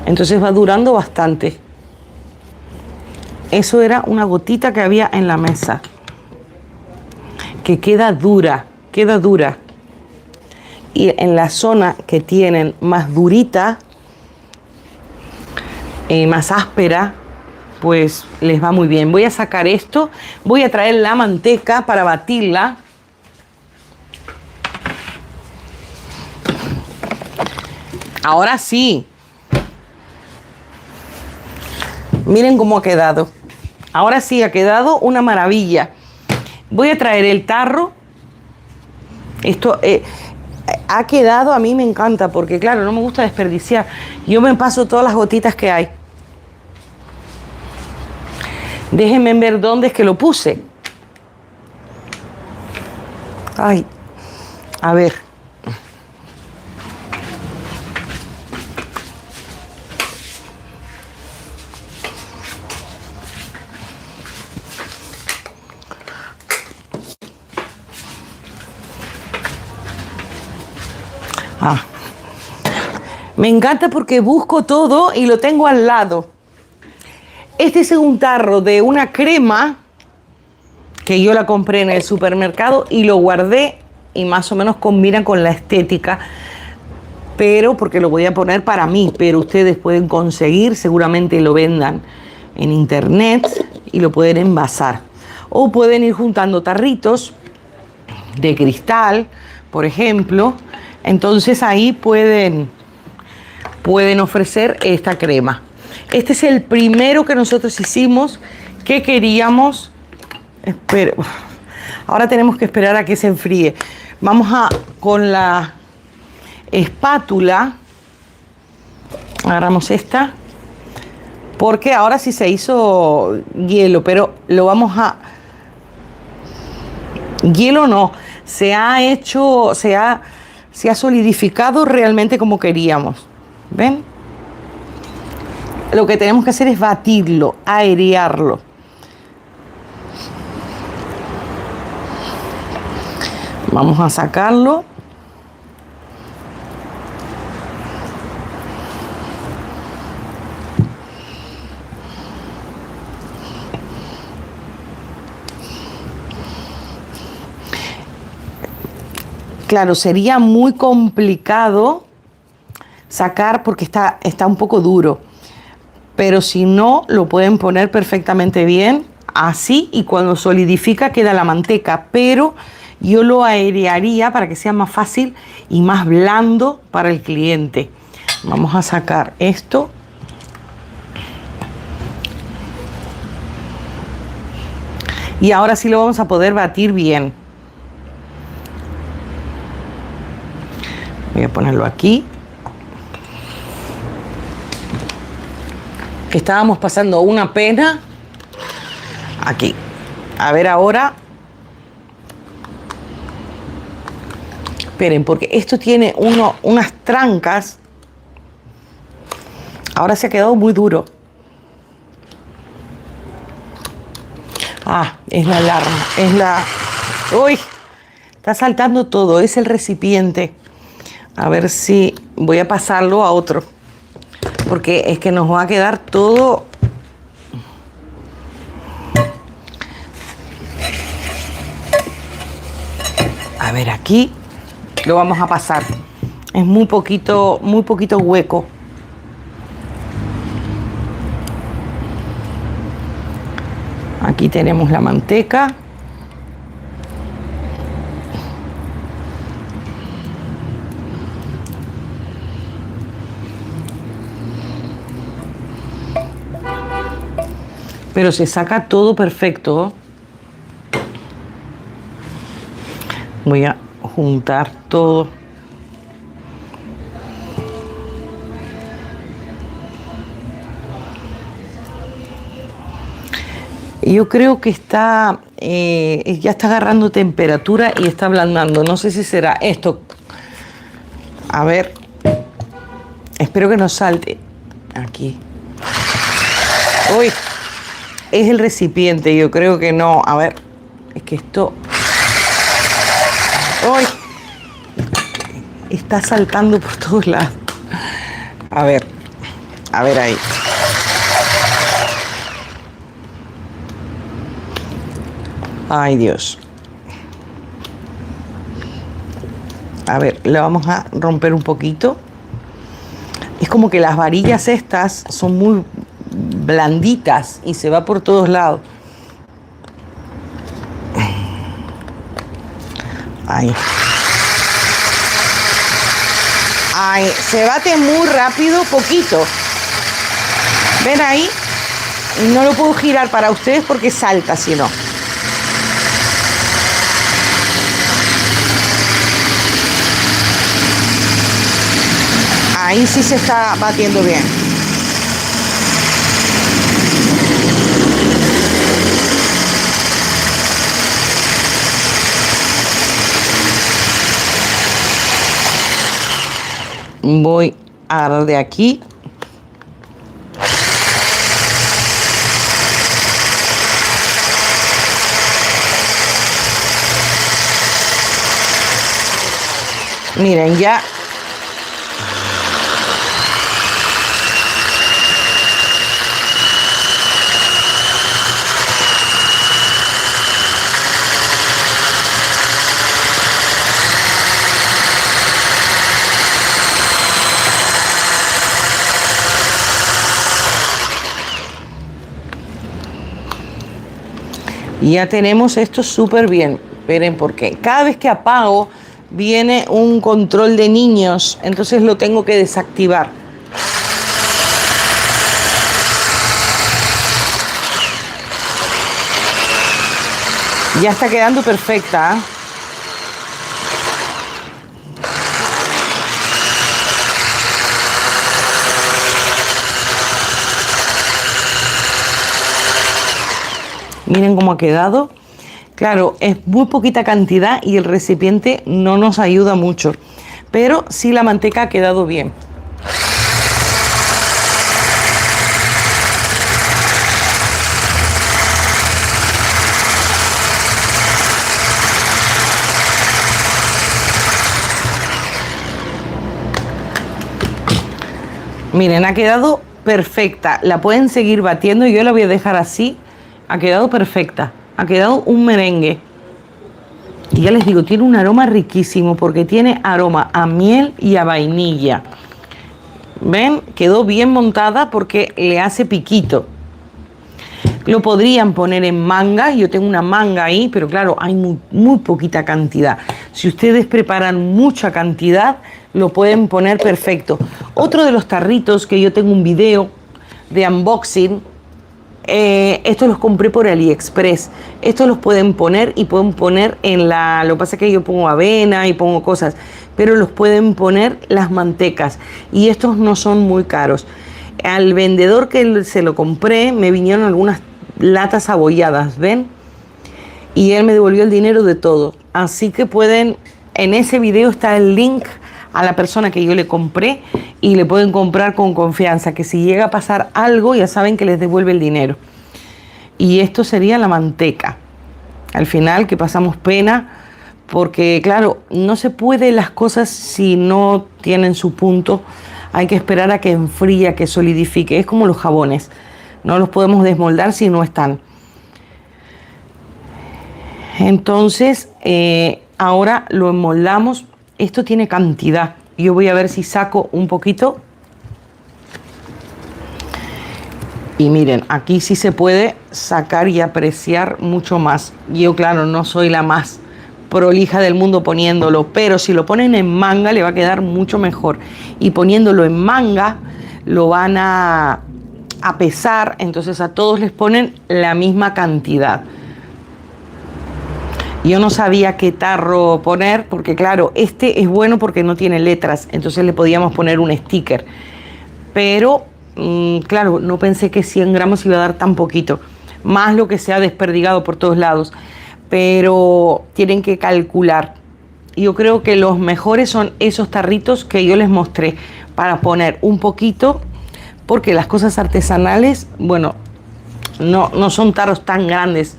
entonces va durando bastante. Eso era una gotita que había en la mesa, que queda dura. Y en la zona que tienen más durita, más áspera, pues les va muy bien. Voy a sacar esto, voy a traer la manteca para batirla. Ahora sí. Miren cómo ha quedado. Ahora sí ha quedado una maravilla. Voy a traer el tarro. Esto ha quedado, a mí me encanta porque claro, no me gusta desperdiciar. Yo me paso todas las gotitas que hay. Déjenme ver dónde es que lo puse. Ay, a ver. Me encanta porque busco todo y lo tengo al lado. Este es un tarro de una crema que yo la compré en el supermercado y lo guardé y más o menos combina con la estética, pero porque lo voy a poner para mí, pero ustedes pueden conseguir, seguramente lo vendan en internet y lo pueden envasar. O pueden ir juntando tarritos de cristal, por ejemplo. Entonces ahí pueden ofrecer esta crema. Este es el primero que nosotros hicimos, que queríamos. Espera, ahora tenemos que esperar a que se enfríe. Vamos con la espátula, agarramos esta, porque ahora sí se hizo hielo, pero lo vamos a... Hielo no, se ha solidificado realmente como queríamos. ¿Ven? Lo que tenemos que hacer es batirlo, airearlo. Vamos a sacarlo. Claro, sería muy complicado sacar porque está un poco duro. Pero si no, lo pueden poner perfectamente bien así y cuando solidifica queda la manteca. Pero yo lo airearía para que sea más fácil y más blando para el cliente. Vamos a sacar esto. Y ahora sí lo vamos a poder batir bien. Voy a ponerlo aquí. Estábamos pasando una pena. Aquí. A ver ahora. Esperen, porque esto tiene unas trancas. Ahora se ha quedado muy duro. Es la alarma, es la... ¡Uy! Está saltando todo, es el recipiente. A ver si voy a pasarlo a otro. Porque es que nos va a quedar todo... A ver, aquí lo vamos a pasar. Es muy poquito hueco. Aquí tenemos la manteca. Pero se saca todo perfecto. Voy a juntar todo. Yo creo que está, ya está agarrando temperatura y está ablandando. No sé si será esto. A ver. Espero que no salte. Aquí. Uy. Es el recipiente. Yo creo que no. A ver. Es que esto... Uy. Está saltando por todos lados. A ver. A ver ahí. Ay, Dios. A ver, le vamos a romper un poquito. Es como que las varillas estas son muy blanditas y se va por todos lados. Ahí. Ay, se bate muy rápido, poquito. ¿Ven ahí? No lo puedo girar para ustedes porque salta si no. Ahí sí se está batiendo bien. Voy a agarrar de aquí. Miren, ya. Y ya tenemos esto súper bien. Esperen, porque cada vez que apago viene un control de niños, entonces lo tengo que desactivar. Ya está quedando perfecta, ¿eh? Miren cómo ha quedado. Claro, es muy poquita cantidad y el recipiente no nos ayuda mucho. Pero sí la manteca ha quedado bien. Miren, ha quedado perfecta. La pueden seguir batiendo. Yo la voy a dejar así. Ha quedado perfecta. Ha quedado un merengue. Y ya les digo, tiene un aroma riquísimo porque tiene aroma a miel y a vainilla. ¿Ven? Quedó bien montada porque le hace piquito. Lo podrían poner en manga. Yo tengo una manga ahí, pero claro, hay muy poquita cantidad. Si ustedes preparan mucha cantidad, lo pueden poner perfecto. Otro de los tarritos que yo tengo un video de unboxing. Estos los compré por AliExpress. Estos los pueden poner y pueden poner en la... Lo que pasa es que yo pongo avena y pongo cosas, pero los pueden poner las mantecas. Y estos no son muy caros. Al vendedor que se lo compré me vinieron algunas latas abolladas, ¿ven? Y él me devolvió el dinero de todo. Así que pueden... En ese video está el link a la persona que yo le compré y le pueden comprar con confianza, que si llega a pasar algo ya saben que les devuelve el dinero. Y esto sería la manteca. al final, que pasamos pena, porque claro, no se puede las cosas si no tienen su punto. Hay que esperar a que enfríe, a que solidifique. Es como los jabones, no los podemos desmoldar si no están. Entonces, ahora lo enmoldamos. Esto tiene cantidad. Yo voy a ver si saco un poquito. Y miren, aquí sí se puede sacar y apreciar mucho más. Yo, claro, no soy la más prolija del mundo poniéndolo, pero si lo ponen en manga le va a quedar mucho mejor. Y poniéndolo en manga lo van a pesar, entonces a todos les ponen la misma cantidad. Yo no sabía qué tarro poner, porque claro, este es bueno porque no tiene letras, entonces le podíamos poner un sticker. Pero, claro, no pensé que 100 gramos iba a dar tan poquito, más lo que se ha desperdigado por todos lados. Pero tienen que calcular. Yo creo que los mejores son esos tarritos que yo les mostré, para poner un poquito, porque las cosas artesanales, bueno, no son tarros tan grandes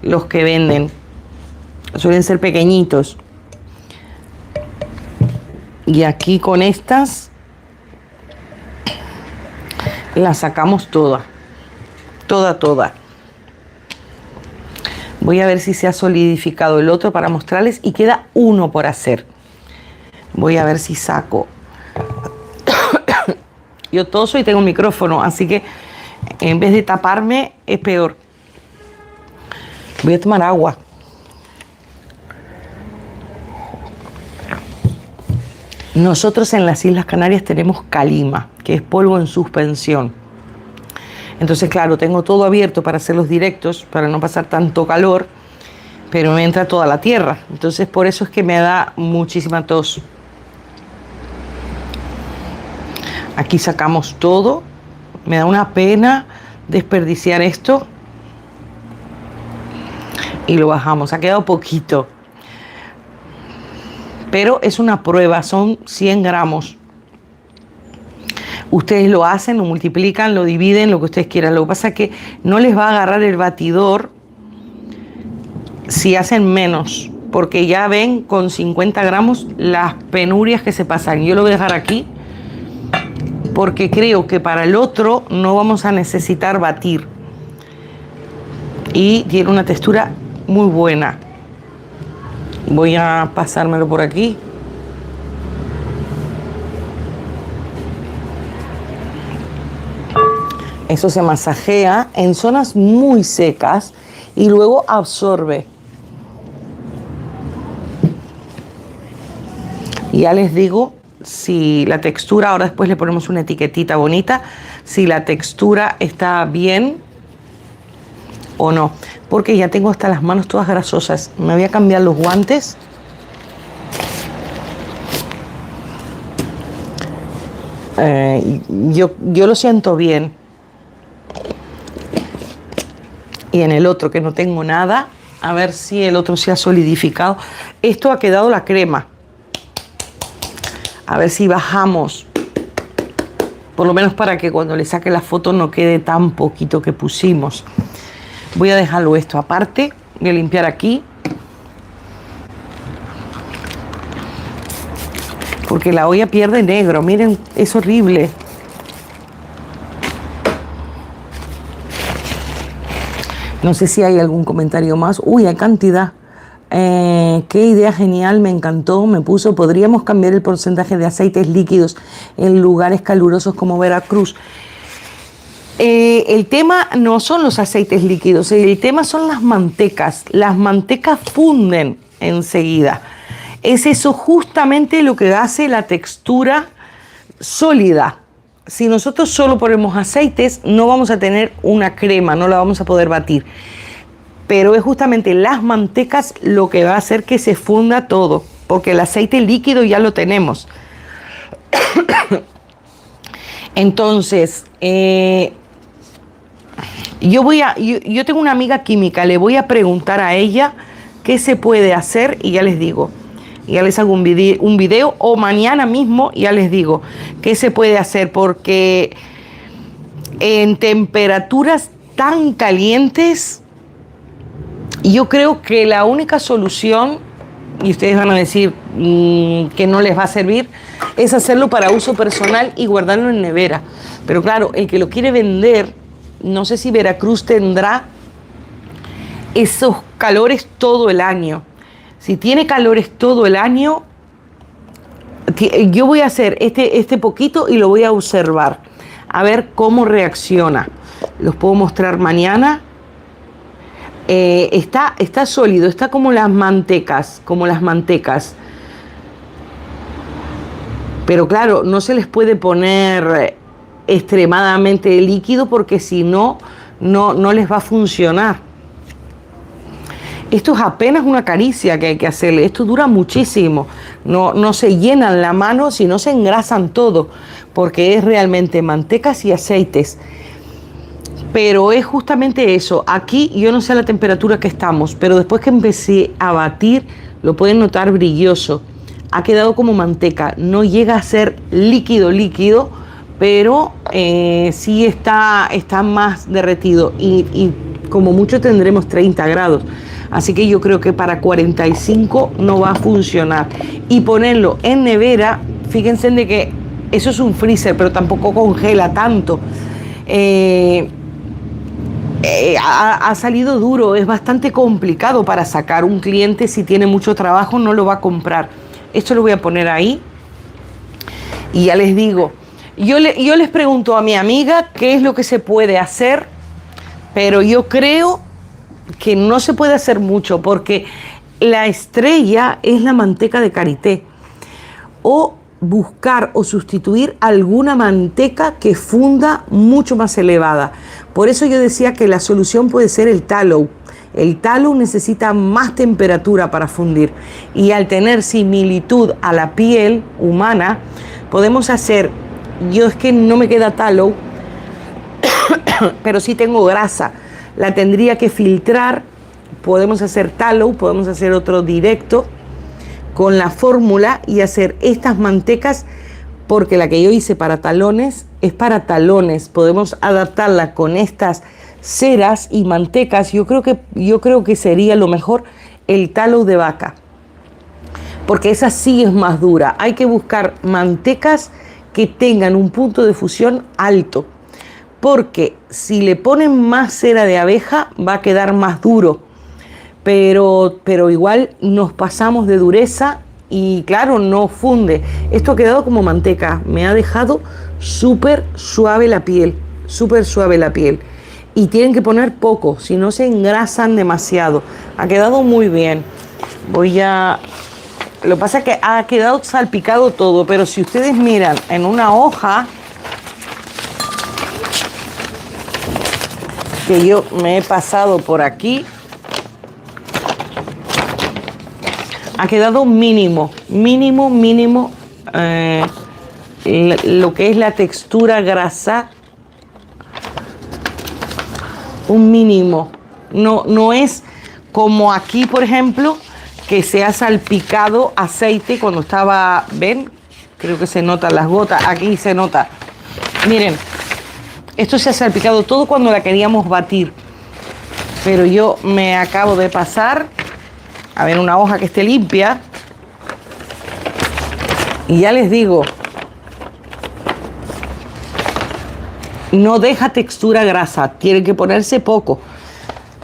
los que venden. Suelen ser pequeñitos. Y aquí con estas las sacamos toda. Voy a ver si se ha solidificado el otro para mostrarles, y queda uno por hacer. Voy a ver si saco. Yo toso y tengo un micrófono, así que en vez de taparme es peor. Voy a tomar agua. Nosotros en las Islas Canarias tenemos calima, que es polvo en suspensión. Entonces, claro, tengo todo abierto para hacer los directos, para no pasar tanto calor, pero me entra toda la tierra. Entonces, por eso es que me da muchísima tos. Aquí sacamos todo. Me da una pena desperdiciar esto. Y lo bajamos. Ha quedado poquito. Pero es una prueba, son 100 gramos. Ustedes lo hacen, lo multiplican, lo dividen, lo que ustedes quieran. Lo que pasa es que no les va a agarrar el batidor si hacen menos, porque ya ven con 50 gramos las penurias que se pasan. Yo lo voy a dejar aquí porque creo que para el otro no vamos a necesitar batir. Y tiene una textura muy buena. Voy a pasármelo por aquí. Eso se masajea en zonas muy secas y luego absorbe. Y ya les digo si la textura, ahora después le ponemos una etiquetita bonita, si la textura está bien o no. Porque ya tengo hasta las manos todas grasosas. Me voy a cambiar los guantes. Yo lo siento bien. Y en el otro, que no tengo nada, a ver si el otro se ha solidificado. Esto ha quedado la crema. A ver si bajamos, por lo menos para que cuando le saque la foto no quede tan poquito que pusimos. Voy a dejarlo esto aparte. Voy a limpiar aquí, porque la olla pierde negro. Miren, es horrible. No sé si hay algún comentario más. Uy, hay cantidad. Qué idea genial, me encantó. Me puso, podríamos cambiar el porcentaje de aceites líquidos en lugares calurosos como Veracruz. El tema no son los aceites líquidos, el tema son las mantecas. Las mantecas funden enseguida. Es eso justamente lo que hace la textura sólida. Si nosotros solo ponemos aceites, no vamos a tener una crema, no la vamos a poder batir. Pero es justamente las mantecas lo que va a hacer que se funda todo, porque el aceite líquido ya lo tenemos. Entonces, yo tengo una amiga química, le voy a preguntar a ella qué se puede hacer y ya les digo. Ya les hago un video o mañana mismo ya les digo qué se puede hacer, porque en temperaturas tan calientes Y yo creo que la única solución, y ustedes van a decir que no les va a servir, es hacerlo para uso personal y guardarlo en nevera. Pero claro, el que lo quiere vender, no sé si Veracruz tendrá esos calores todo el año. Si tiene calores todo el año, yo voy a hacer este poquito y lo voy a observar, a ver cómo reacciona. Los puedo mostrar mañana. Está sólido, está como las mantecas, Pero claro, no se les puede poner extremadamente líquido porque si no, no les va a funcionar. Esto es apenas una caricia que hay que hacerle. Esto dura muchísimo. No se llenan la mano, sino se engrasan todo, porque es realmente mantecas y aceites. Pero es justamente eso. Aquí yo no sé la temperatura que estamos, pero después que empecé a batir, lo pueden notar brilloso. Ha quedado como manteca. No llega a ser líquido, pero sí está más derretido. Y como mucho tendremos 30 grados. Así que yo creo que para 45 no va a funcionar. Y ponerlo en nevera, fíjense de que eso es un freezer, pero tampoco congela tanto. Ha salido duro, es bastante complicado para sacar. Un cliente, si tiene mucho trabajo, no lo va a comprar. Esto lo voy a poner ahí. Y ya les digo, yo les pregunto a mi amiga qué es lo que se puede hacer, pero yo creo que no se puede hacer mucho porque la estrella es la manteca de karité. O buscar o sustituir alguna manteca que funda mucho más elevada. Por eso yo decía que la solución puede ser el tallow. El tallow necesita más temperatura para fundir y al tener similitud a la piel humana podemos hacer, yo es que no me queda tallow, pero sí tengo grasa, la tendría que filtrar. Podemos hacer tallow, podemos hacer otro directo con la fórmula y hacer estas mantecas, porque la que yo hice para talones es para talones. Podemos adaptarla con estas ceras y mantecas. Yo creo que sería lo mejor el tallow de vaca, porque esa sí es más dura. Hay que buscar mantecas que tengan un punto de fusión alto, porque si le ponen más cera de abeja va a quedar más duro. Pero igual nos pasamos de dureza y claro, no funde. Esto ha quedado como manteca. Me ha dejado súper suave la piel. Y tienen que poner poco, si no se engrasan demasiado. Ha quedado muy bien. Lo que pasa es que ha quedado salpicado todo, pero si ustedes miran en una hoja que yo me he pasado por aquí, ha quedado mínimo, lo que es la textura grasa, un mínimo. No es como aquí, por ejemplo, que se ha salpicado aceite cuando estaba, ¿ven? Creo que se notan las gotas, aquí se nota. Miren, esto se ha salpicado todo cuando la queríamos batir, pero yo me acabo de pasar a ver una hoja que esté limpia y ya les digo, no deja textura grasa, tiene que ponerse poco,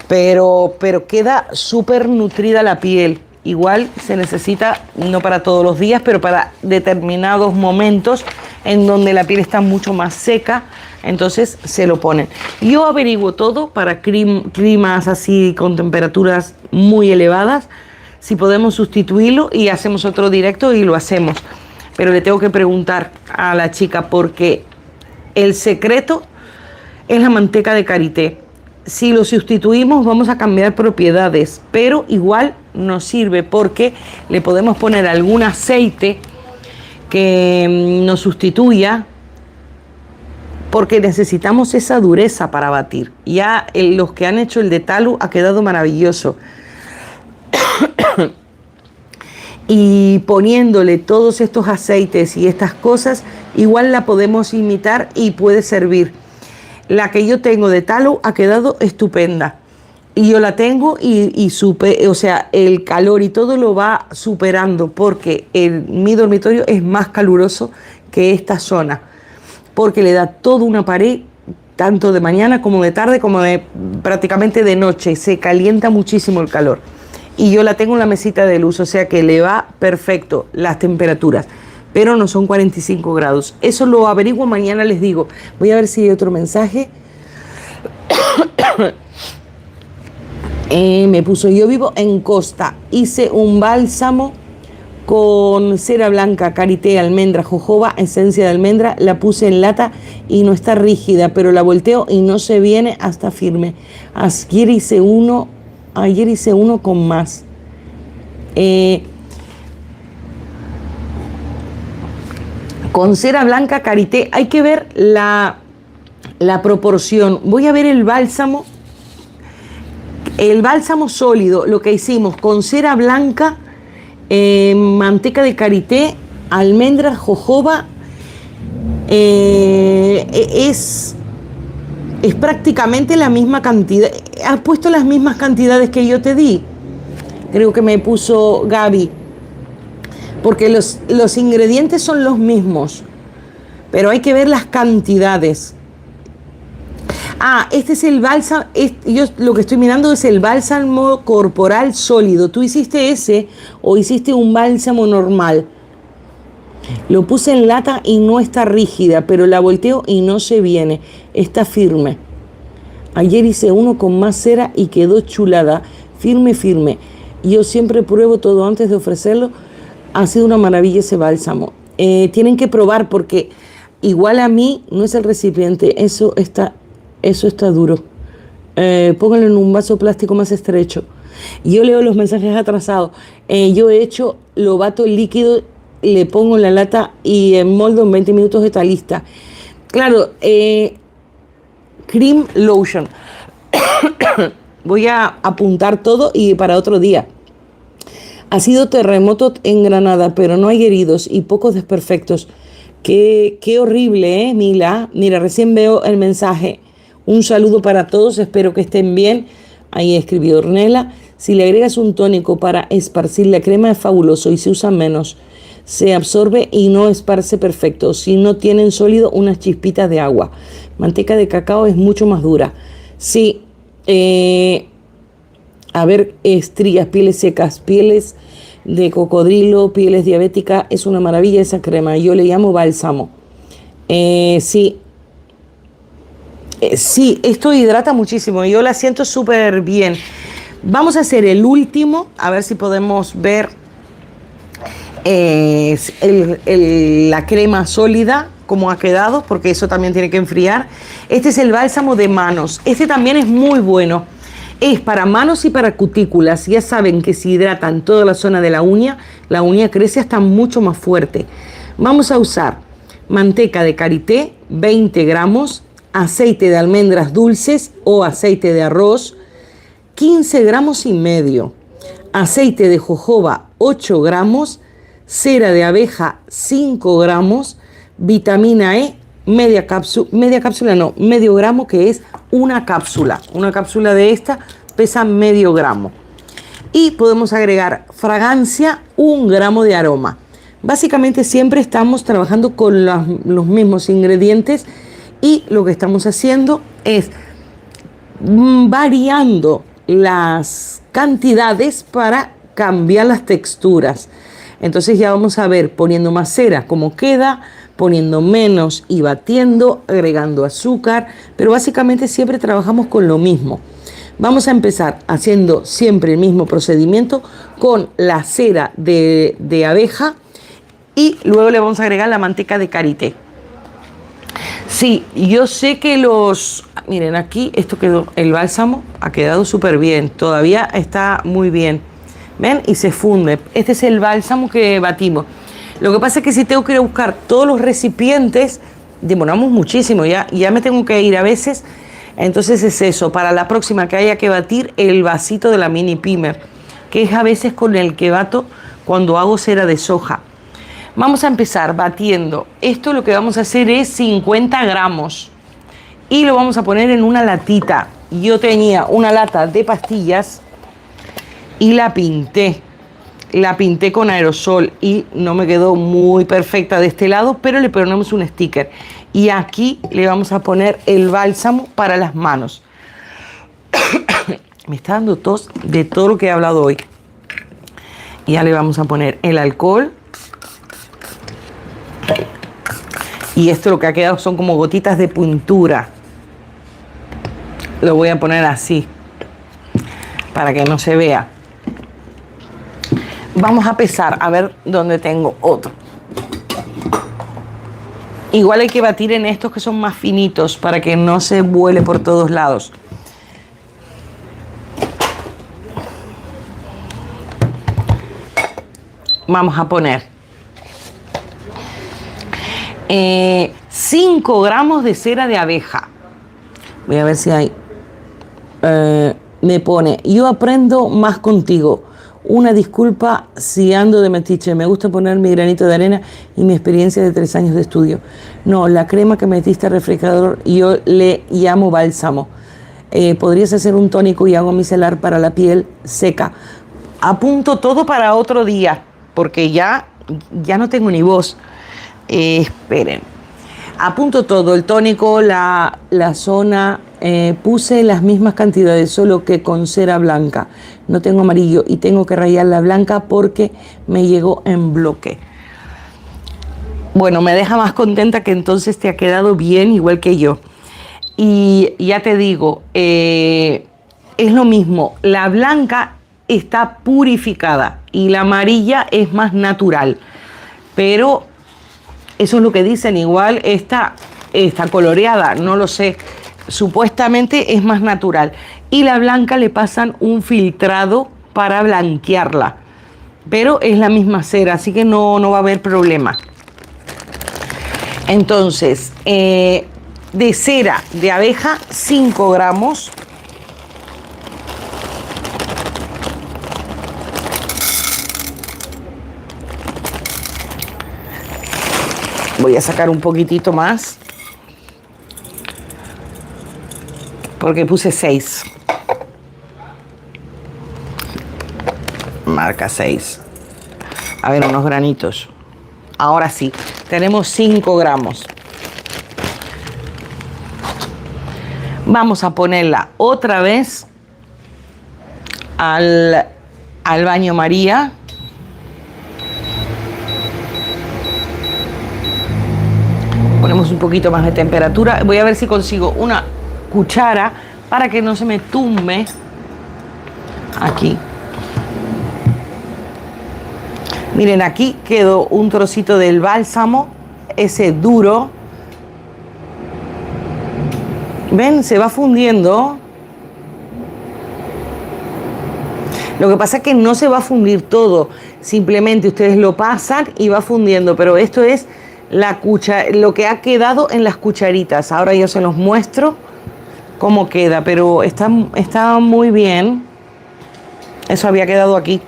pero queda súper nutrida la piel. Igual se necesita, no para todos los días, pero para determinados momentos en donde la piel está mucho más seca, entonces se lo ponen. Yo averiguo todo para climas así con temperaturas muy elevadas, si podemos sustituirlo, y hacemos otro directo y lo hacemos. Pero le tengo que preguntar a la chica, porque el secreto es la manteca de karité. Si lo sustituimos vamos a cambiar propiedades, pero igual nos sirve porque le podemos poner algún aceite que nos sustituya, porque necesitamos esa dureza para batir. Ya los que han hecho el de tallow ha quedado maravilloso. Y poniéndole todos estos aceites y estas cosas, igual la podemos imitar y puede servir. La que yo tengo de tallow ha quedado estupenda. Y yo la tengo o sea, el calor y todo lo va superando porque mi dormitorio es más caluroso que esta zona, porque le da toda una pared, tanto de mañana como de tarde, como de prácticamente de noche. Se calienta muchísimo el calor. Y yo la tengo en la mesita de luz, o sea que le va perfecto las temperaturas, pero no son 45 grados. Eso lo averiguo mañana, les digo. Voy a ver si hay otro mensaje. Me puso: yo vivo en Costa, hice un bálsamo con cera blanca, karité, almendra, jojoba, esencia de almendra, la puse en lata y no está rígida, pero la volteo y no se viene hasta firme. Ayer hice uno con más. Con cera blanca, karité, hay que ver la proporción. Voy a ver el bálsamo sólido, lo que hicimos con cera blanca, manteca de karité, almendra, jojoba, es prácticamente la misma cantidad. ¿Has puesto las mismas cantidades que yo te di? Creo que me puso Gaby, porque los ingredientes son los mismos, pero hay que ver las cantidades. Este es el bálsamo. Yo lo que estoy mirando es el bálsamo corporal sólido. ¿Tú hiciste ese o hiciste un bálsamo normal? Lo puse en lata y no está rígida, pero la volteo y no se viene. Está firme. Ayer hice uno con más cera y quedó chulada. Firme, firme. Yo siempre pruebo todo antes de ofrecerlo. Ha sido una maravilla ese bálsamo. Tienen que probar porque igual a mí no es el recipiente. Eso está duro. Pónganlo en un vaso plástico más estrecho. Yo leo los mensajes atrasados. Yo he hecho, lo bato el líquido, le pongo en la lata y en moldo en 20 minutos está lista. Claro, cream lotion. Voy a apuntar todo y para otro día. Ha sido terremoto en Granada, pero no hay heridos y pocos desperfectos. Qué horrible, Mila. Mira, recién veo el mensaje. Un saludo para todos, espero que estén bien. Ahí escribió Ornella. Si le agregas un tónico para esparcir la crema es fabuloso y se usa menos. Se absorbe y no esparce perfecto. Si no tienen sólido, unas chispitas de agua. Manteca de cacao es mucho más dura. Sí, a ver, estrías, pieles secas, pieles de cocodrilo, pieles diabéticas, es una maravilla esa crema. Yo le llamo bálsamo. Sí, esto hidrata muchísimo. Yo la siento súper bien. Vamos a hacer el último, a ver si podemos ver la crema sólida, cómo ha quedado, porque eso también tiene que enfriar. Este es el bálsamo de manos. Este también es muy bueno. Es para manos y para cutículas. Ya saben que si hidratan toda la zona de la uña crece hasta mucho más fuerte. Vamos a usar manteca de karité, 20 gramos, aceite de almendras dulces o aceite de arroz, 15 gramos y medio, aceite de jojoba, 8 gramos, cera de abeja, 5 gramos, vitamina E, medio gramo, que es una cápsula. Una cápsula de esta pesa medio gramo. Y podemos agregar fragancia, 1 gramo de aroma. Básicamente siempre estamos trabajando con los mismos ingredientes y lo que estamos haciendo es variando las cantidades para cambiar las texturas. Entonces ya vamos a ver poniendo más cera cómo queda, poniendo menos y batiendo, agregando azúcar, pero básicamente siempre trabajamos con lo mismo. Vamos a empezar haciendo siempre el mismo procedimiento con la cera de abeja y luego le vamos a agregar la manteca de karité. Sí, yo sé que miren, aquí esto quedó, el bálsamo ha quedado súper bien, todavía está muy bien. ¿Ven? Y se funde. Este es el bálsamo que batimos. Lo que pasa es que si tengo que ir a buscar todos los recipientes, demoramos muchísimo, ya me tengo que ir a veces. Entonces es eso, para la próxima que haya que batir, el vasito de la mini pimer, que es a veces con el que bato cuando hago cera de soja. Vamos a empezar batiendo. Esto lo que vamos a hacer es 50 gramos. y lo vamos a poner en una latita. Yo tenía una lata de pastillas y la pinté con aerosol y no me quedó muy perfecta de este lado, pero le ponemos un sticker. Y aquí le vamos a poner el bálsamo para las manos. Me está dando tos de todo lo que he hablado hoy. Y ya le vamos a poner el alcohol. Y esto lo que ha quedado son como gotitas de pintura. Lo voy a poner así, para que no se vea. Vamos a pesar, a ver dónde tengo otro. Igual hay que batir en estos que son más finitos, para que no se vuele por todos lados. Vamos a poner 5 gramos de cera de abeja. Voy a ver si hay. Me pone, yo aprendo más contigo. Una disculpa si ando de metiche. Me gusta poner mi granito de arena y mi experiencia de 3 años de estudio. No, la crema que metiste al refrigerador yo le llamo bálsamo. Podrías hacer un tónico y hago micelar para la piel seca. Apunto todo para otro día, porque ya no tengo ni voz. Esperen. Apunto todo, el tónico, la zona, puse las mismas cantidades, solo que con cera blanca. No tengo amarillo y tengo que rayar la blanca porque me llegó en bloque. Bueno, me deja más contenta que entonces te ha quedado bien, igual que yo. Y ya te digo, es lo mismo, la blanca está purificada y la amarilla es más natural. Pero eso es lo que dicen, igual está coloreada, no lo sé. Supuestamente es más natural. Y la blanca le pasan un filtrado para blanquearla. Pero es la misma cera, así que no va a haber problema. Entonces, de cera de abeja, 5 gramos. Voy a sacar un poquitito más, porque puse 6. Marca 6. A ver, unos granitos. Ahora sí, tenemos 5 gramos. Vamos a ponerla otra vez al baño María. Ponemos un poquito más de temperatura. Voy a ver si consigo una cuchara para que no se me tumbe aquí. Miren, aquí quedó un trocito del bálsamo, ese duro. ¿Ven? Se va fundiendo. Lo que pasa es que no se va a fundir todo. Simplemente ustedes lo pasan y va fundiendo. Pero esto es lo que ha quedado en las cucharitas. Ahora yo se los muestro cómo queda, pero está muy bien. Eso había quedado aquí.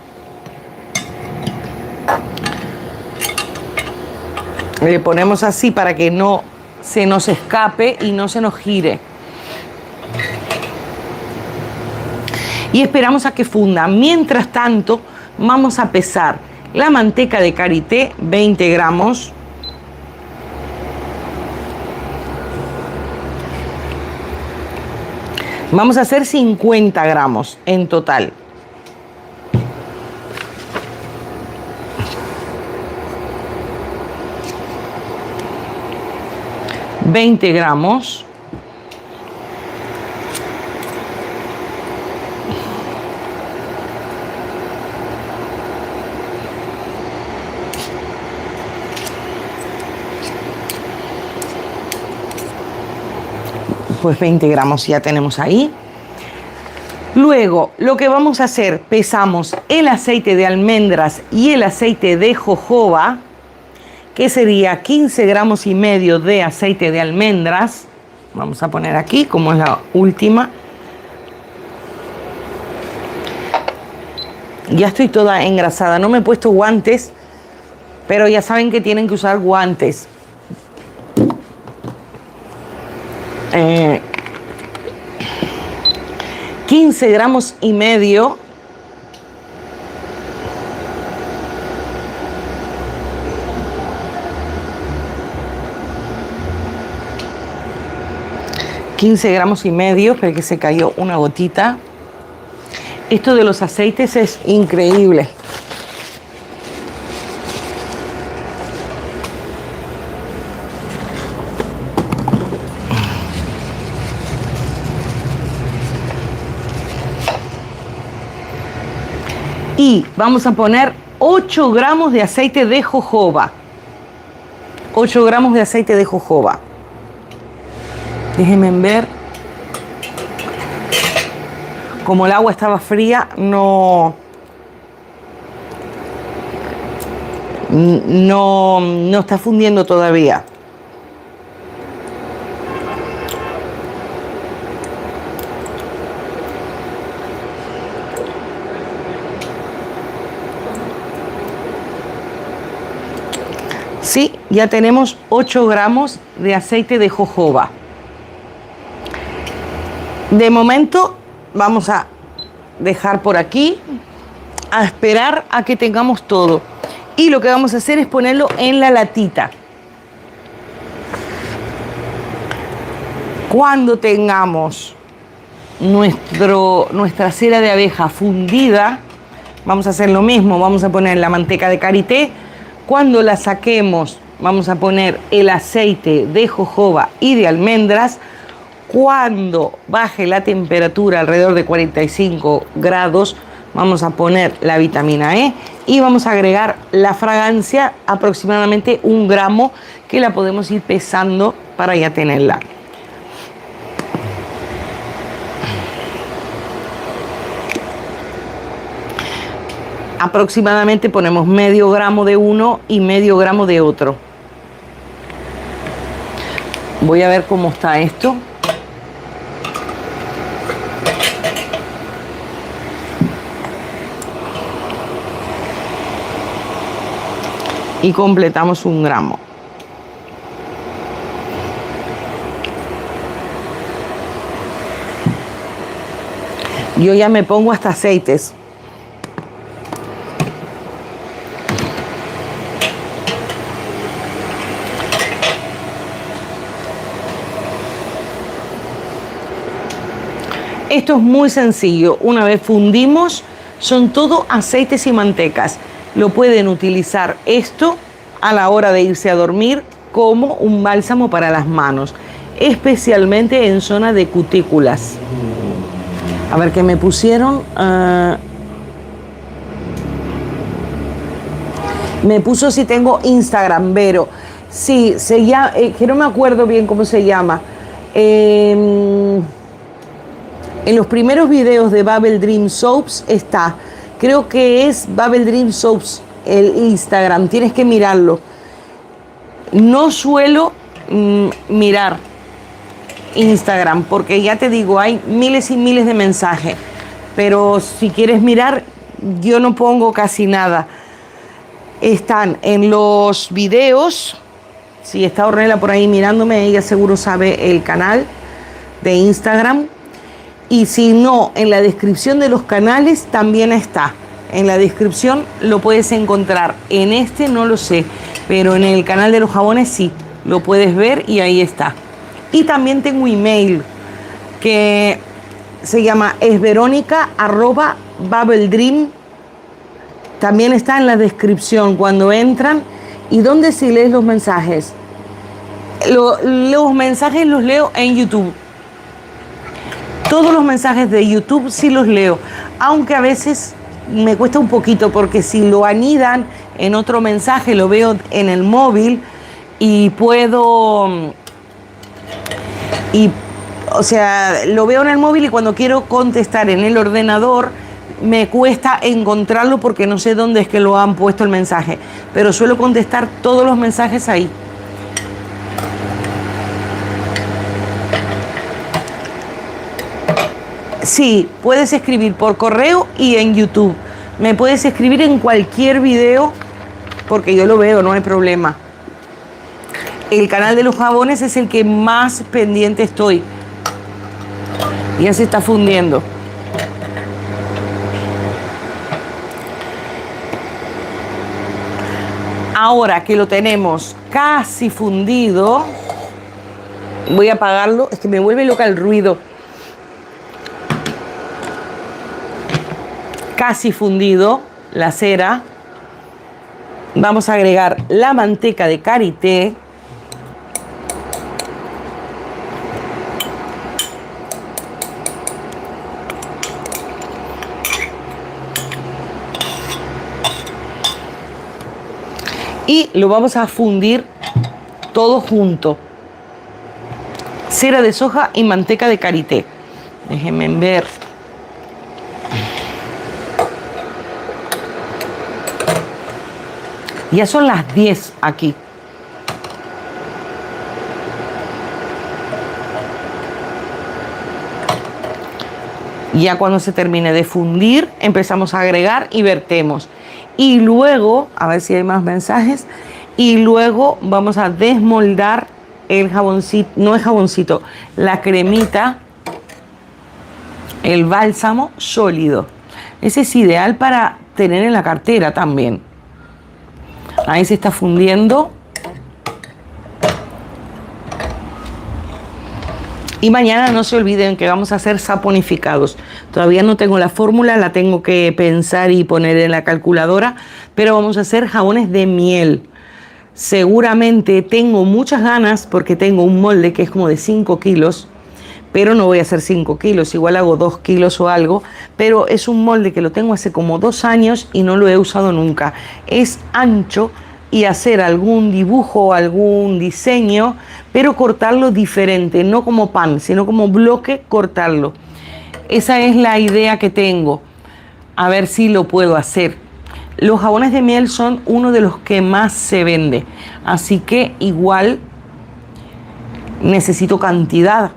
Le ponemos así para que no se nos escape y no se nos gire. Y esperamos a que funda. Mientras tanto, vamos a pesar la manteca de karité, 20 gramos. Vamos a hacer 50 gramos en total. $20 gramos. Pues 20 gramos ya tenemos ahí. Luego, lo que vamos a hacer, pesamos el aceite de almendras y el aceite de jojoba, que sería 15 gramos y medio de aceite de almendras. Vamos a poner aquí, como es la última. Ya estoy toda engrasada, no me he puesto guantes, pero ya saben que tienen que usar guantes. eh, 15 gramos y medio pero que se cayó una gotita. Esto de los aceites es increíble. Y vamos a poner 8 gramos de aceite de jojoba. 8 gramos de aceite de jojoba. Déjenme ver. Como el agua estaba fría, no está fundiendo todavía. Sí, ya tenemos 8 gramos de aceite de jojoba. De momento vamos a dejar por aquí a esperar a que tengamos todo. Y lo que vamos a hacer es ponerlo en la latita. Cuando tengamos nuestra cera de abeja fundida, vamos a hacer lo mismo. Vamos a poner la manteca de karité. Cuando la saquemos, vamos a poner el aceite de jojoba y de almendras. Cuando baje la temperatura alrededor de 45 grados, vamos a poner la vitamina E y vamos a agregar la fragancia, aproximadamente 1 gramo, que la podemos ir pesando para ya tenerla. Aproximadamente ponemos medio gramo de uno y medio gramo de otro. Voy a ver cómo está esto. Y completamos 1 gramo. Yo ya me pongo hasta aceites. Esto es muy sencillo. Una vez fundimos, son todo aceites y mantecas. Lo pueden utilizar esto a la hora de irse a dormir como un bálsamo para las manos, especialmente en zona de cutículas. A ver qué me pusieron. Me puso si tengo Instagram, Vero. Sí, se llama, que no me acuerdo bien cómo se llama. En los primeros videos de Bubble Dream Soaps está. Creo que es Bubble Dream Soaps, el Instagram. Tienes que mirarlo. No suelo mirar Instagram porque ya te digo, hay miles y miles de mensajes. Pero si quieres mirar, yo no pongo casi nada. Están en los videos. Si está Ornella por ahí mirándome, ella seguro sabe el canal de Instagram. Y si no, en la descripción de los canales también está. En la descripción lo puedes encontrar. En este no lo sé, pero en el canal de los jabones sí. Lo puedes ver y ahí está. Y también tengo email que se llama esveronica@bubbledream. También está en la descripción cuando entran. ¿Y dónde si lees los mensajes? Los mensajes los leo en YouTube. Todos los mensajes de YouTube sí los leo, aunque a veces me cuesta un poquito porque si lo anidan en otro mensaje lo veo en el móvil y o sea, lo veo en el móvil y cuando quiero contestar en el ordenador me cuesta encontrarlo porque no sé dónde es que lo han puesto el mensaje, pero suelo contestar todos los mensajes ahí. Sí, puedes escribir por correo y en YouTube. Me puedes escribir en cualquier video porque yo lo veo, no hay problema. el canal de los jabones es el que más pendiente estoy. Ya se está fundiendo. Ahora que lo tenemos casi fundido, voy a apagarlo, es que me vuelve loca el ruido. Casi fundido la cera. Vamos a agregar la manteca de karité. Y lo vamos a fundir todo junto. Cera de soja y manteca de karité. Déjenme ver. Ya son las 10 aquí. Ya cuando se termine de fundir, empezamos a agregar y vertemos. Y luego, a ver si hay más mensajes, y luego vamos a desmoldar el jaboncito, no el jaboncito, la cremita, el bálsamo sólido. Ese es ideal para tener en la cartera también. Ahí se está fundiendo. Y mañana no se olviden que vamos a hacer saponificados. Todavía no tengo la fórmula, la tengo que pensar y poner en la calculadora, pero vamos a hacer jabones de miel. Seguramente tengo muchas ganas porque tengo un molde que es como de 5 kilos, pero no voy a hacer 5 kilos, igual hago 2 kilos o algo, pero es un molde que lo tengo hace como 2 años y no lo he usado nunca. Es ancho y hacer algún dibujo, algún diseño, pero cortarlo diferente, no como pan, sino como bloque, cortarlo. Esa es la idea que tengo, a ver si lo puedo hacer. Los jabones de miel son uno de los que más se vende, así que igual necesito cantidad.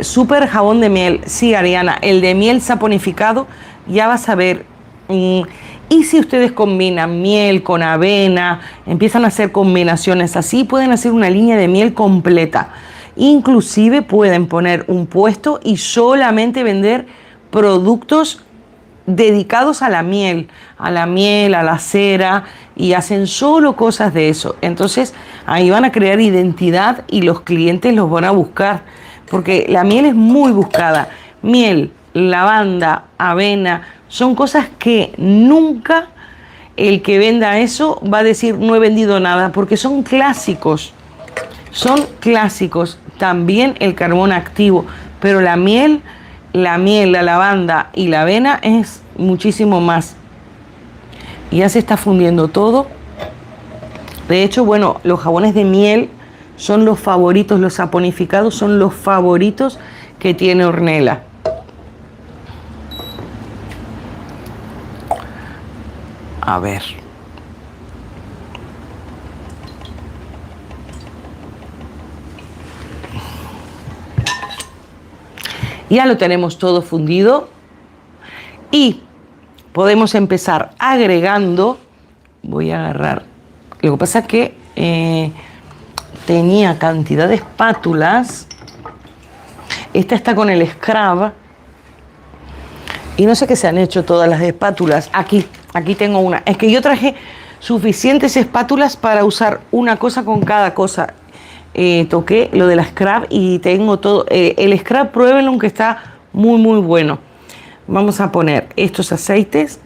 Súper jabón de miel, sí, Ariana, el de miel saponificado, ya vas a ver. Y si ustedes combinan miel con avena, empiezan a hacer combinaciones así, pueden hacer una línea de miel completa. Inclusive pueden poner un puesto y solamente vender productos dedicados a la miel, a la cera, y hacen solo cosas de eso. Entonces ahí van a crear identidad y los clientes los van a buscar, porque la miel es muy buscada. Miel, lavanda, avena, son cosas que nunca el que venda eso va a decir no he vendido nada, porque son clásicos. Son clásicos. También el carbón activo, pero la miel, la lavanda y la avena es muchísimo más. Ya se está fundiendo todo. De hecho, bueno, los jabones de miel son los favoritos, los saponificados son los favoritos que tiene Ornella. A ver. Ya lo tenemos todo fundido y podemos empezar agregando. Voy a agarrar. Lo que pasa es que tenía cantidad de espátulas. Esta está con el scrub. Y no sé qué se han hecho todas las espátulas. Aquí tengo una. Es que yo traje suficientes espátulas para usar una cosa con cada cosa. Toqué lo de la scrub y tengo todo. El scrub, pruébenlo, aunque está muy, muy bueno. Vamos a poner estos aceites.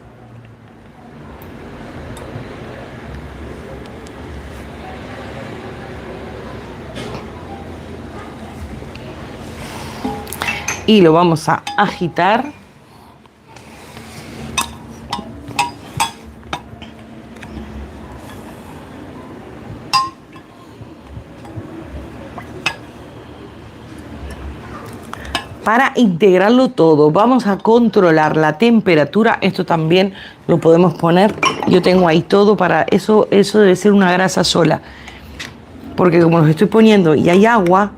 Y lo vamos a agitar. Para integrarlo todo, vamos a controlar la temperatura. Esto también lo podemos poner. Yo tengo ahí todo para eso. Eso debe ser una grasa sola. Porque como los estoy poniendo y hay agua,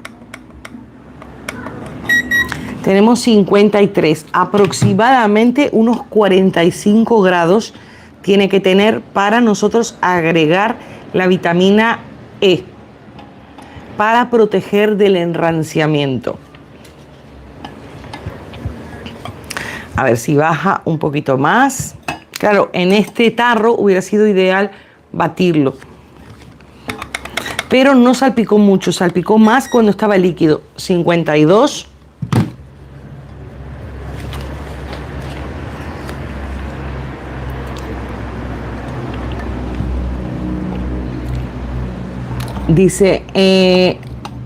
tenemos 53. Aproximadamente unos 45 grados tiene que tener para nosotros agregar la vitamina E para proteger del enranciamiento. A ver si baja un poquito más. Claro, en este tarro hubiera sido ideal batirlo. Pero no salpicó mucho, salpicó más cuando estaba líquido. 52. Dice,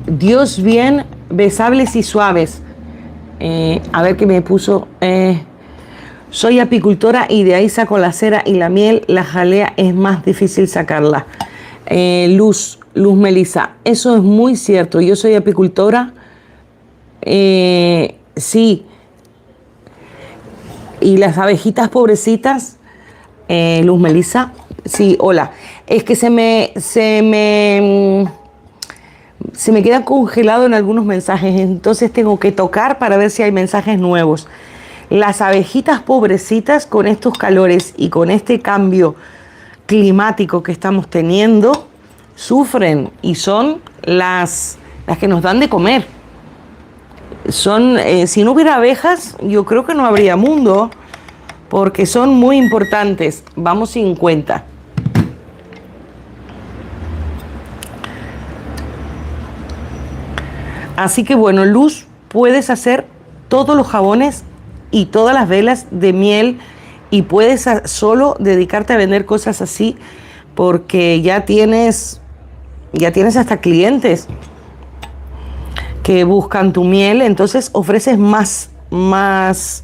Dios bien, besables y suaves. A ver qué me puso. Soy apicultora y de ahí saco la cera y la miel. La jalea es más difícil sacarla. Luz Melisa, eso es muy cierto. Yo soy apicultora. Sí. Y las abejitas pobrecitas, Luz Melisa. Sí, hola. Es que se me queda congelado en algunos mensajes, entonces tengo que tocar para ver si hay mensajes nuevos. Las abejitas pobrecitas, con estos calores y con este cambio climático que estamos teniendo, sufren y son las que nos dan de comer. Son, si no hubiera abejas, yo creo que no habría mundo, porque son muy importantes. Vamos 50. Así que bueno, Luz, puedes hacer todos los jabones y todas las velas de miel y puedes solo dedicarte a vender cosas así porque ya tienes hasta clientes que buscan tu miel, entonces ofreces más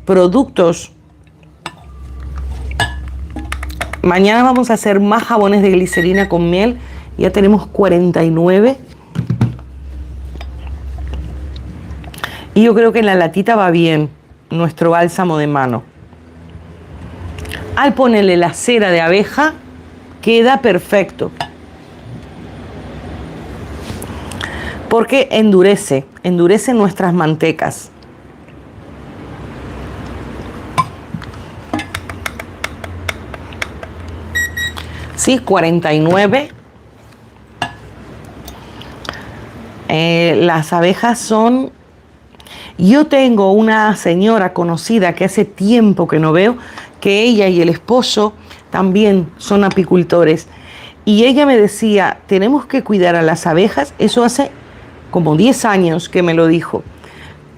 productos. Mañana vamos a hacer más jabones de glicerina con miel, ya tenemos 49. Y yo creo que en la latita va bien nuestro bálsamo de mano. Al ponerle la cera de abeja, queda perfecto. Porque endurece nuestras mantecas. Sí, 49. Las abejas son... Yo tengo una señora conocida que hace tiempo que no veo, que ella y el esposo también son apicultores. Y ella me decía, tenemos que cuidar a las abejas, eso hace como 10 años que me lo dijo.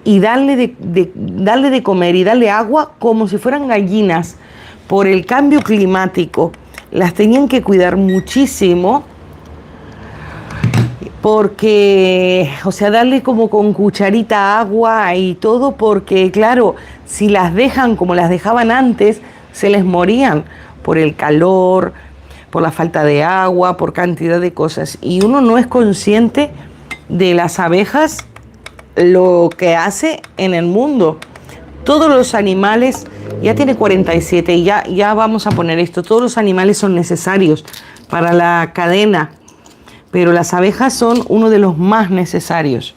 Y darle de comer y darle agua como si fueran gallinas. Por el cambio climático, las tenían que cuidar muchísimo. Porque, o sea, darle como con cucharita agua y todo, porque claro, si las dejan como las dejaban antes, se les morían por el calor, por la falta de agua, por cantidad de cosas. Y uno no es consciente de las abejas, lo que hace en el mundo. Todos los animales, ya tiene 47 y ya vamos a poner esto, todos los animales son necesarios para la cadena. Pero las abejas son uno de los más necesarios.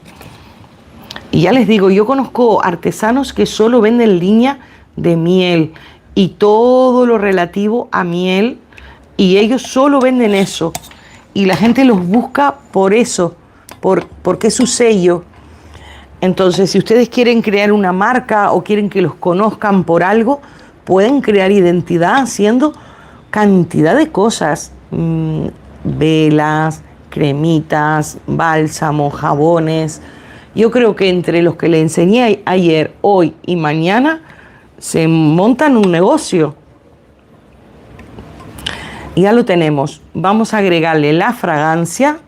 Y ya les digo, yo conozco artesanos que solo venden línea de miel y todo lo relativo a miel, y ellos solo venden eso. Y la gente los busca por eso, porque es su sello. Entonces, si ustedes quieren crear una marca o quieren que los conozcan por algo, pueden crear identidad haciendo cantidad de cosas. Velas, cremitas, bálsamos, jabones. Yo creo que entre los que le enseñé ayer, hoy y mañana, se montan un negocio. Ya lo tenemos. Vamos a agregarle la fragancia.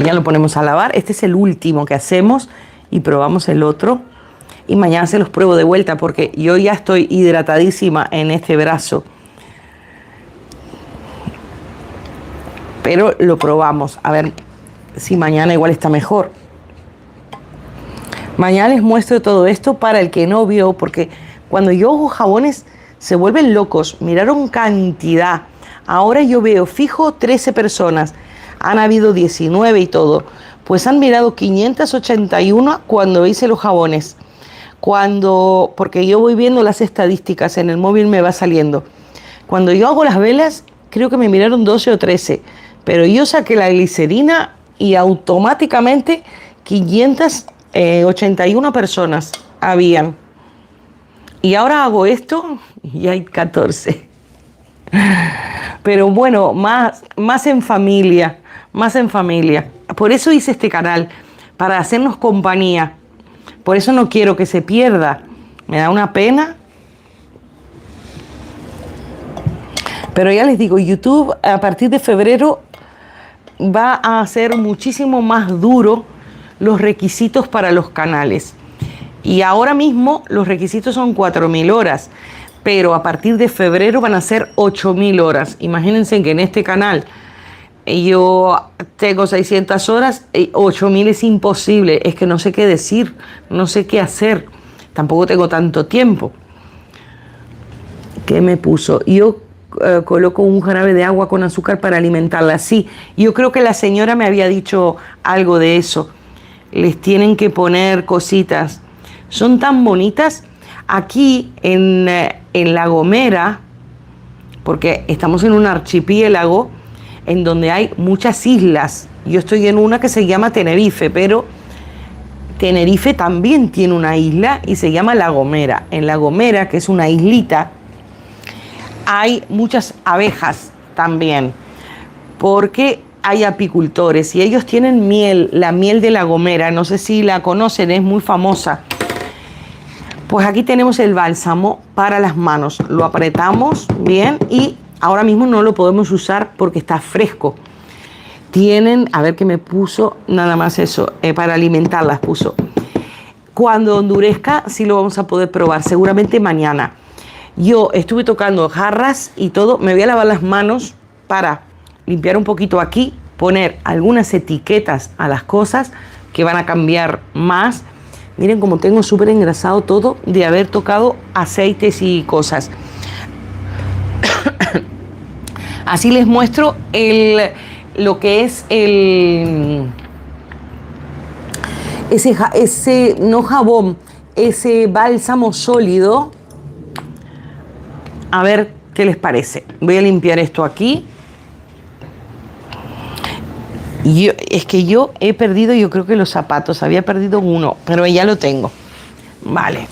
Ya lo ponemos a lavar. Este es el último que hacemos y probamos el otro. Y mañana se los pruebo de vuelta porque yo ya estoy hidratadísima en este brazo. Pero lo probamos, a ver si mañana igual está mejor. Mañana les muestro todo esto para el que no vio, porque cuando yo hago jabones se vuelven locos. Miraron cantidad. Ahora yo veo fijo 13 personas. Han habido 19 y todo. Pues han mirado 581 cuando hice los jabones. porque yo voy viendo las estadísticas, en el móvil me va saliendo. Cuando yo hago las velas, creo que me miraron 12 o 13, pero yo saqué la glicerina y automáticamente 581 personas habían. Y ahora hago esto y hay 14. Pero bueno, más en familia, más en familia. Por eso hice este canal, para hacernos compañía. Por eso no quiero que se pierda. Me da una pena. Pero ya les digo, YouTube a partir de febrero va a hacer muchísimo más duro los requisitos para los canales. Y ahora mismo los requisitos son 4.000 horas, pero a partir de febrero van a ser 8.000 horas. Imagínense que en este canal yo tengo 600 horas, 8.000 es imposible, es que no sé qué decir, no sé qué hacer, tampoco tengo tanto tiempo. ¿Qué me puso? Yo coloco un jarabe de agua con azúcar para alimentarla. Sí, yo creo que la señora me había dicho algo de eso. Les tienen que poner cositas. Son tan bonitas. Aquí en La Gomera, porque estamos en un archipiélago en donde hay muchas islas. Yo estoy en una que se llama Tenerife, pero Tenerife también tiene una isla y se llama La Gomera. En La Gomera, que es una islita, hay muchas abejas también, porque hay apicultores y ellos tienen miel, la miel de La Gomera. No sé si la conocen, es muy famosa. Pues aquí tenemos el bálsamo para las manos. Lo apretamos bien y ahora mismo no lo podemos usar porque está fresco. Tienen, a ver qué me puso, nada más eso, para alimentarlas puso. Cuando endurezca sí lo vamos a poder probar, seguramente mañana. Yo estuve tocando jarras y todo, me voy a lavar las manos para limpiar un poquito aquí, poner algunas etiquetas a las cosas que van a cambiar más. Miren cómo tengo súper engrasado todo de haber tocado aceites y cosas. Así les muestro lo que es ese no jabón, ese bálsamo sólido. A ver qué les parece. Voy a limpiar esto aquí. Es que yo he perdido, yo creo que los zapatos. Había perdido uno, pero ya lo tengo. Vale.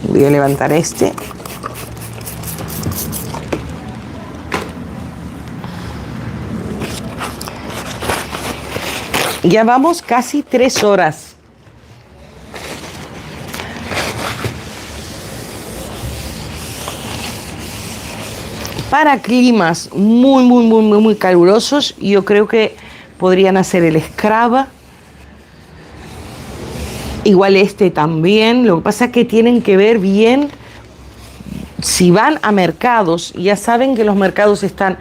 Voy a levantar este. Ya vamos casi 3 horas. Para climas muy calurosos, yo creo que podrían hacer el Scraba. Igual este también. Lo que pasa es que tienen que ver bien si van a mercados. Ya saben que los mercados están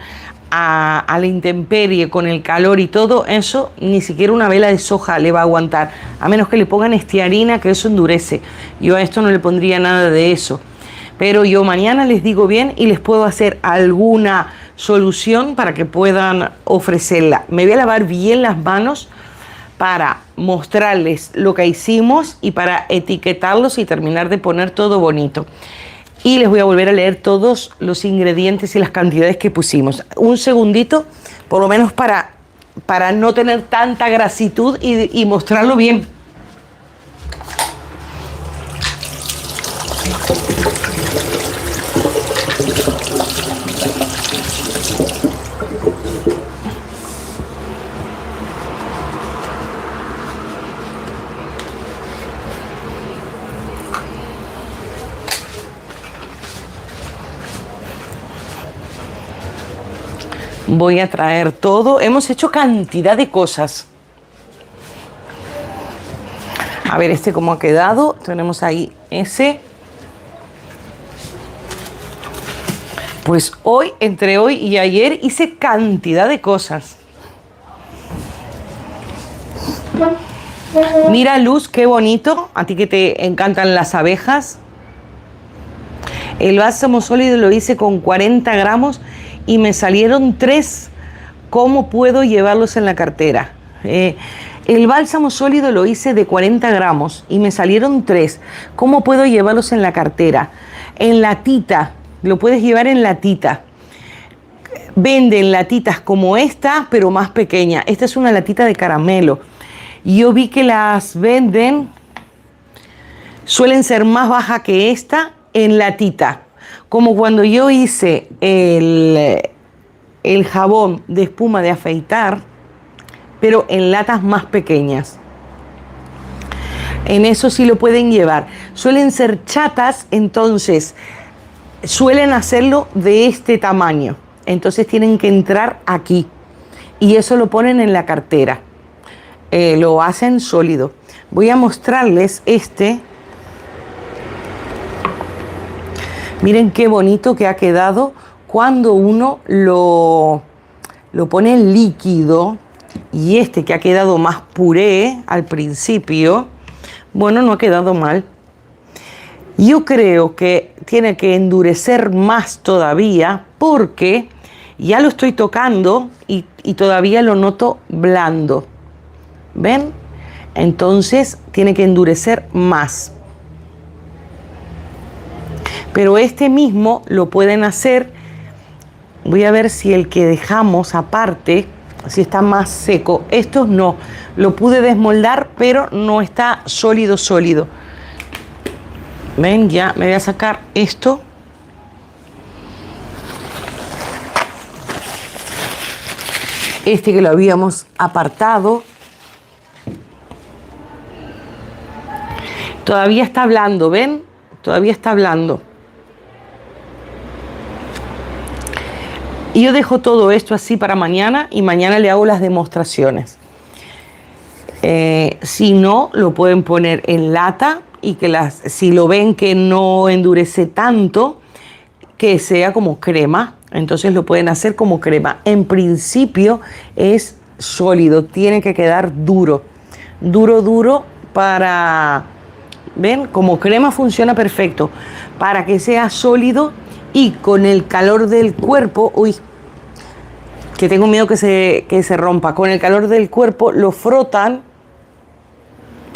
a la intemperie con el calor y todo eso. Ni siquiera una vela de soja le va a aguantar, a menos que le pongan estiarina, que eso endurece. Yo a esto no le pondría nada de eso. Pero yo mañana les digo bien y les puedo hacer alguna solución para que puedan ofrecerla. Me voy a lavar bien las manos para mostrarles lo que hicimos y para etiquetarlos y terminar de poner todo bonito. Y les voy a volver a leer todos los ingredientes y las cantidades que pusimos. Un segundito, por lo menos para no tener tanta grasitud y mostrarlo bien. Voy a traer todo. Hemos hecho cantidad de cosas. A ver este cómo ha quedado. Tenemos ahí ese. Pues hoy, entre hoy y ayer, hice cantidad de cosas. Mira, Luz, qué bonito. A ti que te encantan las abejas. El bálsamo sólido lo hice con 40 gramos y me salieron 3. ¿Cómo puedo llevarlos en la cartera? El bálsamo sólido lo hice de 40 gramos y me salieron 3. ¿Cómo puedo llevarlos en la cartera? En latita, lo puedes llevar en latita. Venden latitas como esta, pero más pequeña. Esta es una latita de caramelo. Yo vi que las venden, suelen ser más bajas que esta en latita. Como cuando yo hice el jabón de espuma de afeitar, pero en latas más pequeñas. En eso sí lo pueden llevar. Suelen ser chatas, entonces suelen hacerlo de este tamaño. Entonces tienen que entrar aquí. Y eso lo ponen en la cartera. Lo hacen sólido. Voy a mostrarles este. Miren qué bonito que ha quedado cuando uno lo pone en líquido. Y este que ha quedado más puré al principio, bueno, no ha quedado mal. Yo creo que tiene que endurecer más todavía porque ya lo estoy tocando y todavía lo noto blando. ¿Ven? Entonces tiene que endurecer más. Pero este mismo lo pueden hacer. Voy a ver si el que dejamos aparte, si está más seco. Estos no. Lo pude desmoldar, pero no está sólido, sólido. Ven, ya me voy a sacar esto. Este que lo habíamos apartado. Todavía está blando, ¿ven? Todavía está blando. Y yo dejo todo esto así para mañana y mañana le hago las demostraciones. Si no, lo pueden poner en lata y que si lo ven que no endurece tanto, que sea como crema. Entonces lo pueden hacer como crema. En principio es sólido, tiene que quedar duro. Duro, duro para... ¿Ven? Como crema funciona perfecto. Para que sea sólido y con el calor del cuerpo... Uy, que tengo miedo que se rompa. Con el calor del cuerpo lo frotan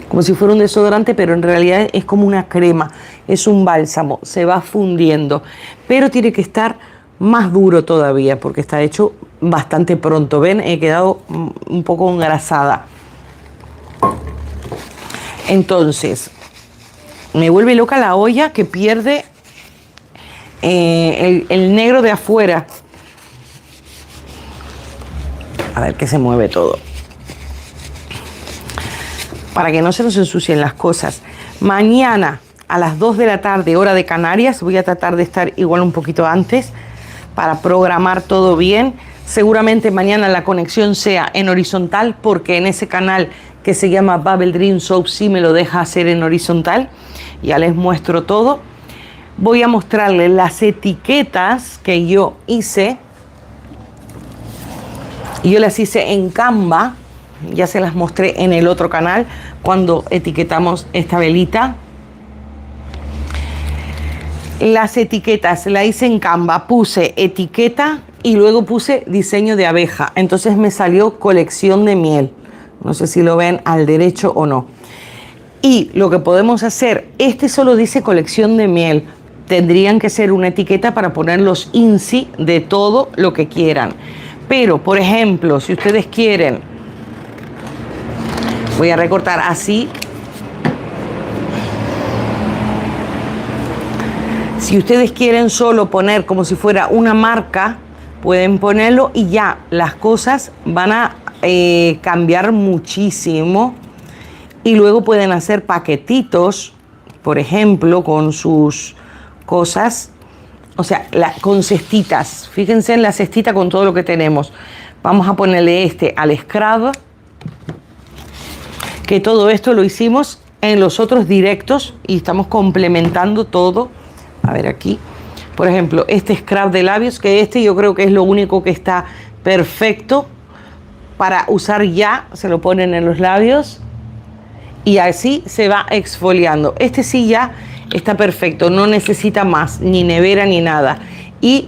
como si fuera un desodorante, pero en realidad es como una crema. Es un bálsamo, se va fundiendo. Pero tiene que estar más duro todavía porque está hecho bastante pronto. ¿Ven? He quedado un poco engrasada. Entonces... me vuelve loca la olla que pierde el negro de afuera. A ver que se mueve todo. Para que no se nos ensucien las cosas. Mañana a las 2 de la tarde, hora de Canarias, voy a tratar de estar igual un poquito antes para programar todo bien. Seguramente mañana la conexión sea en horizontal porque en ese canal que se llama Bubble Dream Soap sí me lo deja hacer en horizontal. Ya les muestro todo. Voy a mostrarles las etiquetas que yo hice. Yo las hice en Canva. Ya se las mostré en el otro canal cuando etiquetamos esta velita. Las etiquetas las hice en Canva. Puse etiqueta y luego puse diseño de abeja. Entonces me salió colección de miel. No sé si lo ven al derecho o no. Y lo que podemos hacer, este solo dice colección de miel. Tendrían que ser una etiqueta para poner los INSI de todo lo que quieran. Pero, por ejemplo, si ustedes quieren, voy a recortar así. Si ustedes quieren solo poner como si fuera una marca, pueden ponerlo y ya las cosas van a cambiar muchísimo. Y luego pueden hacer paquetitos, por ejemplo, con sus cosas, o sea, con cestitas. Fíjense en la cestita con todo lo que tenemos. Vamos a ponerle este al scrub, que todo esto lo hicimos en los otros directos y estamos complementando todo. A ver aquí, por ejemplo, este scrub de labios, que este yo creo que es lo único que está perfecto para usar ya. Se lo ponen en los labios. Y así se va exfoliando. Este sí ya está perfecto, no necesita más, ni nevera ni nada. Y,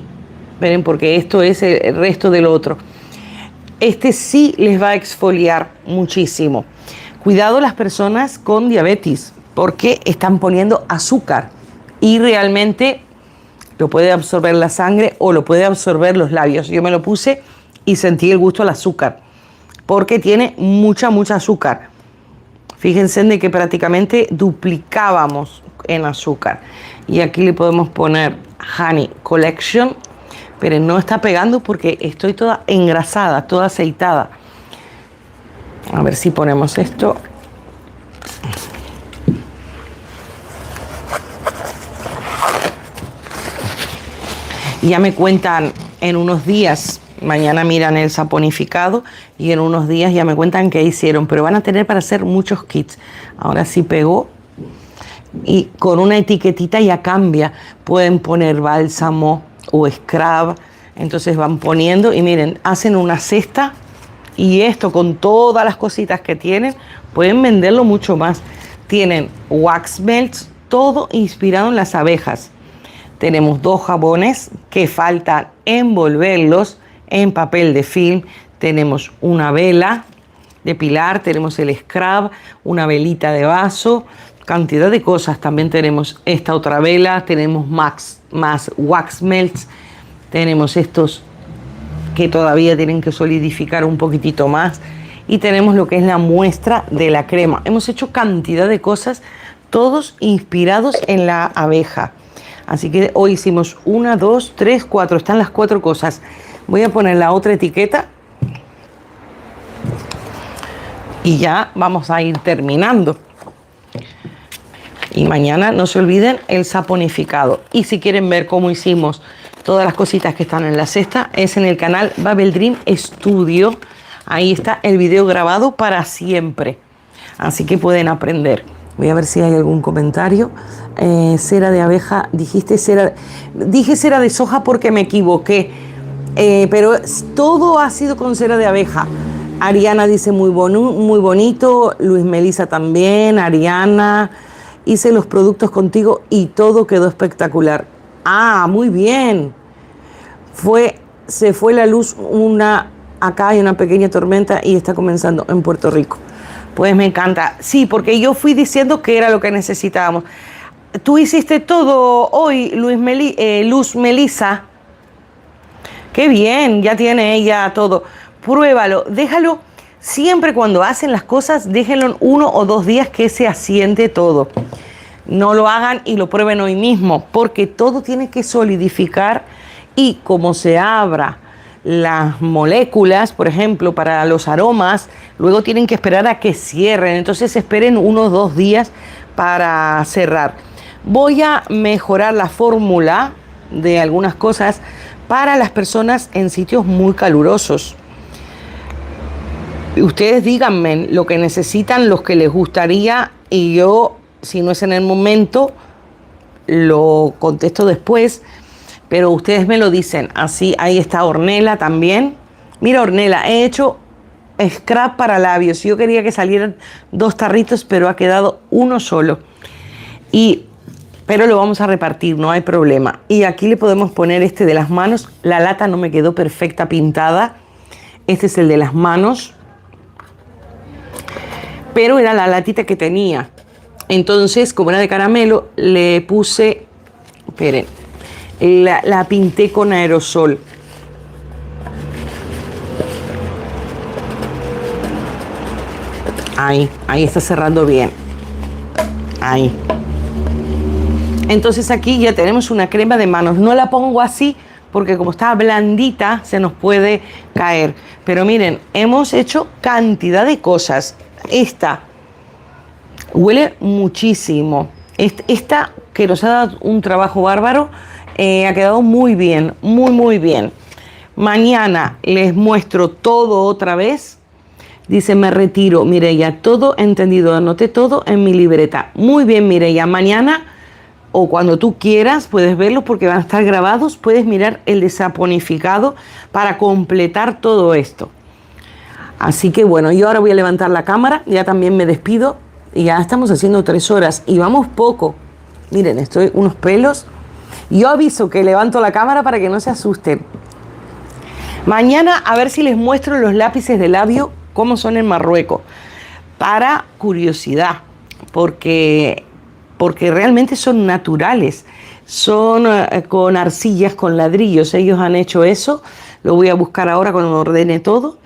miren, porque esto es el resto del otro. Este sí les va a exfoliar muchísimo. Cuidado las personas con diabetes, porque están poniendo azúcar y realmente lo puede absorber la sangre o lo puede absorber los labios. Yo me lo puse y sentí el gusto al azúcar, porque tiene mucha azúcar. Fíjense de que prácticamente duplicábamos en azúcar. Y aquí le podemos poner Honey Collection, pero no está pegando porque estoy toda engrasada, toda aceitada. A ver si ponemos esto. Y ya me cuentan en unos días, mañana miran el saponificado y en unos días ya me cuentan qué hicieron, pero van a tener para hacer muchos kits. Ahora sí pegó y con una etiquetita ya cambia. Pueden poner bálsamo o scrub, entonces van poniendo y miren, hacen una cesta y esto con todas las cositas que tienen, pueden venderlo mucho más. Tienen wax melts, todo inspirado en las abejas. Tenemos 2 jabones que falta envolverlos en papel de film. Tenemos una vela de pilar, tenemos el scrub, una velita de vaso, cantidad de cosas. También tenemos esta otra vela, tenemos más wax melts, tenemos estos que todavía tienen que solidificar un poquitito más y tenemos lo que es la muestra de la crema. Hemos hecho cantidad de cosas, todos inspirados en la abeja. Así que hoy hicimos 1, 2, 3, 4. Están las 4 cosas. Voy a poner la otra etiqueta. Y ya vamos a ir terminando. Y mañana no se olviden el saponificado. Y si quieren ver cómo hicimos todas las cositas que están en la cesta, es en el canal Bubble Dream Studio. Ahí está el video grabado para siempre. Así que pueden aprender. Voy a ver si hay algún comentario. Cera de abeja, dijiste cera. Dije cera de soja porque me equivoqué. Pero todo ha sido con cera de abeja. Ariana dice muy bonito. Luis Melisa también. Ariana, hice los productos contigo y todo quedó espectacular. Ah, muy bien. Se fue la luz acá hay una pequeña tormenta y está comenzando en Puerto Rico. Pues me encanta. Sí, porque yo fui diciendo que era lo que necesitábamos. Tú hiciste todo hoy, Luz Melisa. Qué bien, ya tiene ella todo. Pruébalo, déjalo. Siempre cuando hacen las cosas, déjenlo 1 o 2 días que se asiente todo. No lo hagan y lo prueben hoy mismo, porque todo tiene que solidificar y como se abra las moléculas, por ejemplo, para los aromas, luego tienen que esperar a que cierren. Entonces esperen 1 o 2 días para cerrar. Voy a mejorar la fórmula de algunas cosas para las personas en sitios muy calurosos. Ustedes díganme lo que necesitan, los que les gustaría, y yo, si no es en el momento, lo contesto después. Pero ustedes me lo dicen. Así, ahí está Ornella también. Mira, Ornella, he hecho scrub para labios. Yo quería que salieran 2 tarritos, pero ha quedado 1 solo. Pero lo vamos a repartir, no hay problema. Y aquí le podemos poner este de las manos. La lata no me quedó perfecta pintada. Este es el de las manos. Pero era la latita que tenía. Entonces, como era de caramelo, le puse... Esperen. La pinté con aerosol. Ahí está cerrando bien. Ahí. Entonces aquí ya tenemos una crema de manos. No la pongo así porque como está blandita se nos puede caer. Pero miren, hemos hecho cantidad de cosas. Esta huele muchísimo. Esta que nos ha dado un trabajo bárbaro. Ha quedado muy bien, muy bien. Mañana les muestro todo otra vez. Dice, me retiro, Mireia, todo entendido, anoté todo en mi libreta. Muy bien, Mireia, mañana o cuando tú quieras puedes verlos porque van a estar grabados. Puedes mirar el de saponificado para completar todo esto. Así que bueno, yo ahora voy a levantar la cámara, ya también me despido. Y ya estamos haciendo 3 horas y vamos poco. Miren, estoy unos pelos. Yo aviso que levanto la cámara para que no se asusten. Mañana a ver si les muestro los lápices de labio, cómo son en Marruecos, para curiosidad, porque realmente son naturales, son con arcillas, con ladrillos, ellos han hecho eso, lo voy a buscar ahora cuando ordene todo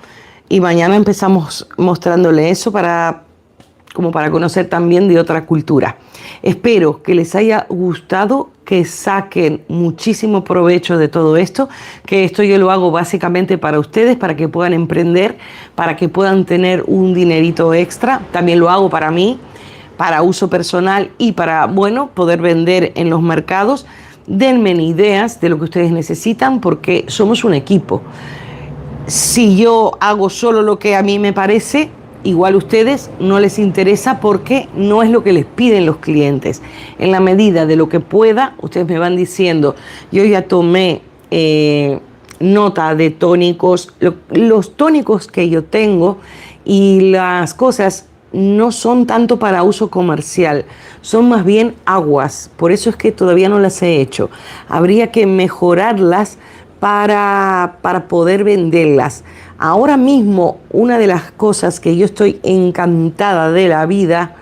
y mañana empezamos mostrándole eso como para conocer también de otra cultura. Espero que les haya gustado, que saquen muchísimo provecho de todo esto, que esto yo lo hago básicamente para ustedes, para que puedan emprender, para que puedan tener un dinerito extra. También lo hago para mí, para uso personal y para, bueno, poder vender en los mercados. Denme ideas de lo que ustedes necesitan porque somos un equipo. Si yo hago solo lo que a mí me parece, igual a ustedes no les interesa porque no es lo que les piden los clientes. En la medida de lo que pueda, ustedes me van diciendo, yo ya tomé nota de tónicos, los tónicos que yo tengo y las cosas no son tanto para uso comercial, son más bien aguas, por eso es que todavía no las he hecho. Habría que mejorarlas para poder venderlas. Ahora mismo, una de las cosas que yo estoy encantada de la vida,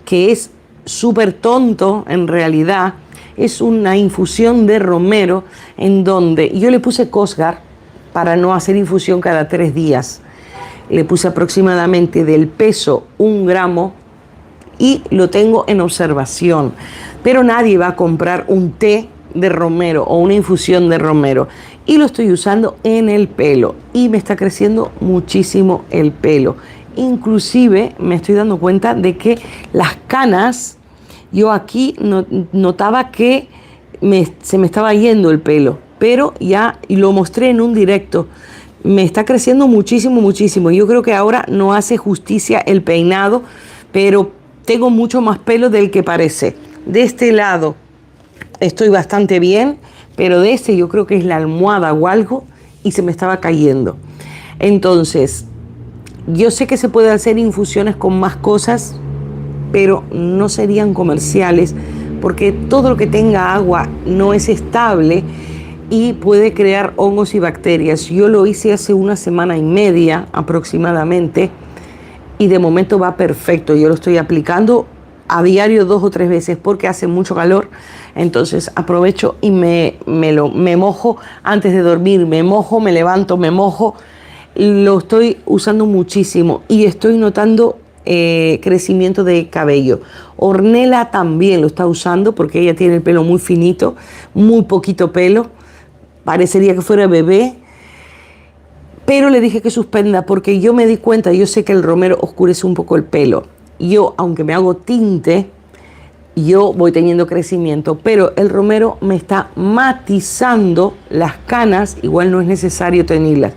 que es súper tonto en realidad, es una infusión de romero en donde yo le puse Cosgar para no hacer infusión cada 3 días. Le puse aproximadamente del peso 1 gramo y lo tengo en observación. Pero nadie va a comprar un té de romero o una infusión de romero. Y lo estoy usando en el pelo y me está creciendo muchísimo el pelo. Inclusive me estoy dando cuenta de que las canas, yo aquí notaba que se me estaba yendo el pelo, pero ya lo mostré en un directo. Me está creciendo muchísimo, muchísimo. Yo creo que ahora no hace justicia el peinado, pero tengo mucho más pelo del que parece. De este lado estoy bastante bien, pero de este yo creo que es la almohada o algo y se me estaba cayendo. Entonces, yo sé que se puede hacer infusiones con más cosas, pero no serían comerciales porque todo lo que tenga agua no es estable y puede crear hongos y bacterias. Yo lo hice hace 1 semana y media aproximadamente y de momento va perfecto. Yo lo estoy aplicando a diario 2 o 3 veces porque hace mucho calor. Entonces aprovecho y me mojo antes de dormir, me mojo, me levanto, me mojo. Lo estoy usando muchísimo y estoy notando crecimiento de cabello. Ornella también lo está usando porque ella tiene el pelo muy finito, muy poquito pelo. Parecería que fuera bebé, pero le dije que suspenda porque yo me di cuenta, yo sé que el romero oscurece un poco el pelo. Yo, aunque me hago tinte, yo voy teniendo crecimiento, pero el romero me está matizando las canas, igual no es necesario tenerlas.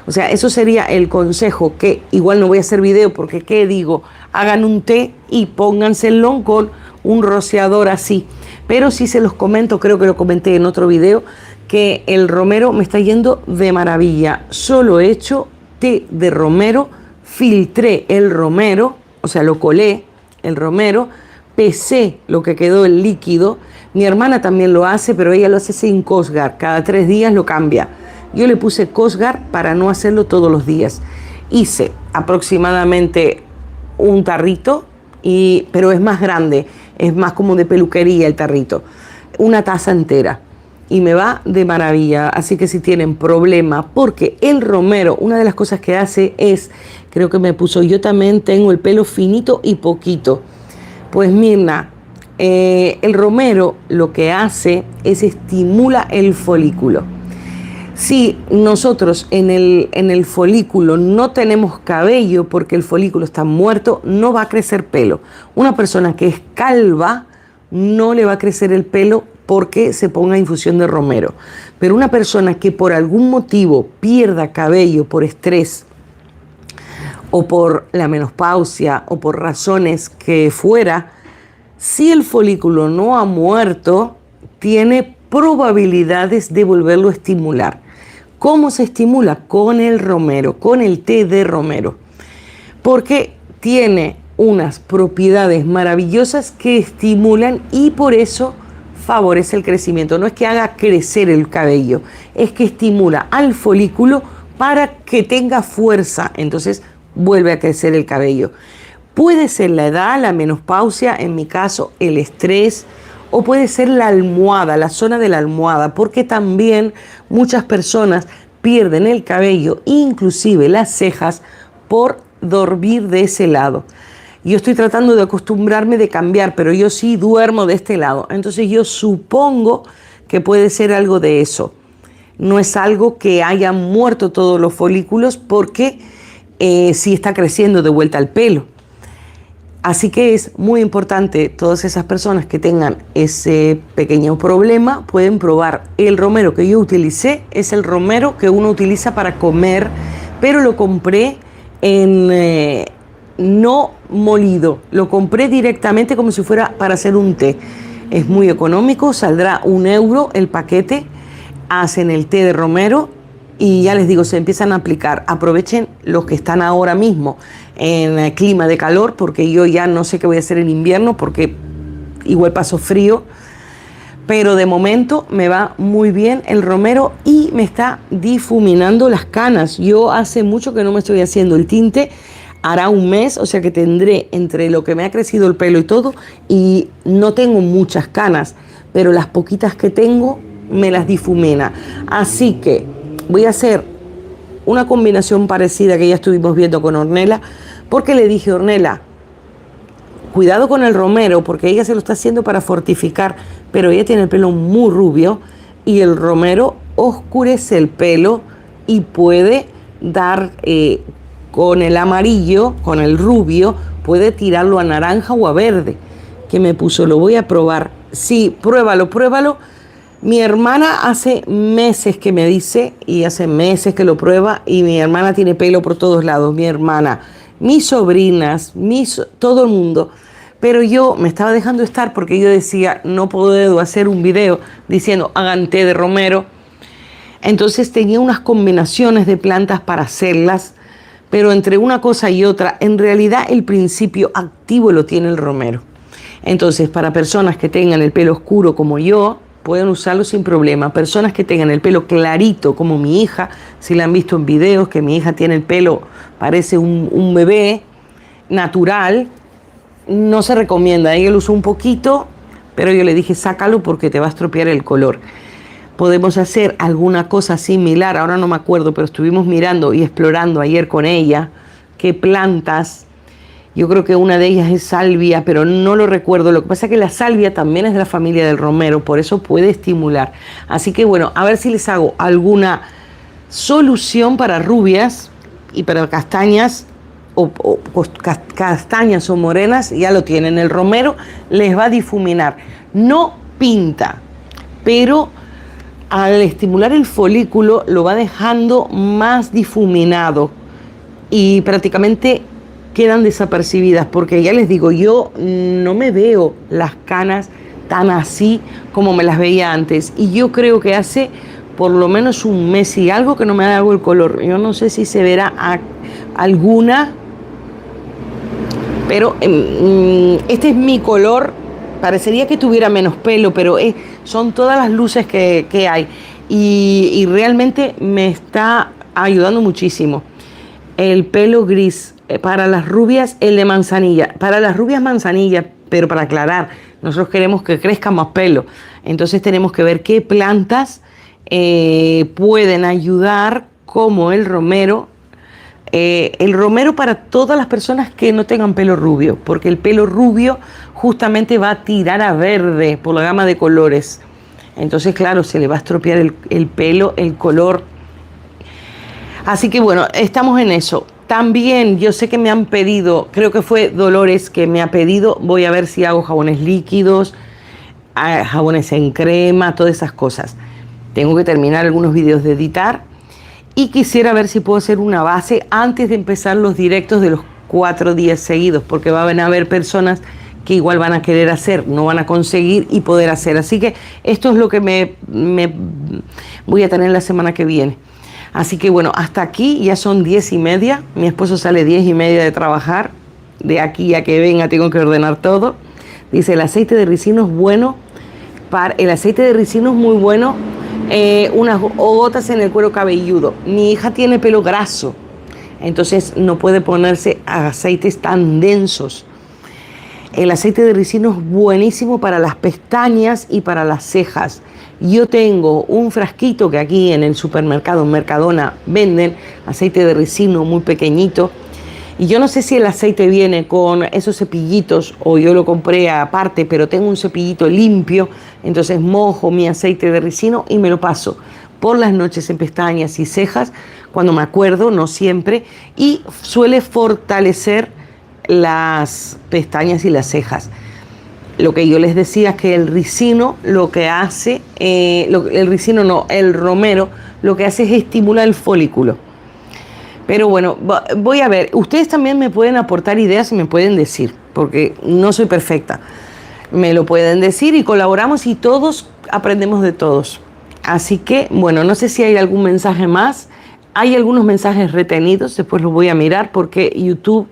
O sea, eso sería el consejo, que igual no voy a hacer video porque, ¿qué digo? Hagan un té y pónganselo con un rociador así. Pero sí se los comento, creo que lo comenté en otro video, que el romero me está yendo de maravilla. Solo he hecho té de romero, filtré el romero, o sea, lo colé, el romero, pesé lo que quedó el líquido. Mi hermana también lo hace, pero ella lo hace sin Cosgar. Cada 3 días lo cambia. Yo le puse Cosgar para no hacerlo todos los días. Hice aproximadamente un tarrito, pero es más grande, es más como de peluquería el tarrito. Una taza entera. Y me va de maravilla. Así que si tienen problema, porque el romero, una de las cosas que hace es, creo que me puso, yo también tengo el pelo finito y poquito. Pues Mirna, el romero lo que hace es estimula el folículo. Si nosotros en el folículo no tenemos cabello porque el folículo está muerto, no va a crecer pelo. Una persona que es calva no le va a crecer el pelo porque se ponga infusión de romero. Pero una persona que por algún motivo pierda cabello por estrés o por la menopausia o por razones que fuera, si el folículo no ha muerto, tiene probabilidades de volverlo a estimular. ¿Cómo se estimula? Con el romero, con el té de romero. Porque tiene unas propiedades maravillosas que estimulan y por eso favorece el crecimiento. No es que haga crecer el cabello, es que estimula al folículo para que tenga fuerza. Entonces vuelve a crecer el cabello. Puede ser la edad, la menopausia, en mi caso el estrés, o puede ser la almohada, la zona de la almohada, porque también muchas personas pierden el cabello, inclusive las cejas, por dormir de ese lado. Yo estoy tratando de acostumbrarme de cambiar, pero yo sí duermo de este lado. Entonces yo supongo que puede ser algo de eso. No es algo que hayan muerto todos los folículos, porque sí está creciendo de vuelta el pelo. Así que es muy importante, todas esas personas que tengan ese pequeño problema pueden probar el romero que yo utilicé. Es el romero que uno utiliza para comer, pero lo compré en no molido, lo compré directamente como si fuera para hacer un té. Es muy económico, saldrá €1 el paquete. Hacen el té de romero y ya les digo, se empiezan a aplicar. Aprovechen los que están ahora mismo en clima de calor, porque yo ya no sé qué voy a hacer en invierno, porque igual paso frío, pero de momento me va muy bien el romero y me está difuminando las canas. Yo hace mucho que no me estoy haciendo el tinte, hará un mes, o sea que tendré entre lo que me ha crecido el pelo y todo, y no tengo muchas canas, pero las poquitas que tengo me las difumina. Así que voy a hacer una combinación parecida que ya estuvimos viendo con Ornella, porque le dije: Ornella, cuidado con el romero, porque ella se lo está haciendo para fortificar, pero ella tiene el pelo muy rubio y el romero oscurece el pelo y puede dar con el amarillo, con el rubio, puede tirarlo a naranja o a verde. Que me puso, lo voy a probar. Sí, pruébalo, pruébalo. Mi hermana hace meses que me dice, y hace meses que lo prueba, y mi hermana tiene pelo por todos lados, mi hermana, mis sobrinas, todo el mundo. Pero yo me estaba dejando estar porque yo decía, no puedo hacer un video diciendo hagan té de romero. Entonces tenía unas combinaciones de plantas para hacerlas, pero entre una cosa y otra, en realidad el principio activo lo tiene el romero. Entonces, para personas que tengan el pelo oscuro como yo, pueden usarlo sin problema. Personas que tengan el pelo clarito, como mi hija, si la han visto en videos, que mi hija tiene el pelo, parece un bebé natural, no se recomienda. Ella lo usó un poquito, pero yo le dije, sácalo porque te va a estropear el color. Podemos hacer alguna cosa similar, ahora no me acuerdo, pero estuvimos mirando y explorando ayer con ella qué plantas. Yo creo que una de ellas es salvia, pero no lo recuerdo. Lo que pasa es que la salvia también es de la familia del romero, por eso puede estimular. Así que bueno, a ver si les hago alguna solución para rubias y para castañas, o castañas o morenas. Ya lo tienen, el romero les va a difuminar. No pinta, pero al estimular el folículo lo va dejando más difuminado y prácticamente quedan desapercibidas, porque ya les digo, yo no me veo las canas tan así como me las veía antes, y yo creo que hace por lo menos un mes y algo que no me hago el color. Yo no sé si se verá alguna, pero este es mi color. Parecería que tuviera menos pelo, pero son todas las luces que hay, y realmente me está ayudando muchísimo. El pelo gris, para las rubias, el de manzanilla. Para las rubias manzanilla, pero para aclarar, nosotros queremos que crezca más pelo. Entonces tenemos que ver qué plantas pueden ayudar, como el romero. El romero para todas las personas que no tengan pelo rubio, porque el pelo rubio justamente va a tirar a verde por la gama de colores. Entonces, claro, se le va a estropear el pelo, el color. Así que bueno, estamos en eso. También yo sé que me han pedido, creo que fue Dolores que me ha pedido, voy a ver si hago jabones líquidos, jabones en crema, todas esas cosas. Tengo que terminar algunos videos de editar y quisiera ver si puedo hacer una base antes de empezar los directos de los 4 días seguidos, porque van a haber personas que igual van a querer hacer, no van a conseguir y poder hacer. Así que esto es lo que me voy a tener la semana que viene. Así que bueno, hasta aquí ya son 10:30. Mi esposo sale 10:30 de trabajar. De aquí a que venga tengo que ordenar todo. Dice, el aceite de ricino es bueno. El aceite de ricino es muy bueno unas gotas en el cuero cabelludo. Mi hija tiene pelo graso, entonces no puede ponerse aceites tan densos. El aceite de ricino es buenísimo para las pestañas y para las cejas. Yo tengo un frasquito que aquí en el supermercado, en Mercadona, venden aceite de ricino muy pequeñito. Y yo no sé si el aceite viene con esos cepillitos o yo lo compré aparte, pero tengo un cepillito limpio. Entonces mojo mi aceite de ricino y me lo paso por las noches en pestañas y cejas, cuando me acuerdo, no siempre, y suele fortalecer las pestañas y las cejas. Lo que yo les decía es que el ricino lo que hace, el romero lo que hace es estimular el folículo. Pero bueno, voy a ver, ustedes también me pueden aportar ideas y me pueden decir, porque no soy perfecta. Me lo pueden decir y colaboramos y todos aprendemos de todos. Así que, bueno, no sé si hay algún mensaje más. Hay algunos mensajes retenidos, después los voy a mirar porque YouTube,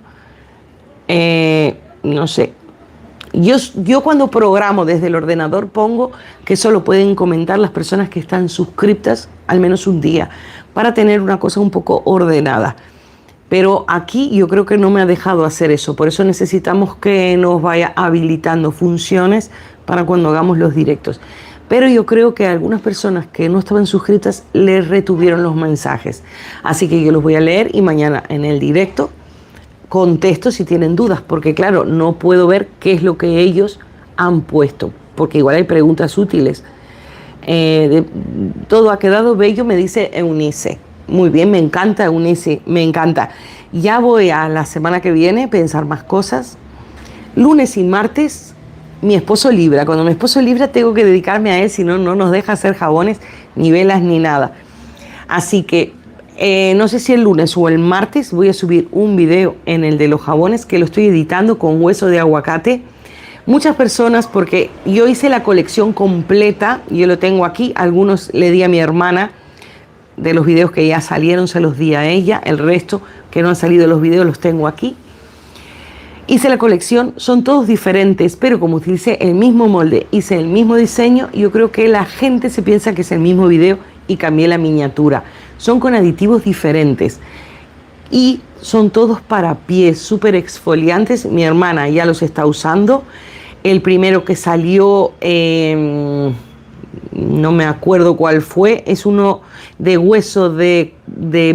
no sé. Yo cuando programo desde el ordenador pongo que solo pueden comentar las personas que están suscriptas al menos un día para tener una cosa un poco ordenada. Pero aquí yo creo que no me ha dejado hacer eso. Por eso necesitamos que nos vaya habilitando funciones para cuando hagamos los directos. Pero yo creo que a algunas personas que no estaban suscritas les retuvieron los mensajes. Así que yo los voy a leer y mañana en el directo contesto si tienen dudas, porque claro, no puedo ver qué es lo que ellos han puesto, porque igual hay preguntas útiles. Todo ha quedado bello, me dice Eunice. Muy bien, me encanta Eunice, me encanta. Ya voy a la semana que viene pensar más cosas. Lunes y martes, mi esposo libra. Cuando mi esposo libra tengo que dedicarme a él, si no, no nos deja hacer jabones, ni velas, ni nada. Así que no sé si el lunes o el martes voy a subir un video en el de los jabones que lo estoy editando con hueso de aguacate. Muchas personas, porque yo hice la colección completa, yo lo tengo aquí, algunos le di a mi hermana, de los videos que ya salieron se los di a ella, el resto que no han salido los videos los tengo aquí. Hice la colección, son todos diferentes, pero como utilicé el mismo molde, hice el mismo diseño, yo creo que la gente se piensa que es el mismo video y cambié la miniatura. Son con aditivos diferentes y son todos para pies, súper exfoliantes. Mi hermana ya los está usando. El primero que salió, no me acuerdo cuál fue, es uno de hueso de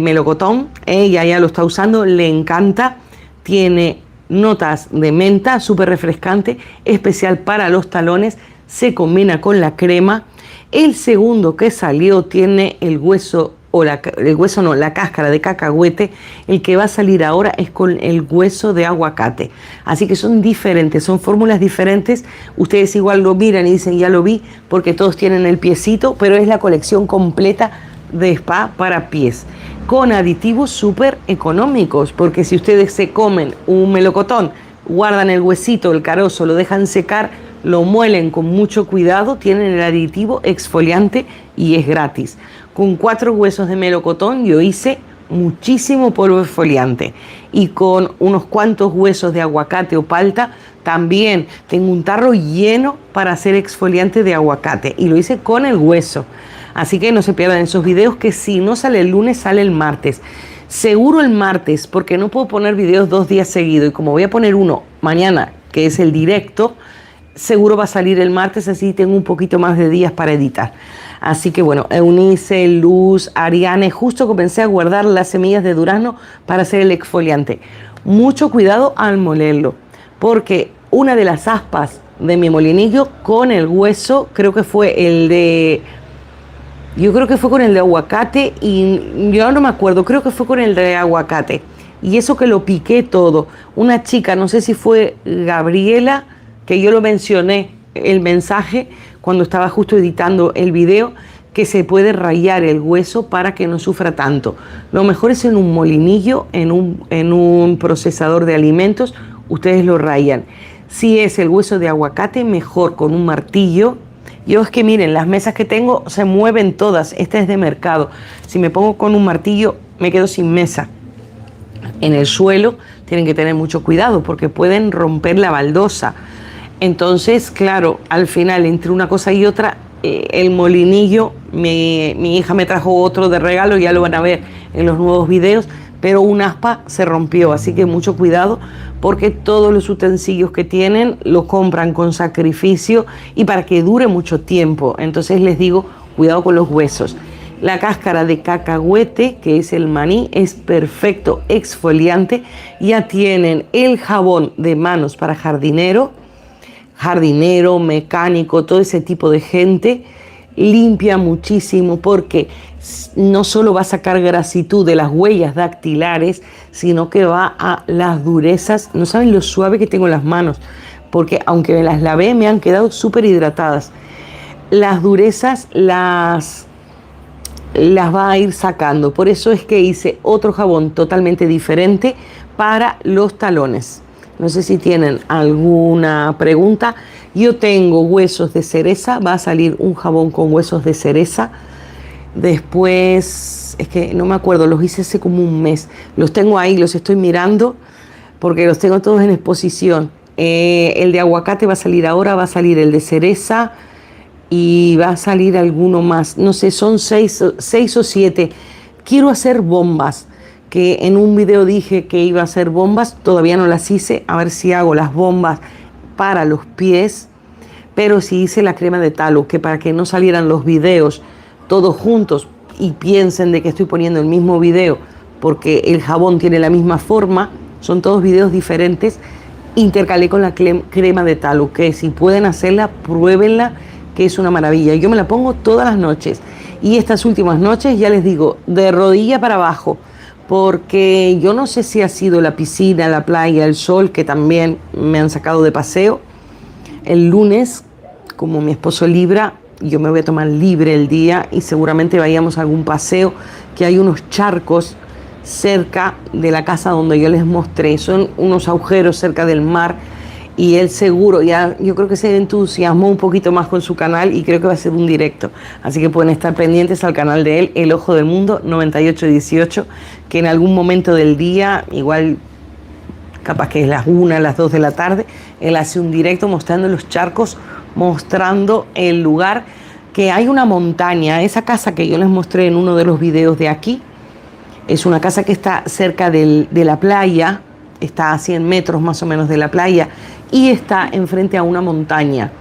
melocotón. Ella ya lo está usando, le encanta. Tiene notas de menta, súper refrescante, especial para los talones, se combina con la crema. El segundo que salió tiene el hueso, la cáscara de cacahuete. El que va a salir ahora es con el hueso de aguacate. Así que son diferentes, son fórmulas diferentes. Ustedes igual lo miran y dicen, ya lo vi, porque todos tienen el piecito, pero es la colección completa de spa para pies, con aditivos súper económicos, porque si ustedes se comen un melocotón, guardan el huesito, el carozo, lo dejan secar, lo muelen con mucho cuidado, tienen el aditivo exfoliante y es gratis. Con 4 huesos de melocotón yo hice muchísimo polvo exfoliante y con unos cuantos huesos de aguacate o palta también tengo un tarro lleno para hacer exfoliante de aguacate y lo hice con el hueso. Así que no se pierdan esos videos, que si no sale el lunes sale el martes. Seguro el martes, porque no puedo poner videos 2 días seguidos y como voy a poner uno mañana, que es el directo, seguro va a salir el martes, así tengo un poquito más de días para editar. Así que bueno, Eunice, Luz, Ariane, justo comencé a guardar las semillas de durazno para hacer el exfoliante. Mucho cuidado al molerlo, porque una de las aspas de mi molinillo con el hueso, creo que fue el de... Yo creo que fue con el de aguacate y yo no me acuerdo, creo que fue con el de aguacate. Y eso que lo piqué todo. Una chica, no sé si fue Gabriela, que yo lo mencioné, el mensaje, cuando estaba justo editando el video, que se puede rayar el hueso para que no sufra tanto. Lo mejor es en un molinillo, en un procesador de alimentos, ustedes lo rayan. Si es el hueso de aguacate, mejor con un martillo. Yo es que miren, las mesas que tengo se mueven todas, esta es de mercado. Si me pongo con un martillo, me quedo sin mesa. En el suelo tienen que tener mucho cuidado porque pueden romper la baldosa. Entonces, claro, al final, entre una cosa y otra, el molinillo. Mi hija me trajo otro de regalo, ya lo van a ver en los nuevos videos, pero un aspa se rompió, así que mucho cuidado porque todos los utensilios que tienen los compran con sacrificio y para que dure mucho tiempo. Entonces les digo, cuidado con los huesos. La cáscara de cacahuete, que es el maní, es perfecto exfoliante. Ya tienen el jabón de manos para jardinero, mecánico, todo ese tipo de gente. Limpia muchísimo porque no solo va a sacar grasitud de las huellas dactilares, sino que va a las durezas. No saben lo suave que tengo las manos, porque aunque me las lavé, me han quedado súper hidratadas. Las durezas las va a ir sacando. Por eso es que hice otro jabón totalmente diferente para los talones. No sé si tienen alguna pregunta. Yo tengo huesos de cereza, va a salir un jabón con huesos de cereza. Después, es que no me acuerdo, los hice hace como un mes. Los tengo ahí, los estoy mirando porque los tengo todos en exposición. El de aguacate va a salir ahora, va a salir el de cereza y va a salir alguno más. No sé, son 6 o 7. Quiero hacer bombas, que en un video dije que iba a hacer bombas, todavía no las hice. A ver si hago las bombas para los pies, pero sí hice la crema de talo, que para que no salieran los videos todos juntos y piensen de que estoy poniendo el mismo video, porque el jabón tiene la misma forma, son todos videos diferentes, intercalé con la crema de talo, que si pueden hacerla, pruébenla, que es una maravilla. Yo me la pongo todas las noches y estas últimas noches, ya les digo, de rodilla para abajo, porque yo no sé si ha sido la piscina, la playa, el sol, que también me han sacado de paseo. El lunes, como mi esposo libra, yo me voy a tomar libre el día y seguramente vayamos a algún paseo, que hay unos charcos cerca de la casa donde yo les mostré. Son unos agujeros cerca del mar y él seguro, ya yo creo que se entusiasmó un poquito más con su canal y creo que va a ser un directo. Así que pueden estar pendientes al canal de él, El Ojo del Mundo 9818, que en algún momento del día, igual capaz que es las 1, las 2 de la tarde, él hace un directo mostrando los charcos, mostrando el lugar, que hay una montaña. Esa casa que yo les mostré en uno de los videos de aquí, es una casa que está cerca de la playa, está a 100 metros más o menos de la playa y está enfrente a una montaña.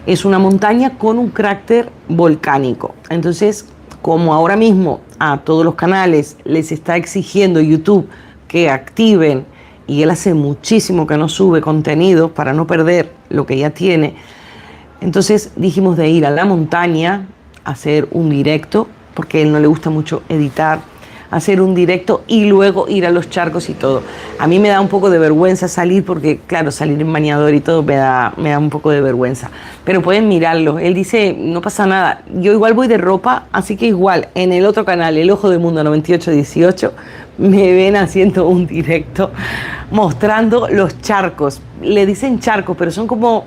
Es una montaña con un cráter volcánico. Entonces, como ahora mismo a todos los canales les está exigiendo YouTube que activen, y él hace muchísimo que no sube contenido para no perder lo que ya tiene, entonces dijimos de ir a la montaña a hacer un directo, porque a él no le gusta mucho editar, hacer un directo y luego ir a los charcos y todo. A mí me da un poco de vergüenza salir porque, claro, salir en bañador y todo me da un poco de vergüenza. Pero pueden mirarlo. Él dice, no pasa nada. Yo igual voy de ropa, así que igual en el otro canal, El Ojo del Mundo 9818, me ven haciendo un directo mostrando los charcos. Le dicen charcos, pero son como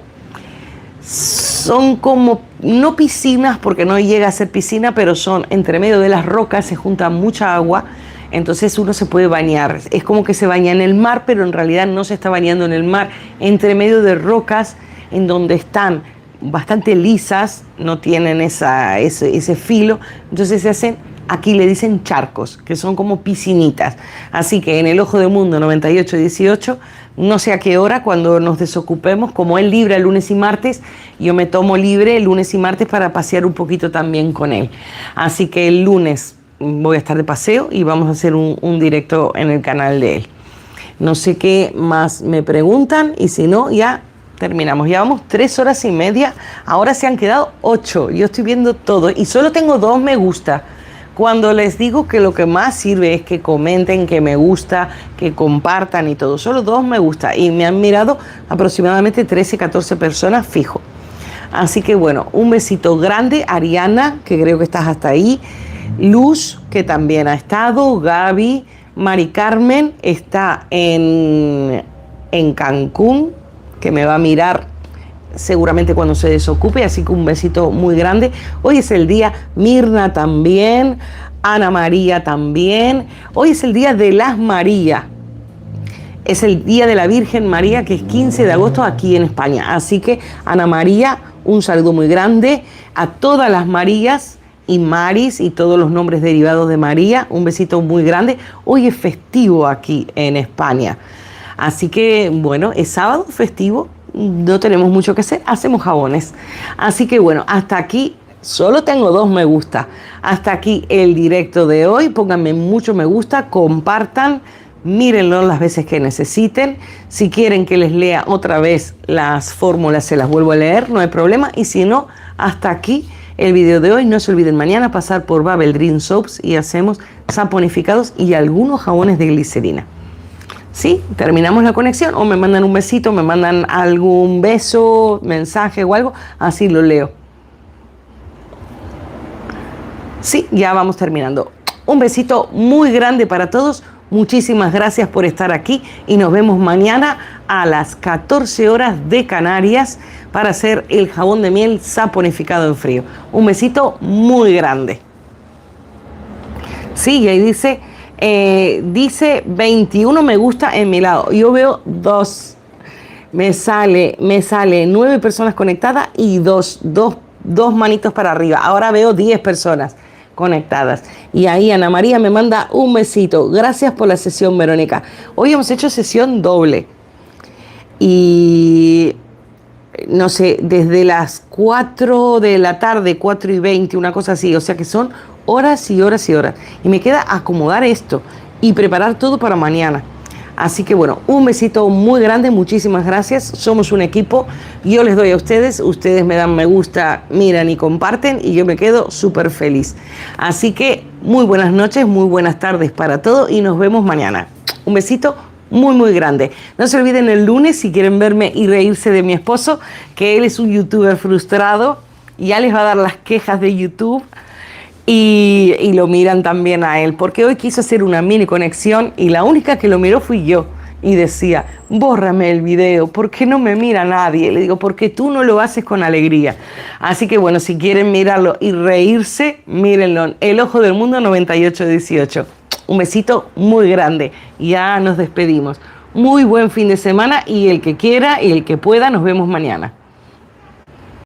no piscinas, porque no llega a ser piscina, pero son entre medio de las rocas, se junta mucha agua, entonces uno se puede bañar. Es como que se baña en el mar, pero en realidad no se está bañando en el mar, entre medio de rocas en donde están bastante lisas, no tienen ese filo, entonces se hacen, aquí le dicen charcos, que son como piscinitas. Así que en El Ojo del Mundo 9818, no sé a qué hora, cuando nos desocupemos, como él libra el lunes y martes, yo me tomo libre el lunes y martes para pasear un poquito también con él. Así que el lunes voy a estar de paseo y vamos a hacer un directo en el canal de él. No sé qué más me preguntan y si no, ya terminamos. Llevamos 3 horas y media, ahora se han quedado 8. Yo estoy viendo todo y solo tengo 2 me gusta. Cuando les digo que lo que más sirve es que comenten, que me gusta, que compartan y todo. Solo 2 me gusta y me han mirado aproximadamente 13, 14 personas fijo. Así que bueno, un besito grande. Ariana, que creo que estás hasta ahí. Luz, que también ha estado. Gaby, Mari Carmen está en Cancún, que me va a mirar seguramente cuando se desocupe, así que un besito muy grande. Hoy es el día, Mirna también, Ana María también. Hoy es el día de las María. Es el día de la Virgen María, que es 15 de agosto aquí en España. Así que, Ana María, Un saludo muy grande a todas las Marías y Maris y todos los nombres derivados de María. Un besito muy grande. Hoy es festivo aquí en España. Así que, bueno, es sábado festivo. No tenemos mucho que hacer. Hacemos jabones. Así que, bueno, hasta aquí. Solo tengo 2 me gusta. Hasta aquí el directo de hoy. Pónganme mucho me gusta. Compartan. Mírenlo las veces que necesiten. Si quieren que les lea otra vez las fórmulas, se las vuelvo a leer, no hay problema. Y si no, hasta aquí el video de hoy. No se olviden mañana pasar por Babel Dream Soaps y hacemos saponificados y algunos jabones de glicerina. ¿Sí? Terminamos la conexión o me mandan un besito, me mandan algún beso, mensaje o algo, así lo leo. Sí, ya vamos terminando. Un besito muy grande para todos. Muchísimas gracias por estar aquí y nos vemos mañana a las 14 horas de Canarias para hacer el jabón de miel saponificado en frío. Un besito muy grande. Sí, y ahí dice 21 me gusta en mi lado. Yo veo 2. Me sale 9 personas conectadas y dos manitos para arriba. Ahora veo 10 personas conectadas. Y ahí Ana María me manda un besito. Gracias por la sesión, Verónica. Hoy hemos hecho sesión doble. Y no sé, desde las 4 de la tarde, 4:20, una cosa así. O sea que son horas y horas y horas. Y me queda acomodar esto y preparar todo para mañana. Así que bueno, un besito muy grande, muchísimas gracias. Somos un equipo, yo les doy a ustedes, ustedes me dan me gusta, miran y comparten y yo me quedo súper feliz. Así que muy buenas noches, muy buenas tardes para todos y nos vemos mañana. Un besito muy muy grande. No se olviden el lunes si quieren verme y reírse de mi esposo, que él es un youtuber frustrado, ya les va a dar las quejas de YouTube. Y lo miran también a él, porque hoy quiso hacer una mini conexión y la única que lo miró fui yo. Y decía, bórrame el video, ¿por qué no me mira nadie? Le digo, porque tú no lo haces con alegría. Así que bueno, si quieren mirarlo y reírse, mírenlo. El Ojo del Mundo 9818. Un besito muy grande. Ya nos despedimos. Muy buen fin de semana y el que quiera y el que pueda, nos vemos mañana.